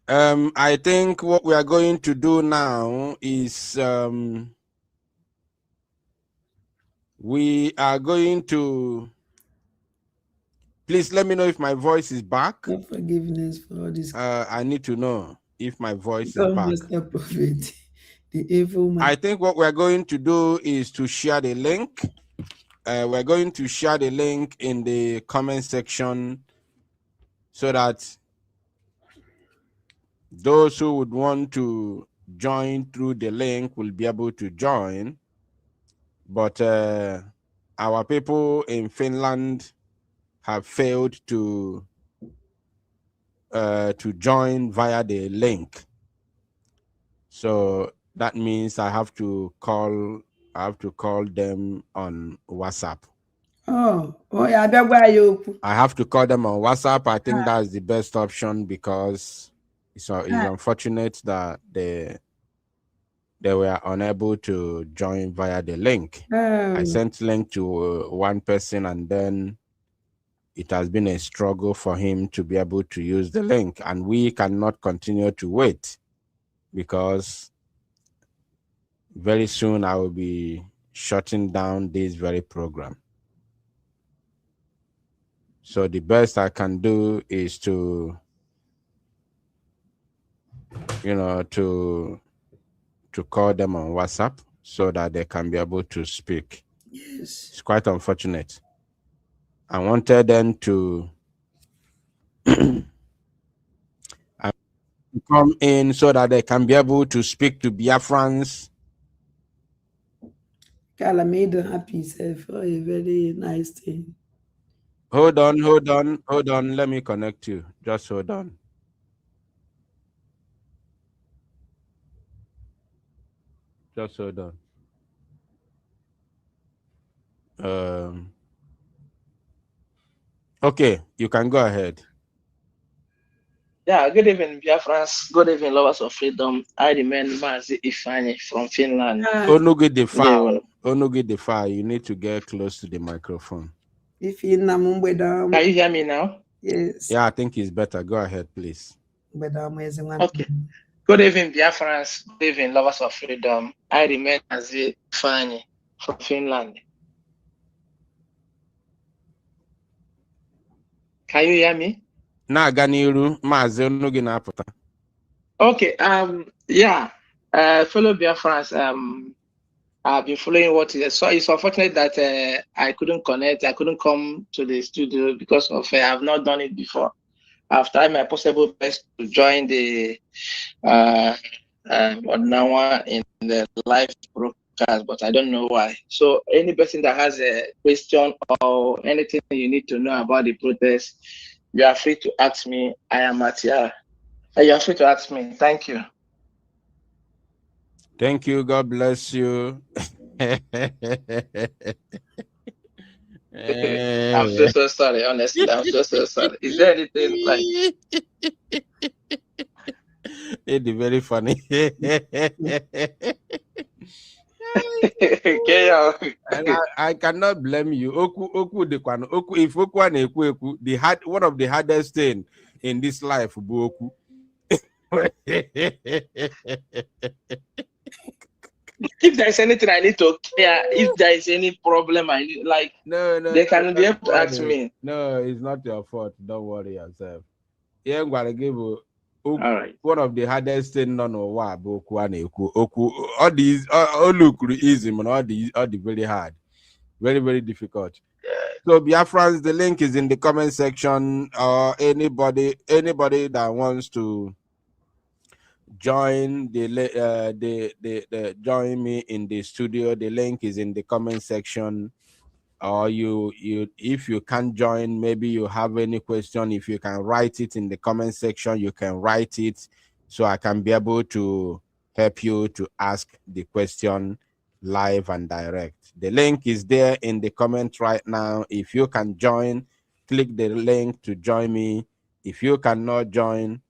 I think what we are going to do now is we are going to, please let me know if my voice is back. No forgiveness for all this. I need to know if my voice is back. Mr. Prophet, the evil man. I think what we're going to do is to share the link. We're going to share the link in the comment section so that those who would want to join through the link will be able to join. But our people in Finland have failed to join via the link. So that means I have to call them on WhatsApp. Oh, yeah, that's why you. I have to call them on WhatsApp. I think that's the best option because it's unfortunate that they were unable to join via the link. I sent link to one person, and then it has been a struggle for him to be able to use the link, and we cannot continue to wait because very soon I will be shutting down this very program. So the best I can do is to, to call them on WhatsApp so that they can be able to speak. Yes. It's quite unfortunate. I wanted them to come in so that they can be able to speak to Biafrans. Carla made them happy for a very nice thing. Hold on. Let me connect you. Just hold on. Just hold on. Okay, you can go ahead. Yeah, good evening, Biafrans. Good evening, lovers of freedom. I remain Mazi Ifani from Finland. Onugi the fire. You need to get close to the microphone. If you Can you hear me now? Yes. Yeah, I think it's better. Go ahead, please. Okay. Good evening, Biafrans. Good evening, lovers of freedom. I remain Mazi Ifani from Finland. Can you hear me? Na-aga n'iru, Maazị Onugi na-apụta. Okay. Yeah. Fellow Biafrans, I've been following what is. So it's unfortunate that I couldn't connect. I couldn't come to the studio because of I've not done it before. I've tried my possible best to join the now in the live broadcast, but I don't know why. So any person that has a question or anything you need to know about the protest, you are free to ask me. I am at here. You are free to ask me. Thank you. Thank you. God bless you. I'm so sorry. Honestly, I'm so sorry. Is there anything like? It's very funny. And I cannot blame you. If one of the hardest thing in this life, Oku. If there's anything I need to clear, if there is any problem I need, like, no, they can be able to ask me. No, it's not your fault. Don't worry yourself. Yeah, I'm gonna give you Alright. one of the hardest thing no Oku all these all look easy, man. All the very hard, very, very difficult. So Biafrans, the link is in the comment section. Anybody that wants to join the join me in the studio, the link is in the comment section. Or you if you can't join, maybe you have any question, if you can write it in the comment section, you can write it so I can be able to help you to ask the question live and direct. The link is there in the comment right now. If you can join, click the link to join me. If you cannot join,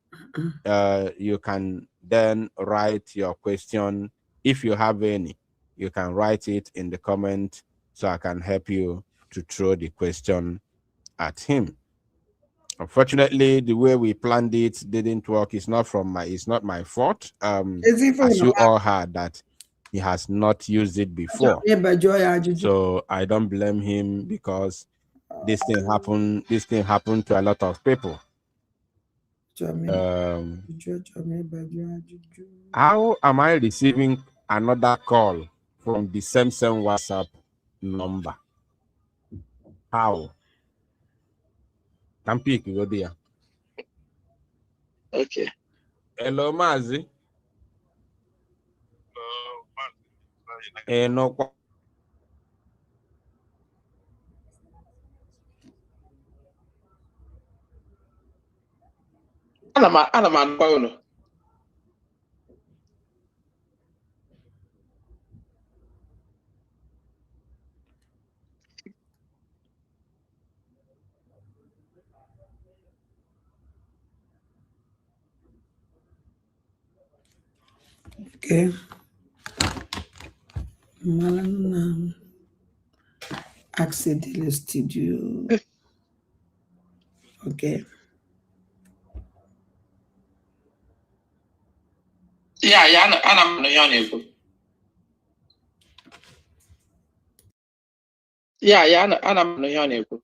you can then write your question. If you have any, you can write it in the comment so I can help you to throw the question at him. Unfortunately, the way we planned it didn't work. It's not my fault. As you all heard that he has not used it before. So I don't blame him because this thing happened to a lot of people. How am I receiving another call from the same WhatsApp number? How? Can pick go there. Okay. Hello, Mazi. No. Ana m anụkwa unu. Okay. Malana Accidentally Studio. Okay. Yeah, ana m anụ ya ọ na-ekwu. Yeah, ana m anụ ya ọ na-ekwu.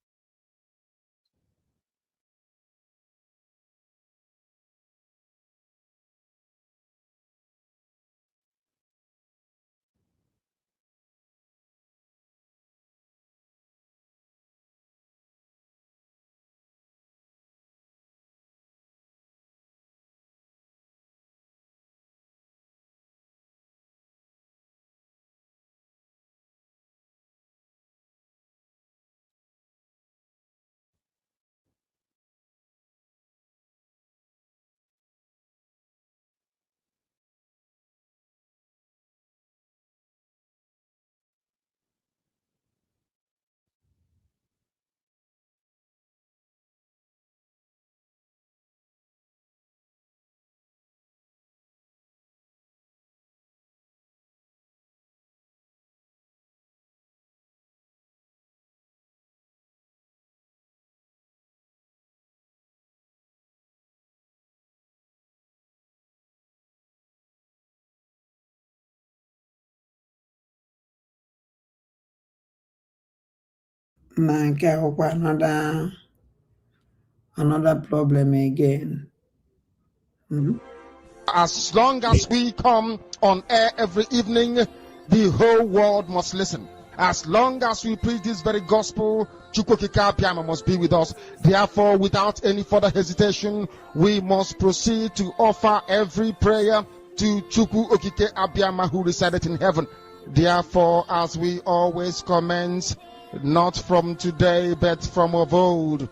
Another problem again. As long as we come on air every evening, the whole world must listen. As long as we preach this very gospel, Chukwu Di Ya must be with us. Therefore, without any further hesitation, we must proceed to offer every prayer to Chukwu Abiyama who resided in heaven. Therefore, as we always commence, not from today, but from of old,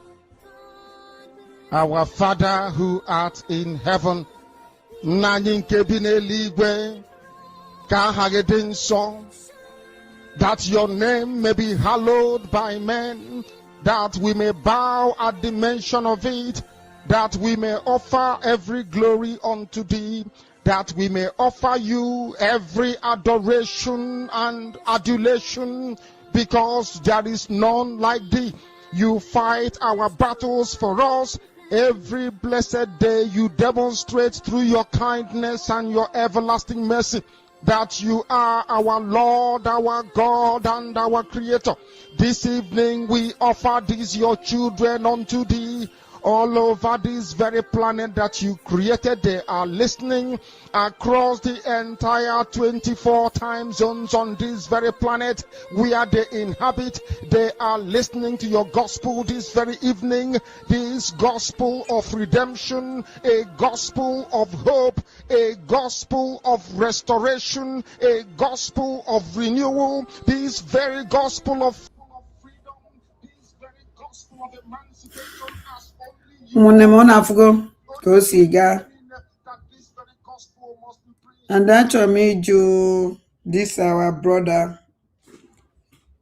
our Father who art in heaven, that your name may be hallowed by men, that we may bow at the mention of it, that we may offer every glory unto thee, that we may offer you every adoration and adulation, because there is none like thee. You fight our battles for us. Every blessed day you demonstrate through your kindness and your everlasting mercy that you are our Lord, our God, and our Creator. This evening we offer these your children unto thee. All over this very planet that you created, they are listening across the entire 24 time zones on this very planet where they inhabit. They are listening to your gospel this very evening, this gospel of redemption, a gospel of hope, a gospel of restoration, a gospel of renewal, this very gospel of freedom, this very gospel of emancipation. And actually made you this our brother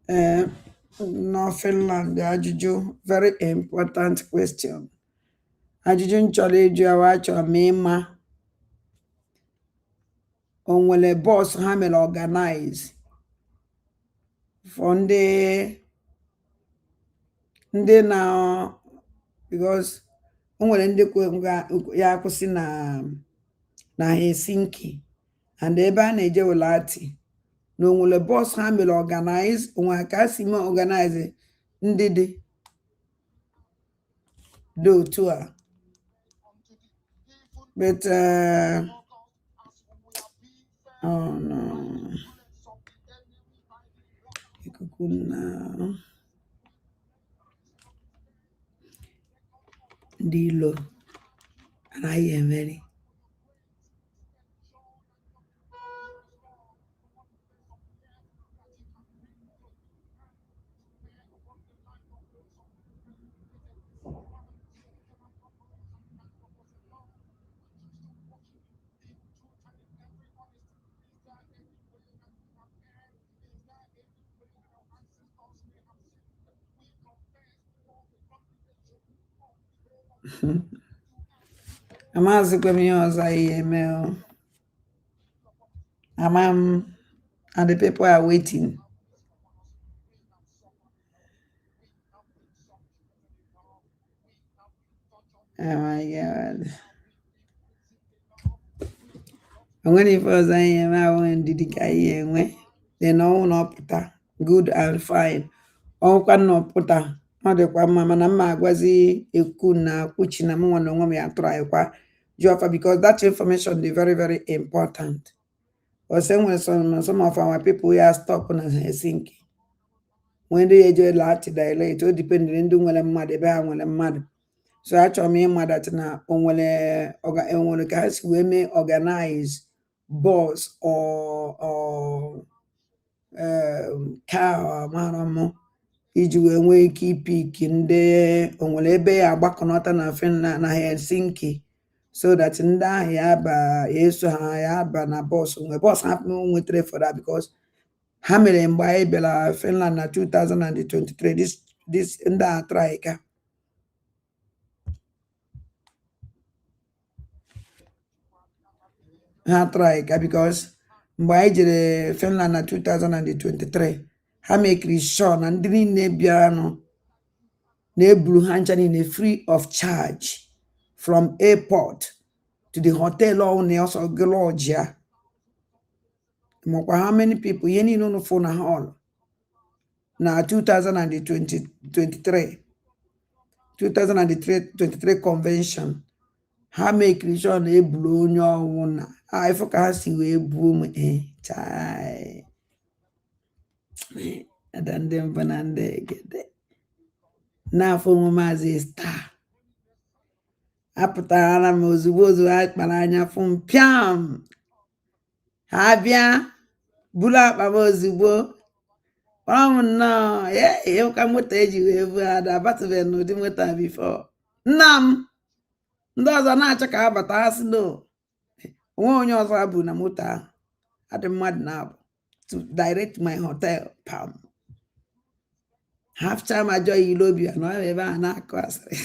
no Finland ajụjụ very important question. Ajụjụ nchọrọ ịjụ awa achọrọ m ịma o nwere bọs ha mere organize for ndị na because o nwere ndị ya akwụsị na Helsinki and ebe a na-eje welati na onwere bọs ha mere organize onwe ka si me organize ndị dị otu a but oh no ikuku na ndị ilo anaghị emeri. I'm asking me also email. And the people are waiting. Oh my God. And when it was I am, I went did the they know no puta good and fine. Oh, can no puta. Ọ dịkwa mma mana mma agwazi ekwu na kwuchi na mụ na onwe m ya try kwa jụọfa because that information is very very important. Or when some of our people are stuck on Helsinki. When they enjoy Lati dilate, it depends on the nwere mmadụ ebe ha nwere mmadụ. So achọrọ m ịma that na onwere ka ha si wee mee organize bus or car mara m iji wee nwee ike ipiki ndị onwere ebe ya agbakọnọta na Finland na Helsinki so that ndị ahụ ya aba eso ha ya aba na bus nwee bus ha nwetere for that because ha mere mgbe anyị bịara Finland na 2023 this ndị a try ka ha try ka because mgbe anyị jere Finland na 2023 ha mekiri sure na ndị niile bịaranụ na-eburu ha ncha niile free of charge from airport to the hotel ọwụ na ọsọ gị lodge ya makwa how many people ihe niile unu fụ na hall na 2023 convention ha mekiri sure na eburu onye ọwụ na ifụ ka ha si wee buo m chai ada ndị mbụ na ndị egede n'afọ maazị Star apụtara m ozugbo ha kpara anya fụ m pịam ha bịa buru akpa m ozugbo kpọrọ m nnọọ ịhụka moto eji wee bu ada abatụbeghị n'ụdị moto a bifo nna m ndị ọzọ na-achọ ka ha bata ha si no onwe onye ọzọ ha bụ na moto ahụ adị mmadụ na-abụ to direct my hotel pam half time ajọ ilobi anọ ebe a na-akụ asịrị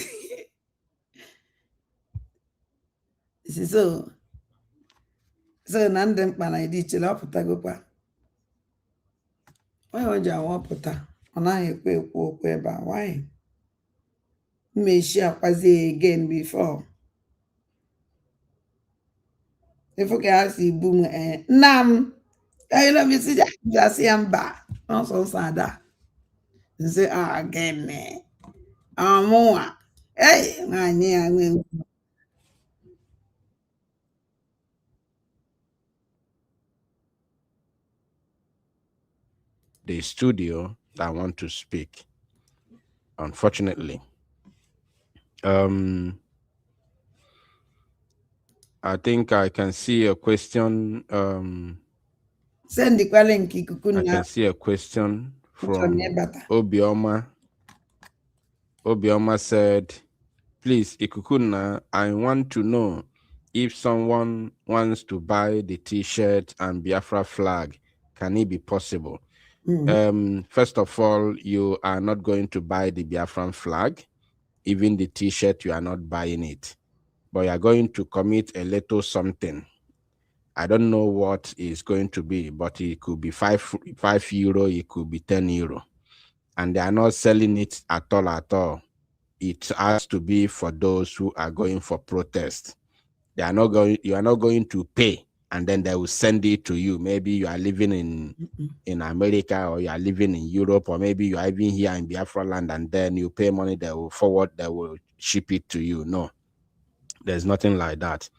so na ndị mkpa na ịdị iche na ọpụtagokwa onye o ji awọpụta ọ naghị ekwu okwu ebe a nwanyị mmechi akwazi again before ifu ka ha si bu m nna m elomisi jasị ya mba ọsọsọ ada nse gịnị ọmụnwa nwanyị ya nwe the studio that want to speak. Unfortunately, I think I can see a question. Send the link. I can see a question from Obioma. Obioma said, please, Ikukuna, I want to know if someone wants to buy the t-shirt and Biafra flag, can it be possible? First of all, you are not going to buy the Biafran flag. Even the t-shirt, you are not buying it. But you are going to commit a little something. I don't know what it's going to be, but it could be 5 euro, it could be 10 euro. And they are not selling it at all. It has to be for those who are going for protest. You are not going to pay and then they will send it to you. Maybe you are living in America, or you are living in Europe, or maybe you are even here in Biafra land, and then you pay money, they will forward, they will ship it to you. No, there's nothing like that.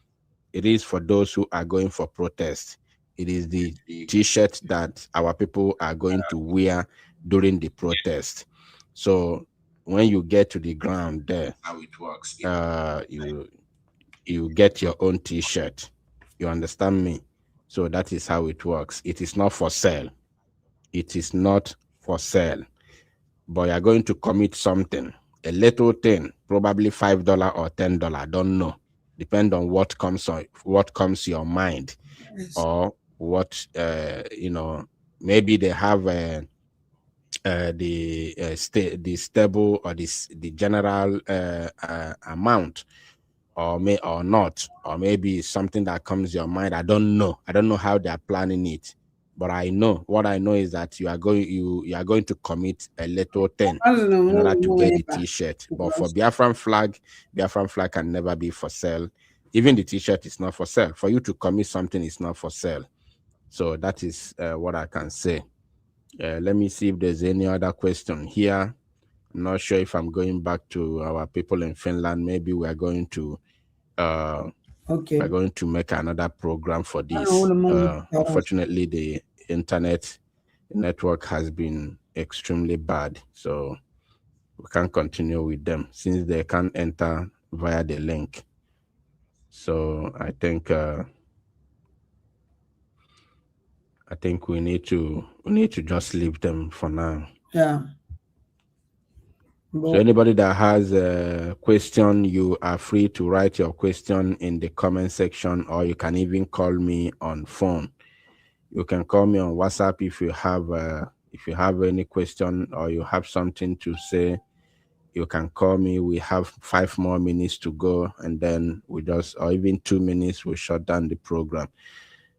It is for those who are going for protest. It is the t-shirt that our people are going to wear during the protest. So when you get to the ground there, how it works, you get your own t-shirt. You understand me? So that is how it works. It is not for sale. It is not for sale. But you're going to commit something, a little thing, probably $5 or $10. Don't know. Depend on what comes your mind, yes. Or what maybe they have the stable or the general amount, or may or not, or maybe something that comes to your mind. I don't know how they are planning it, but what I know is that you are going to commit a little 10 in order to get the t-shirt. But for Biafran flag can never be for sale. Even the t-shirt is not for sale. For you to commit something is not for sale. So that is what I can say. Let me see if there's any other question here. I'm not sure if I'm going back to our people in Finland. Maybe we are going to we're going to make another program for this. Unfortunately, the internet network has been extremely bad, so we can't continue with them since they can't enter via the link. So I think we need to just leave them for now. Yeah. So anybody that has a question, you are free to write your question in the comment section, or you can even call me on phone. You can call me on WhatsApp if you have any question or you have something to say. You can call me. We have 5 more minutes to go, and then or even 2 minutes, we shut down the program.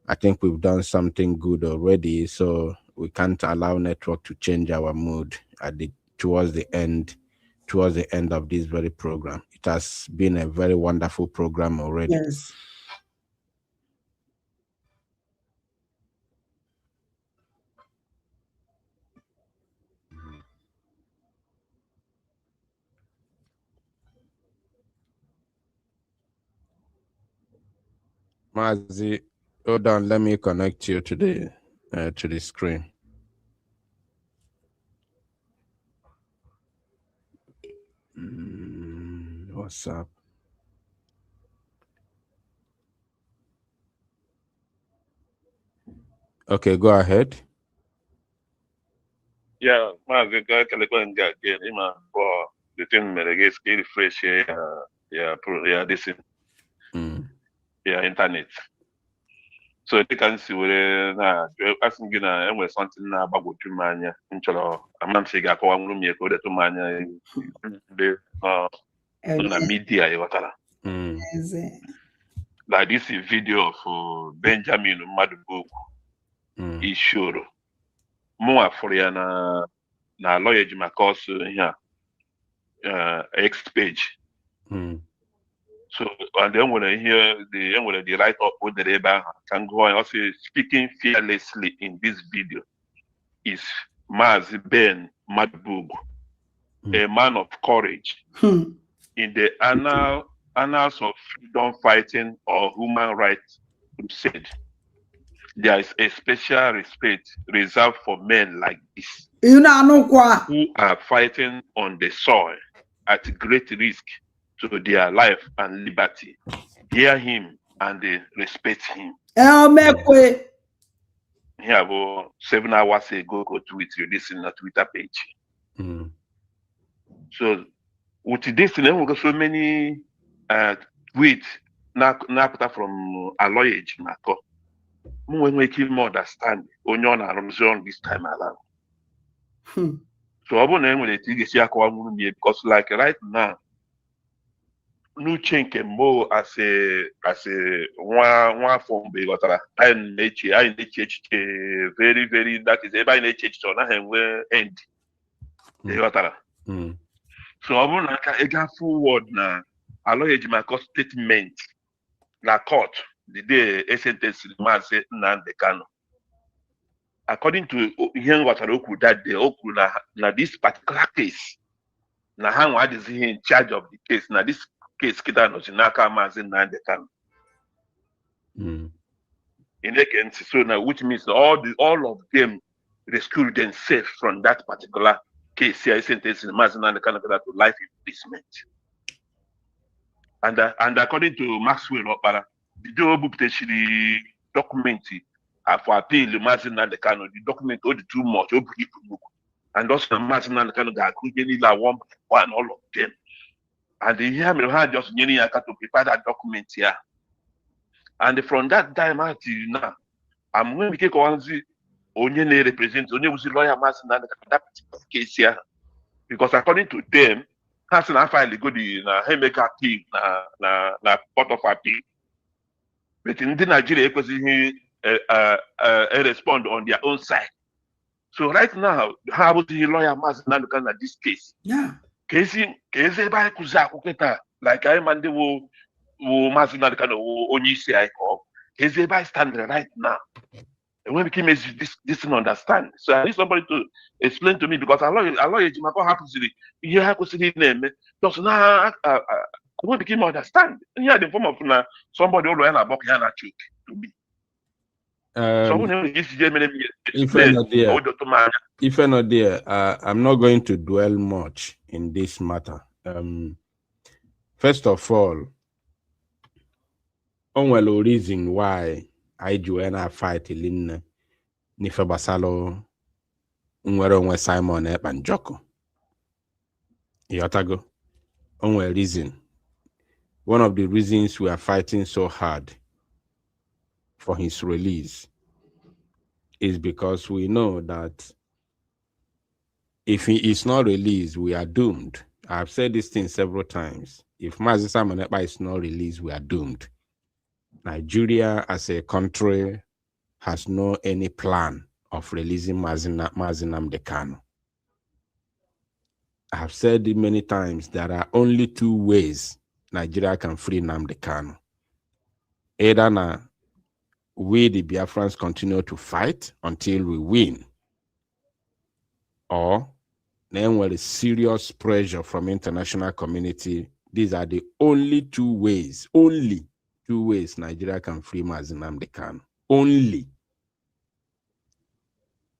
I think we've done something good already, so we can't allow network to change our mood towards the end of this very program. It has been a very wonderful program already. Yes. Mazi, hold on, let me connect you to the screen. What's up? Okay, go ahead. Yeah, Mazi, again, for the thing that refresh this internet. So they can see where asking gina and something about what you mania in Cholo. A man say got one room here to mania the media like this video of Benjamin Madubuku is sure more for na lawyer Jima course here X page. So and then when I hear the write up with the Reba can go and also speaking fearlessly in this video is Mazi Ben Madbug, a man of courage in the annals of freedom fighting or human rights crusade. There is a special respect reserved for men like this who are fighting on the soil at great risk to their life and liberty. Hear him and they respect him. Here about 7 hours ago, go tweet this in a Twitter page. So with this, then we got so many tweets now from a lawyer Jimako. When we keep more understand on this time around. So I want to because like right now, no change more as a one form begotara. I very very that is every nature so na end. Begotara. So I want to go forward now. I know my statement na court the day sentence the man say Nnamdi Kanu. According to hearing what Oku that day, Oku na this particular case, na how what is he in charge of the case? Na this case kita no sinaka Mazi Nnamdi Kanu. In against so now, which means all of them rescued themselves from that particular case. Here sentence in Mazi Nnamdi Kanu to life imprisonment. And according to Maxwell Opara, the job potentially document for appeal Mazi Nnamdi Kanu, the document all the too much, and also Mazi Nnamdi Kanu got including like one by one, all of them. And they hear me had just to prepare that document here. And from that time until now, I'm going to take one onye na-represent onye was lawyer Mazi Nnamdi Kanu that particular case here, because according to them, has na file go the na Hemeka appeal na court of appeal. But in the Nigeria, respond on their own side. So right now, how about the lawyer Mazi Nnamdi Kanu at this case? Yeah. Case by kuza kuketa like I mande wo Mazi Nnamdi Kanu wo onyi say I call. Case by standing right now. And when we came this didn't understand. So I need somebody to explain to me, because I lawyer Jimako happens to you have to see the name. Because now when we became understand, yeah, the form of somebody who learn about Yana Chuk to me. So when if you're not there, I'm not going to dwell much in this matter. First of all, only reason why I join a fight in Nife Basalo Unwere Simon and Joko. Yotago. Only reason. One of the reasons we are fighting so hard for his release is because we know that if he is not released, we are doomed. I've said this thing several times. If Mazi Simon Ekpa is not released, we are doomed. Nigeria as a country has no any plan of releasing Mazi Nnamdi Kanu. I have said it many times, there are only two ways Nigeria can free Nnamdi Kanu. Either now, we the Biafrans continue to fight until we win, or then there is serious pressure from international community. These are the only two ways Nigeria can free Mazi Nnamdi Kanu. Only.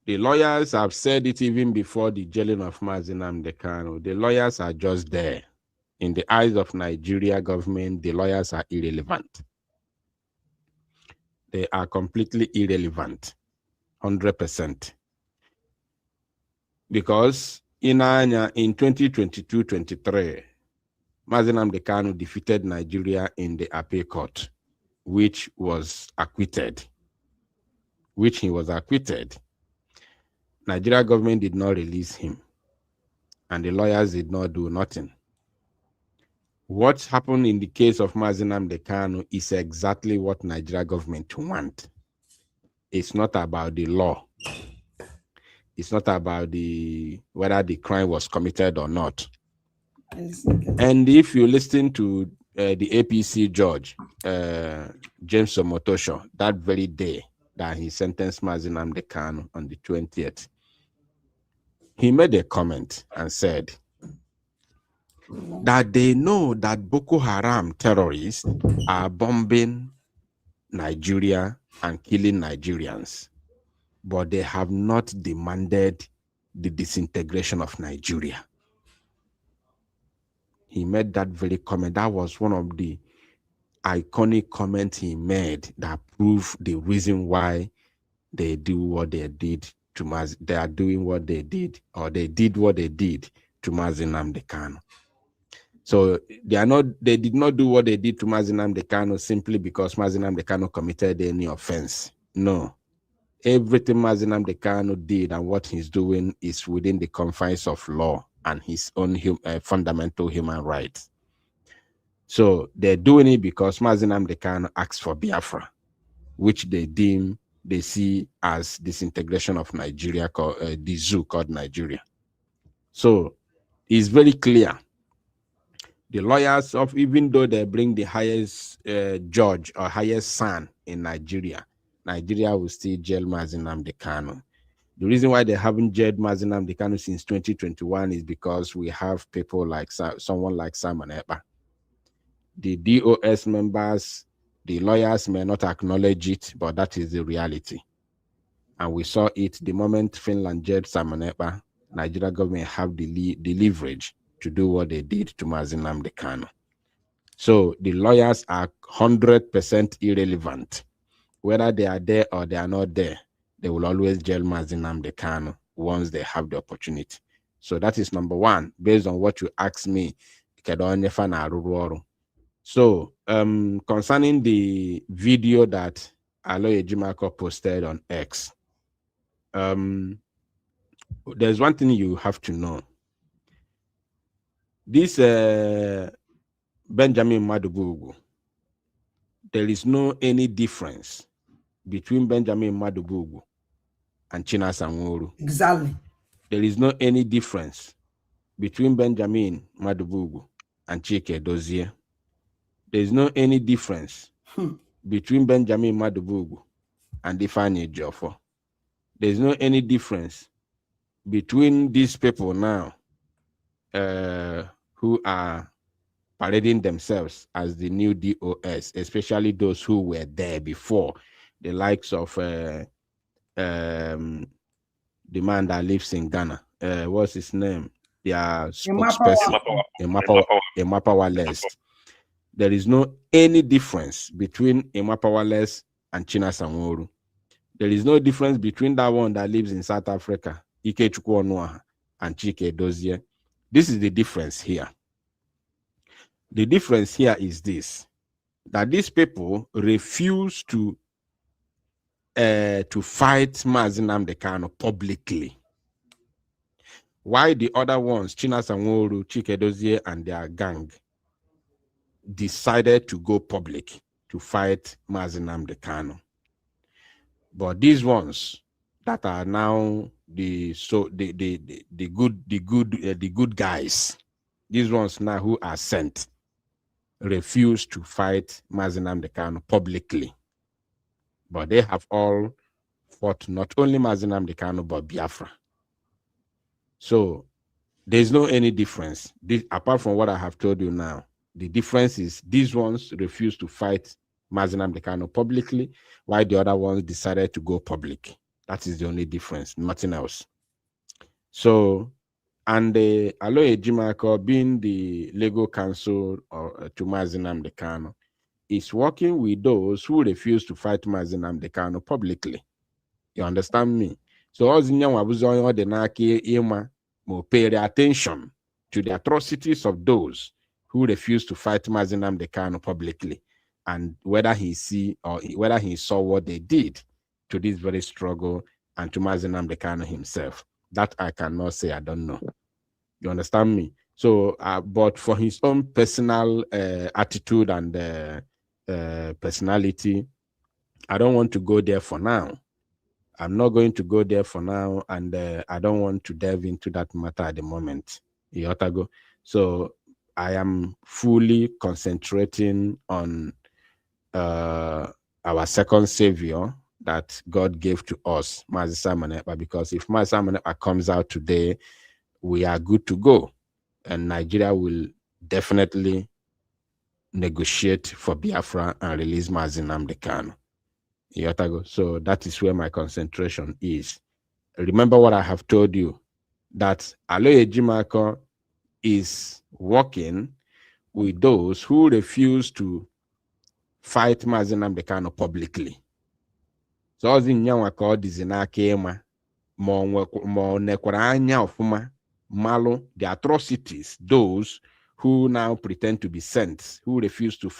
The lawyers have said it even before the jailing of Mazi Nnamdi Kanu. The lawyers are just there. In the eyes of Nigeria government, the lawyers are irrelevant. They are completely irrelevant, 100%. Because in 2022-23, Mazi Nnamdi Kanu defeated Nigeria in the appeal court, which he was acquitted. Nigeria government did not release him, and the lawyers did not do nothing. What happened in the case of Mazi Nnamdi Kanu is exactly what Nigeria government want. It's not about the law. It's not about whether the crime was committed or not. And if you listen to the APC judge, James Omotosho, that very day that he sentenced Mazi Nnamdi Kanu on the 20th, he made a comment and said that they know that Boko Haram terrorists are bombing Nigeria and killing Nigerians, but they have not demanded the disintegration of Nigeria. He made that very comment. That was one of the iconic comments he made that proved the reason why they do what they did to Mazi. They are doing what they did, or they did what they did to Mazi Nnamdi Kanu. So they did not do what they did to Mazi Nnamdi Kanu simply because Mazi Nnamdi Kanu committed any offense. No. Everything Mazi Nnamdi Kanu did and what he's doing is within the confines of law and his own fundamental human rights. So they're doing it because Mazi Nnamdi Kanu asked for Biafra, which they see as disintegration of Nigeria, the zoo called Nigeria. So it's very clear. The lawyers even though they bring the highest judge or highest son in Nigeria, Nigeria will still jail Mazi Nnamdi Kanu. The reason why they haven't jailed Mazi Nnamdi Kanu since 2021 is because we have people like someone like Simon Ekpa. The DOS members, the lawyers may not acknowledge it, but that is the reality. And we saw it the moment Finland jailed Simon Ekpa. Nigeria government have the leverage to do what they did to Mazi Nnamdi Kanu. So the lawyers are 100% irrelevant. Whether they are there or they are not there, they will always jail Mazi Nnamdi Kanu once they have the opportunity. So that is number one, based on what you asked me. So concerning the video that Aloy Ejimako posted on X, there's one thing you have to know. This Benjamin Madubugu, there is no any difference between Benjamin Madubugu and Chinasa Nworu. Exactly. There is no any difference between Benjamin Madubugu and Chike Dozie. There is no any difference between Benjamin Madubugu and Ifeanyi Ejiofor. There is no any difference between these people now who are parading themselves as the new DOS, especially those who were there before, the likes of the man that lives in Ghana. What's his name? Their spokesperson, Emapawa Lest. There is no any difference between Emapawa Lest and Chinasa Nworu. There is no difference between that one that lives in South Africa, Ike Chukwu, and Chike Dozie. This is the difference here. The difference here is this, that these people refuse to fight Mazi Nnamdi Kanu publicly. Why the other ones, Chinasa Nworu, Chike Dozie, and their gang, decided to go public to fight Mazi Nnamdi Kanu. But these ones that are now the good guys, these ones now who are sent, refuse to fight Mazi Nnamdi Kanu publicly. But they have all fought not only Mazi Nnamdi Kanu but Biafra. So there's no any difference. Apart from what I have told you now, the difference is these ones refuse to fight Mazi Nnamdi Kanu publicly, while the other ones decided to go public. That is the only difference, nothing else. So, and Aloy Ejimako, being the legal counsel to Mazi Nnamdi Kanu, is working with those who refuse to fight Mazi Nnamdi Kanu publicly. You understand me? So, pay attention to the atrocities of those who refuse to fight Mazi Nnamdi Kanu publicly, and whether he saw what they did to this very struggle and to Mazi Nnamdi Kanu himself. That I cannot say, I don't know. You understand me? So, but for his own personal attitude and personality, I don't want to go there for now. I'm not going to go there for now, and I don't want to delve into that matter at the moment. So I am fully concentrating on our second savior that God gave to us, Mazi Simon Ekpa, because if Mazi Simon Ekpa comes out today, we are good to go, and Nigeria will definitely negotiate for Biafra and release Mazi Nnamdi Kanu. So that is where my concentration is. Remember what I have told you, that Aloy Ejimako is working with those who refuse to fight Mazi Nnamdi Kanu publicly. So ozi nyanwa ka ọ dịzi n'aka ịma ma ọ nekwara anya ọfụma malụ the atrocities, those who now pretend to be saints, who refuse to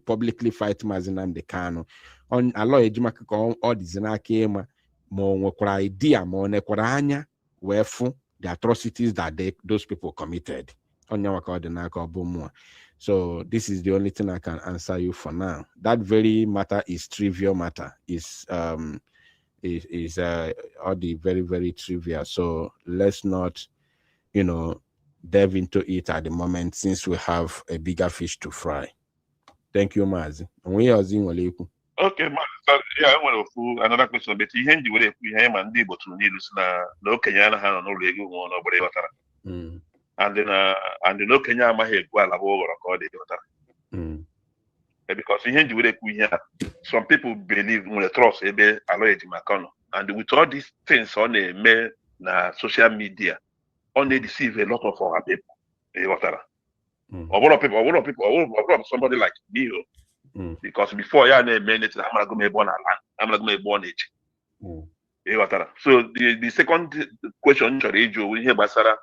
publicly fight Mazi Nnamdi Kanu. On Aloy Ejimako ka ọ dịzi n'aka ịma ma ọ nwekwara idea ma ọ nekwara anya wee fụ the atrocities that those people committed. So this is the only thing I can answer you for now. That very matter is trivial matter. Is all the very, very trivial. So let's not, delve into it at the moment, since we have a bigger fish to fry. Thank you, Mazi. Okay, yeah, I want to another question, but he handed with him and able to need no Kenya had no legal one over and then no Kenya might well have over according because he handed with some people believe when the trust a bit Aloy Ejimako, and with all these things on the social media, only deceive a lot of our people. A lot of people, somebody like me. Because before I'm not going to be born I'm not going to be born age. So the second question we hear Basara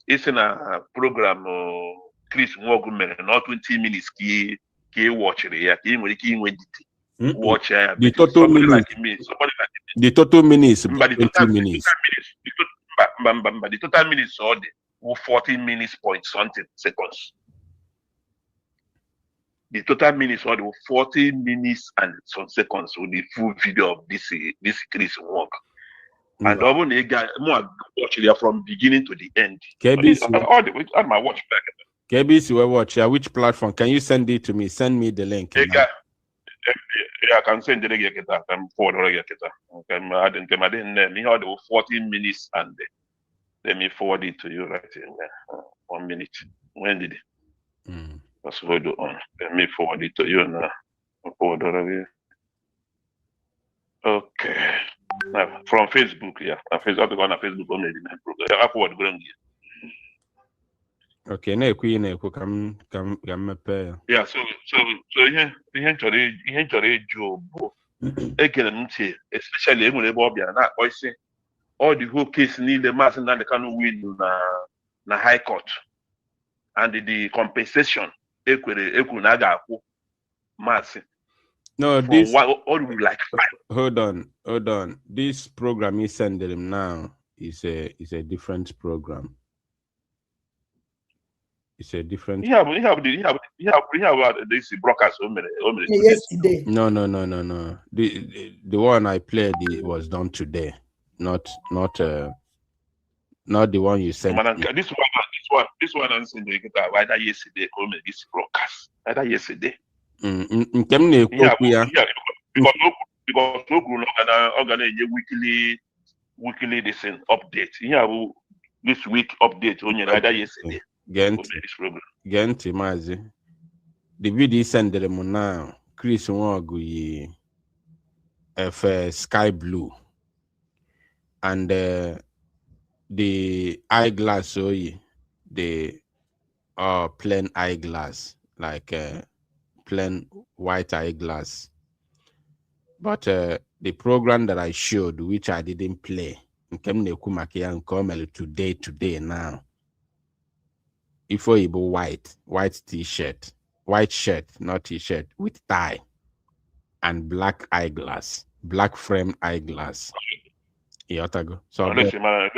is in a program Chris Mogumen, not 20 minutes key watch watch the total somebody minute. like me, The total minutes, But the 20 total minutes. The total minutes all the 14 minutes point something seconds. The total minutes all the 40 minutes and some seconds with the full video of this Chris work. And No. even more watch it from beginning to the end. KBC, All the way on my watch back. KBC, we watch. Which platform? Can you send it to me? Send me the link. Yeah, I can send the regular. I'm forward regular. I didn't me had 14 minutes and let me forward it to you right in there. 1 minute. When did it? Let's hold on. Let me forward it to you now. Forward already. Okay. Now, from Facebook, yeah. Facebook on Facebook only the program. I forward going here. Okay, na ekwu kam mepe. Yeah, so ihe nchọrọ ịjụ bụ ekele m ntị especially enwere ebe ọbịa na-akpọ isi all the whole case niile Maazị Nnamdi Kanu win na high court and the compensation ekwu na a ga-akwụ Maazị. No, this all like hold on. This program you send them now is a different program. It's a different. You have this broadcast yesterday. No. The one I played was done today, not the one you sent. This one I'm sending either yesterday or this broadcast either yesterday. Because no organize weekly this update. You have this week update on your either yesterday. Gente Mazi. The video send them now. Chris Nwogu yi sky blue. And the eyeglass the plain eyeglass, like plain white eyeglass. But the program that I showed, which I didn't play, today now. If you white t-shirt, white shirt, not t-shirt, with tie and black eyeglass, black frame eyeglass. So unless more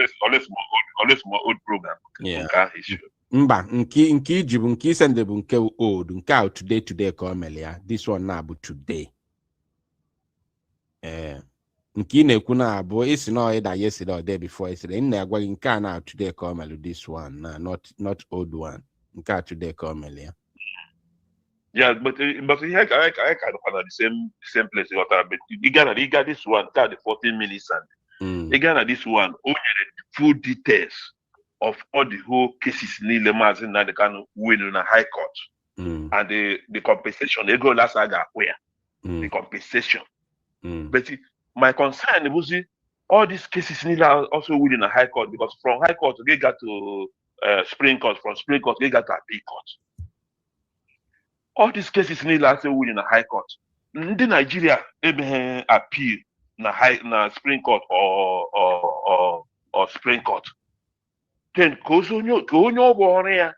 old program. Yeah. Mba, nke send the bunke old, nke out today komelia. This one now but today. Nke na-ekwu na abụ isi na either yesterday or day before yesterday. Nna agwa nke na today komelu this one na not old one. Nke today komelia. Yeah, but here I kind of at the same place you got, but you got this one, got the 14 minutes and you got this one only the full details of all the whole cases Nile Maazị Nnamdi Kanu win in a high court. And the compensation they go last saga where the compensation. But my concern was all these cases Nile also win in a high court because from high court they got to Supreme Court, from Supreme Court they got to appeal court. All these cases Nile also win in a high court. In Nigeria, they appeal na Supreme Court or Supreme Court. Then goes on your warrior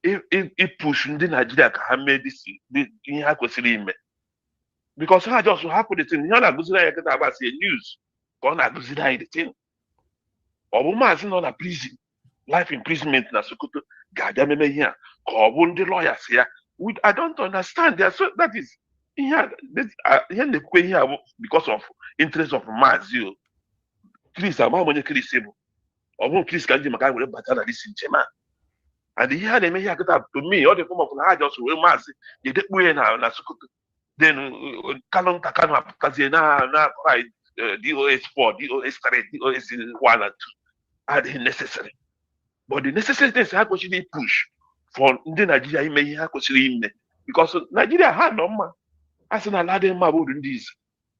if push in the Nigeria can make this in Hakosime. Because I just happen to think you're good about news. Gonna go see the thing. Or woman is not a prison, life imprisonment na Sokoto. God damn me here. Or won't the lawyers here? I don't understand. So that is here because of interest of Mazio. Chris, I'm going to Chris. Or Chris can do my guy with a battle this in Chema. And here they may have to me, all the form of I just will mass. You did win now, Sokoto. Then Kalon Takana Kazena right DOS 4, DOS 3, DOS 1 and 2 are the necessary. But the necessary things have to push for the Nigeria may have to because Nigeria had no man. As an Aladdin Mabu in this,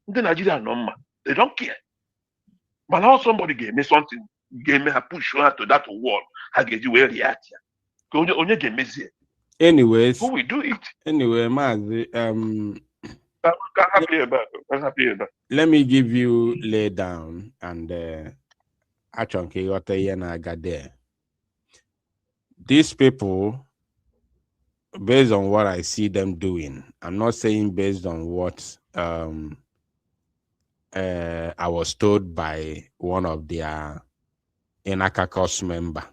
the Nigeria no man. They don't care. But now somebody gave me something, gave me a push to that wall. I gave you where the at only game is here. Anyways, who will do it? Anyway, Mazi, I'm happy about. Let me give you lay down and actually what I got there. These people, based on what I see them doing, I'm not saying based on what I was told by one of their Inakakos member.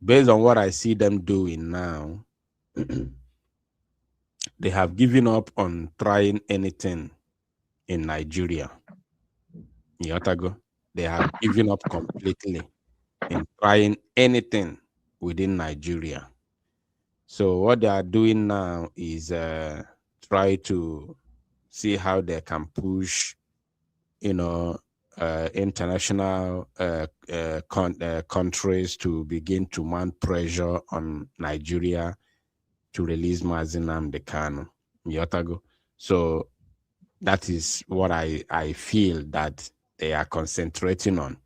Based on what I see them doing now, they have given up on trying anything in Nigeria. Yotago, they have given up completely in trying anything within Nigeria. So what they are doing now is try to see how they can push, international countries to begin to mount pressure on Nigeria to release Mazi Nnamdi Kanu. Yotago. So that is what I feel that they are concentrating on.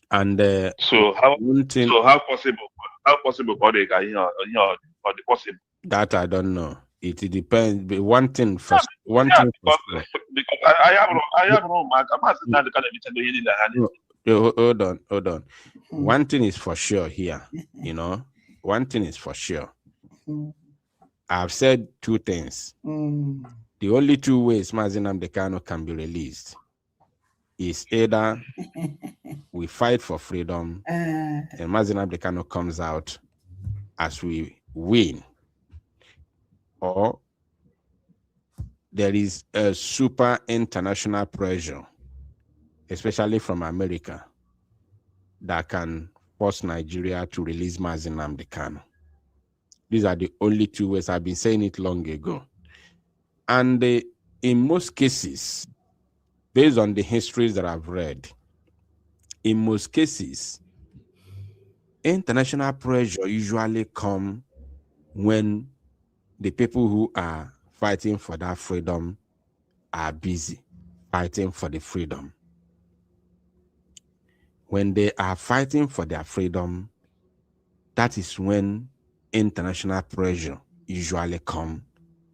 And so how thing, possible for the guy or the possible that I don't know. It depends. But one thing first. Because I have no mark. I'm asking the kind of Hold on. One thing is for sure here. One thing is for sure. I've said two things. The only two ways Mazi Nnamdi Kanu can be released is either we fight for freedom and Mazi Nnamdi Kanu comes out as we win, or there is a super international pressure, especially from America, that can force Nigeria to release Mazi Nnamdi Kanu. These are the only two ways. I've been saying it long ago. And in most cases, based on the histories that I've read, in most cases, international pressure usually come when the people who are fighting for that freedom are busy fighting for the freedom. When they are fighting for their freedom, that is when international pressure usually come,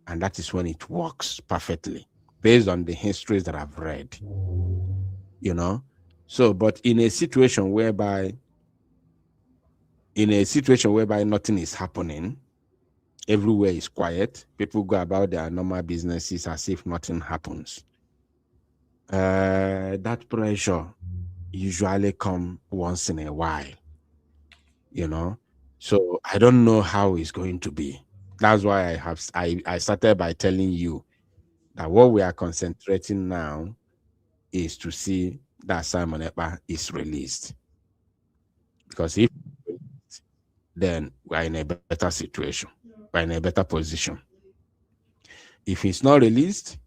and that is when it works perfectly, based on the histories that I've read. So, but in a situation whereby nothing is happening, everywhere is quiet, people go about their normal businesses as if nothing happens, that pressure usually come once in a while, So I don't know how it's going to be. That's why I started by telling you that what we are concentrating now is to see that Simon Ekpa is released. Because if then we're in a better situation, we're in a better position. If he's not released,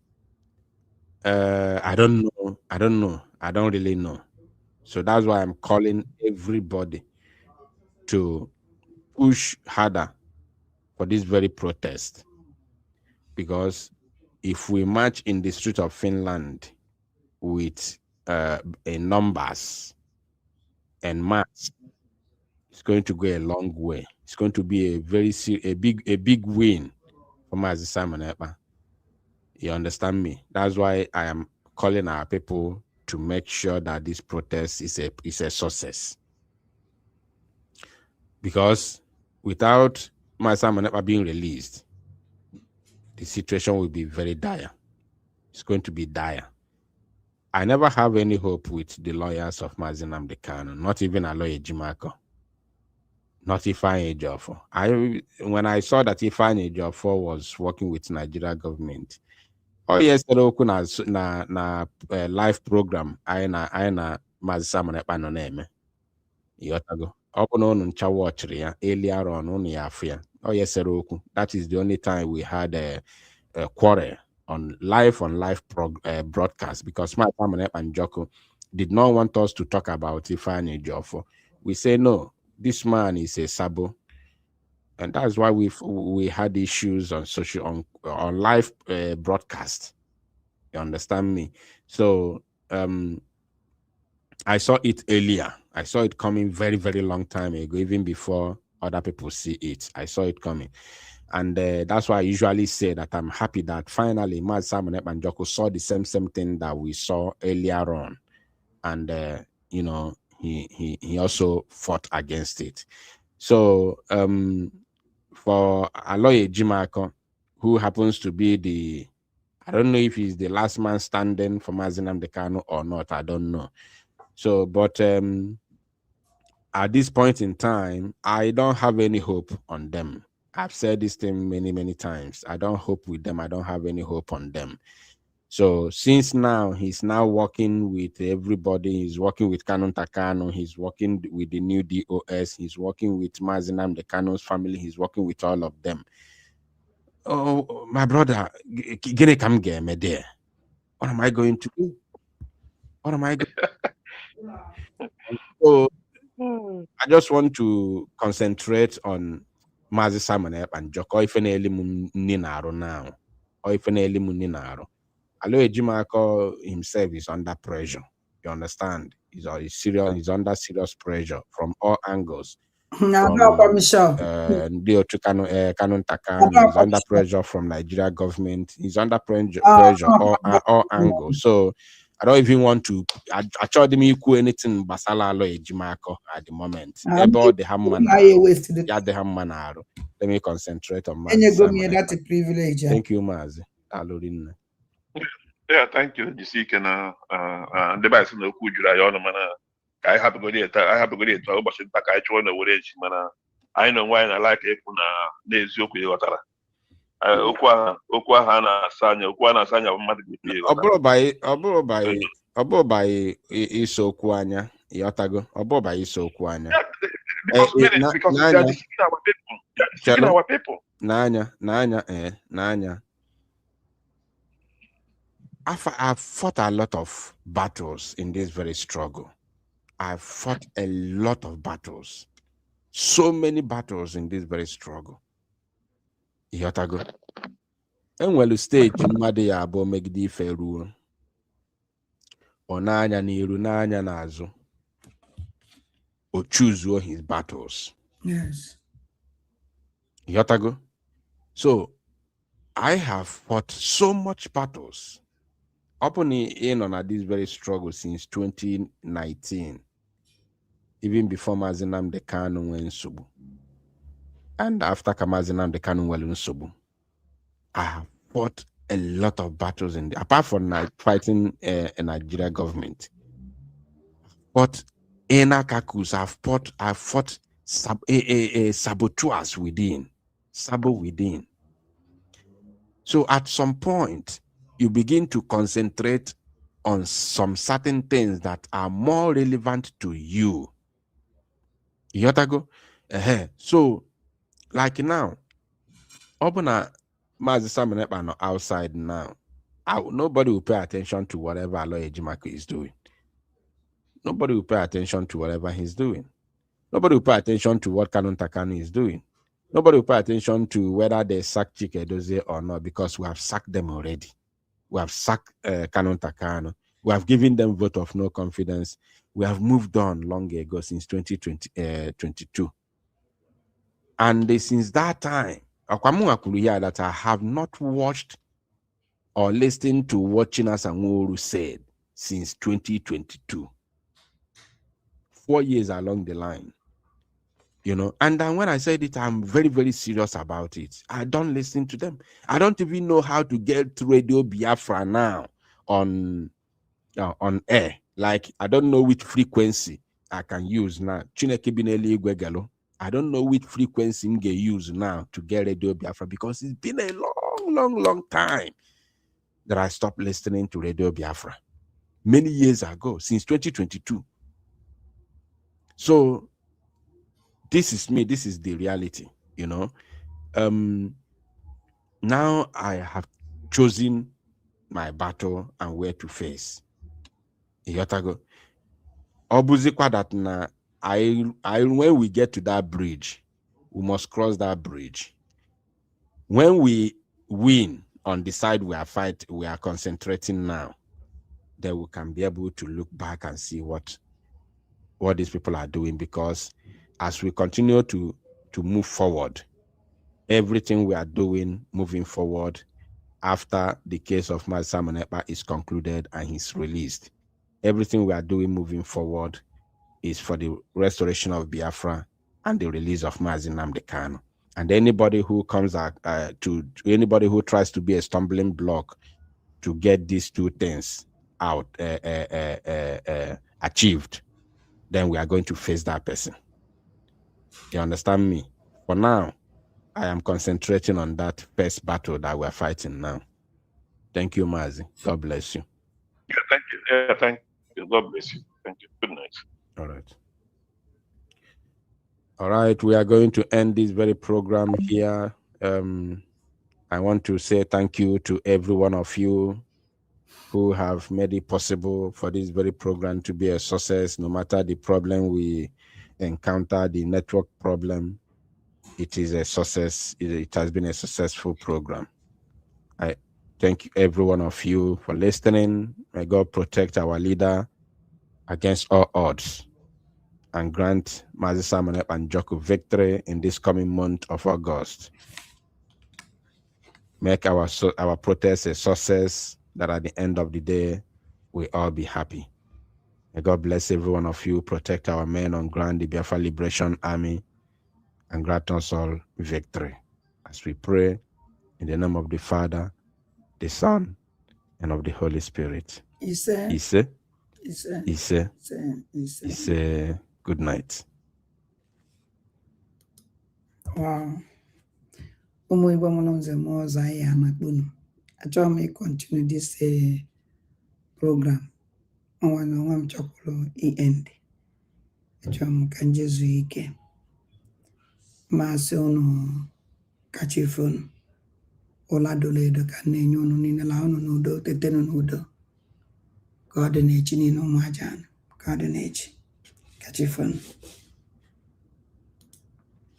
I don't know. I don't really know. So that's why I'm calling everybody to push harder for this very protest. Because if we march in the street of Finland with numbers and mass, it's going to go a long way. It's going to be a big win for Mazi Simon Ekpa. You understand me? That's why I am calling our people to make sure that this protest is a success. Because without Mazi Simon Ekpa being released, the situation will be very dire. It's going to be dire. I never have any hope with the lawyers of Mazi Nnamdi Kanu, not even Aloy Ejimako, not Ifeanyi Ejiofor. When I saw that Ifeanyi Ejiofor was working with Nigeria government, yesterday oku na live program anyị na Mazi Simon Ekpa nọ na-eme. Ịghọtago? Ọ bụ na unu ncha watchiri ya earlier on, unu ya afụ ya. Yesterday oku. That is the only time we had a quarrel on live broadcast, because Mazi Simon Ekpa and Joko did not want us to talk about Ifeanyi Ejiofor. We say no, this man is a sabo. And that's why we had issues on live broadcast. You understand me? So I saw it earlier. I saw it coming very, very long time ago, even before other people see it. I saw it coming. And that's why I usually say that I'm happy that finally Mazi Simon Ekpa and Joko saw the same thing that we saw earlier on. And, he also fought against it. So for Aloy Ejimako, who happens to be the I don't know if he's the last man standing for Mazi Nnamdi Kanu or not. I don't know. So, but at this point in time, I don't have any hope on them. I've said this thing many, many times. I don't hope with them. I don't have any hope on them. So since now he's now working with everybody, he's working with Kanu Takano, he's working with the new DOS, he's working with Mazi Nnamdi Kanu's family, he's working with all of them. Oh, my brother, gini kam game there. What am I going to do? What am I going to do? So I just want to concentrate on Mazi Simon and Joko Ifeneli Ninaro now. Or Ifeneli Ninaro. Alo Ejimako himself is under pressure. You understand? He's serious. He's under serious pressure from all angles. Kanun Takano is under pressure from Nigeria government. He's under pressure all angles. So I don't even want to. I told him you could anything Basala Alo Ejimako at the moment. About the Hamman. Let me concentrate on my. That's a privilege. Thank you, Mazi. Alorin. Yeah, thank you. You see, can the best no could you on mana. I have a good idea. I have a good idea. But I try to worry, mana. I know why I like it when there's Yoku Yotara. Okwa Hana Sanya Madi. Obo by Iso Kwanya, Yotago, Obo by Iso Kwanya. Because they are deceiving our people. They are deceiving our people. Nanya. I've fought a lot of battles in this very struggle. I've fought a lot of battles. So many battles in this very struggle. Yotago. And when you stage in Madia Abo Megdi Feru. Onanya Niru Nanya Nazo. Or choose his battles. Yes. Yotago. So I have fought so much battles. Opening in on this very struggle since 2019, even before Mazi Nnamdi Kanu went Subu, and after Mazi Nnamdi Kanu went Subu, I have fought a lot of battles apart from fighting a Nigeria government. But in Akakus, I've fought saboteurs within, sabo within. So at some point, you begin to concentrate on some certain things that are more relevant to you. You have to go. So, like now, open a Mazi Simon outside now. Nobody will pay attention to whatever Aloy Ejimako is doing. Nobody will pay attention to whatever he's doing. Nobody will pay attention to what Kanu Takano is doing. Nobody will pay attention to whether they sack Chike Edozie or not, because we have sacked them already. We have sacked Kanu Takano. We have given them vote of no confidence. We have moved on long ago, since 2022. And since that time, that I have not watched or listened to what Chinasa Nworu said since 2022. 4 years along the line. You know, and then when I said it, I'm very, very serious about it. I don't listen to them. I don't even know how to get Radio Biafra now on air. Like, I don't know which frequency I can use now. I don't know which frequency I can use now to get Radio Biafra, because it's been a long time that I stopped listening to Radio Biafra. Many years ago, since 2022. So this is me. This is the reality, you know. Now I have chosen my battle and where to face. Yotago. Obuzikwa that na when we get to that bridge, we must cross that bridge. When we win on the side we are concentrating now, then we can be able to look back and see what these people are doing, because as we continue to move forward, everything we are doing moving forward after the case of Mazi Simon Ekpa is concluded and he's released, everything we are doing moving forward is for the restoration of Biafra and the release of Mazi Nnamdi Kanu. And anybody who comes anybody who tries to be a stumbling block to get these two things out achieved, then we are going to face that person. You understand me? For now, I am concentrating on that first battle that we're fighting now. Thank you, Mazi. God bless you. Yeah, thank you. Yeah, thank you. God bless you. Thank you. Good night. All right. All right, we are going to end this very program here. I want to say thank you to every one of you who have made it possible for this very program to be a success, no matter the problem we encounter, the network problem. It is a success. It has been a successful program. I thank every one of you for listening. May God protect our leader against all odds and grant Mazi Samonep and Chukwu victory in this coming month of August. Make our protest a success, that at the end of the day, we all be happy. May God bless every one of you, protect our men on ground, the Biafra Liberation Army, and grant us all victory. As we pray in the name of the Father, the Son, and of the Holy Spirit. Ise. Good night. Wow. Ụmụ Igbo mụrụ nze m ọzọ anyị anakpunu. Achọrọ m continue this program. Ọnwa na ọnwa m chọkwuru end. Achọrọ m ka njezu ike. Masị unu kachifunu. Ụla dole edo ka na-enye unu niile la unu n'udo, tetenu n'udo. Ka ọ dị n'echi niile ụmụ aja ka ọ dị n'echi. Kachifunu.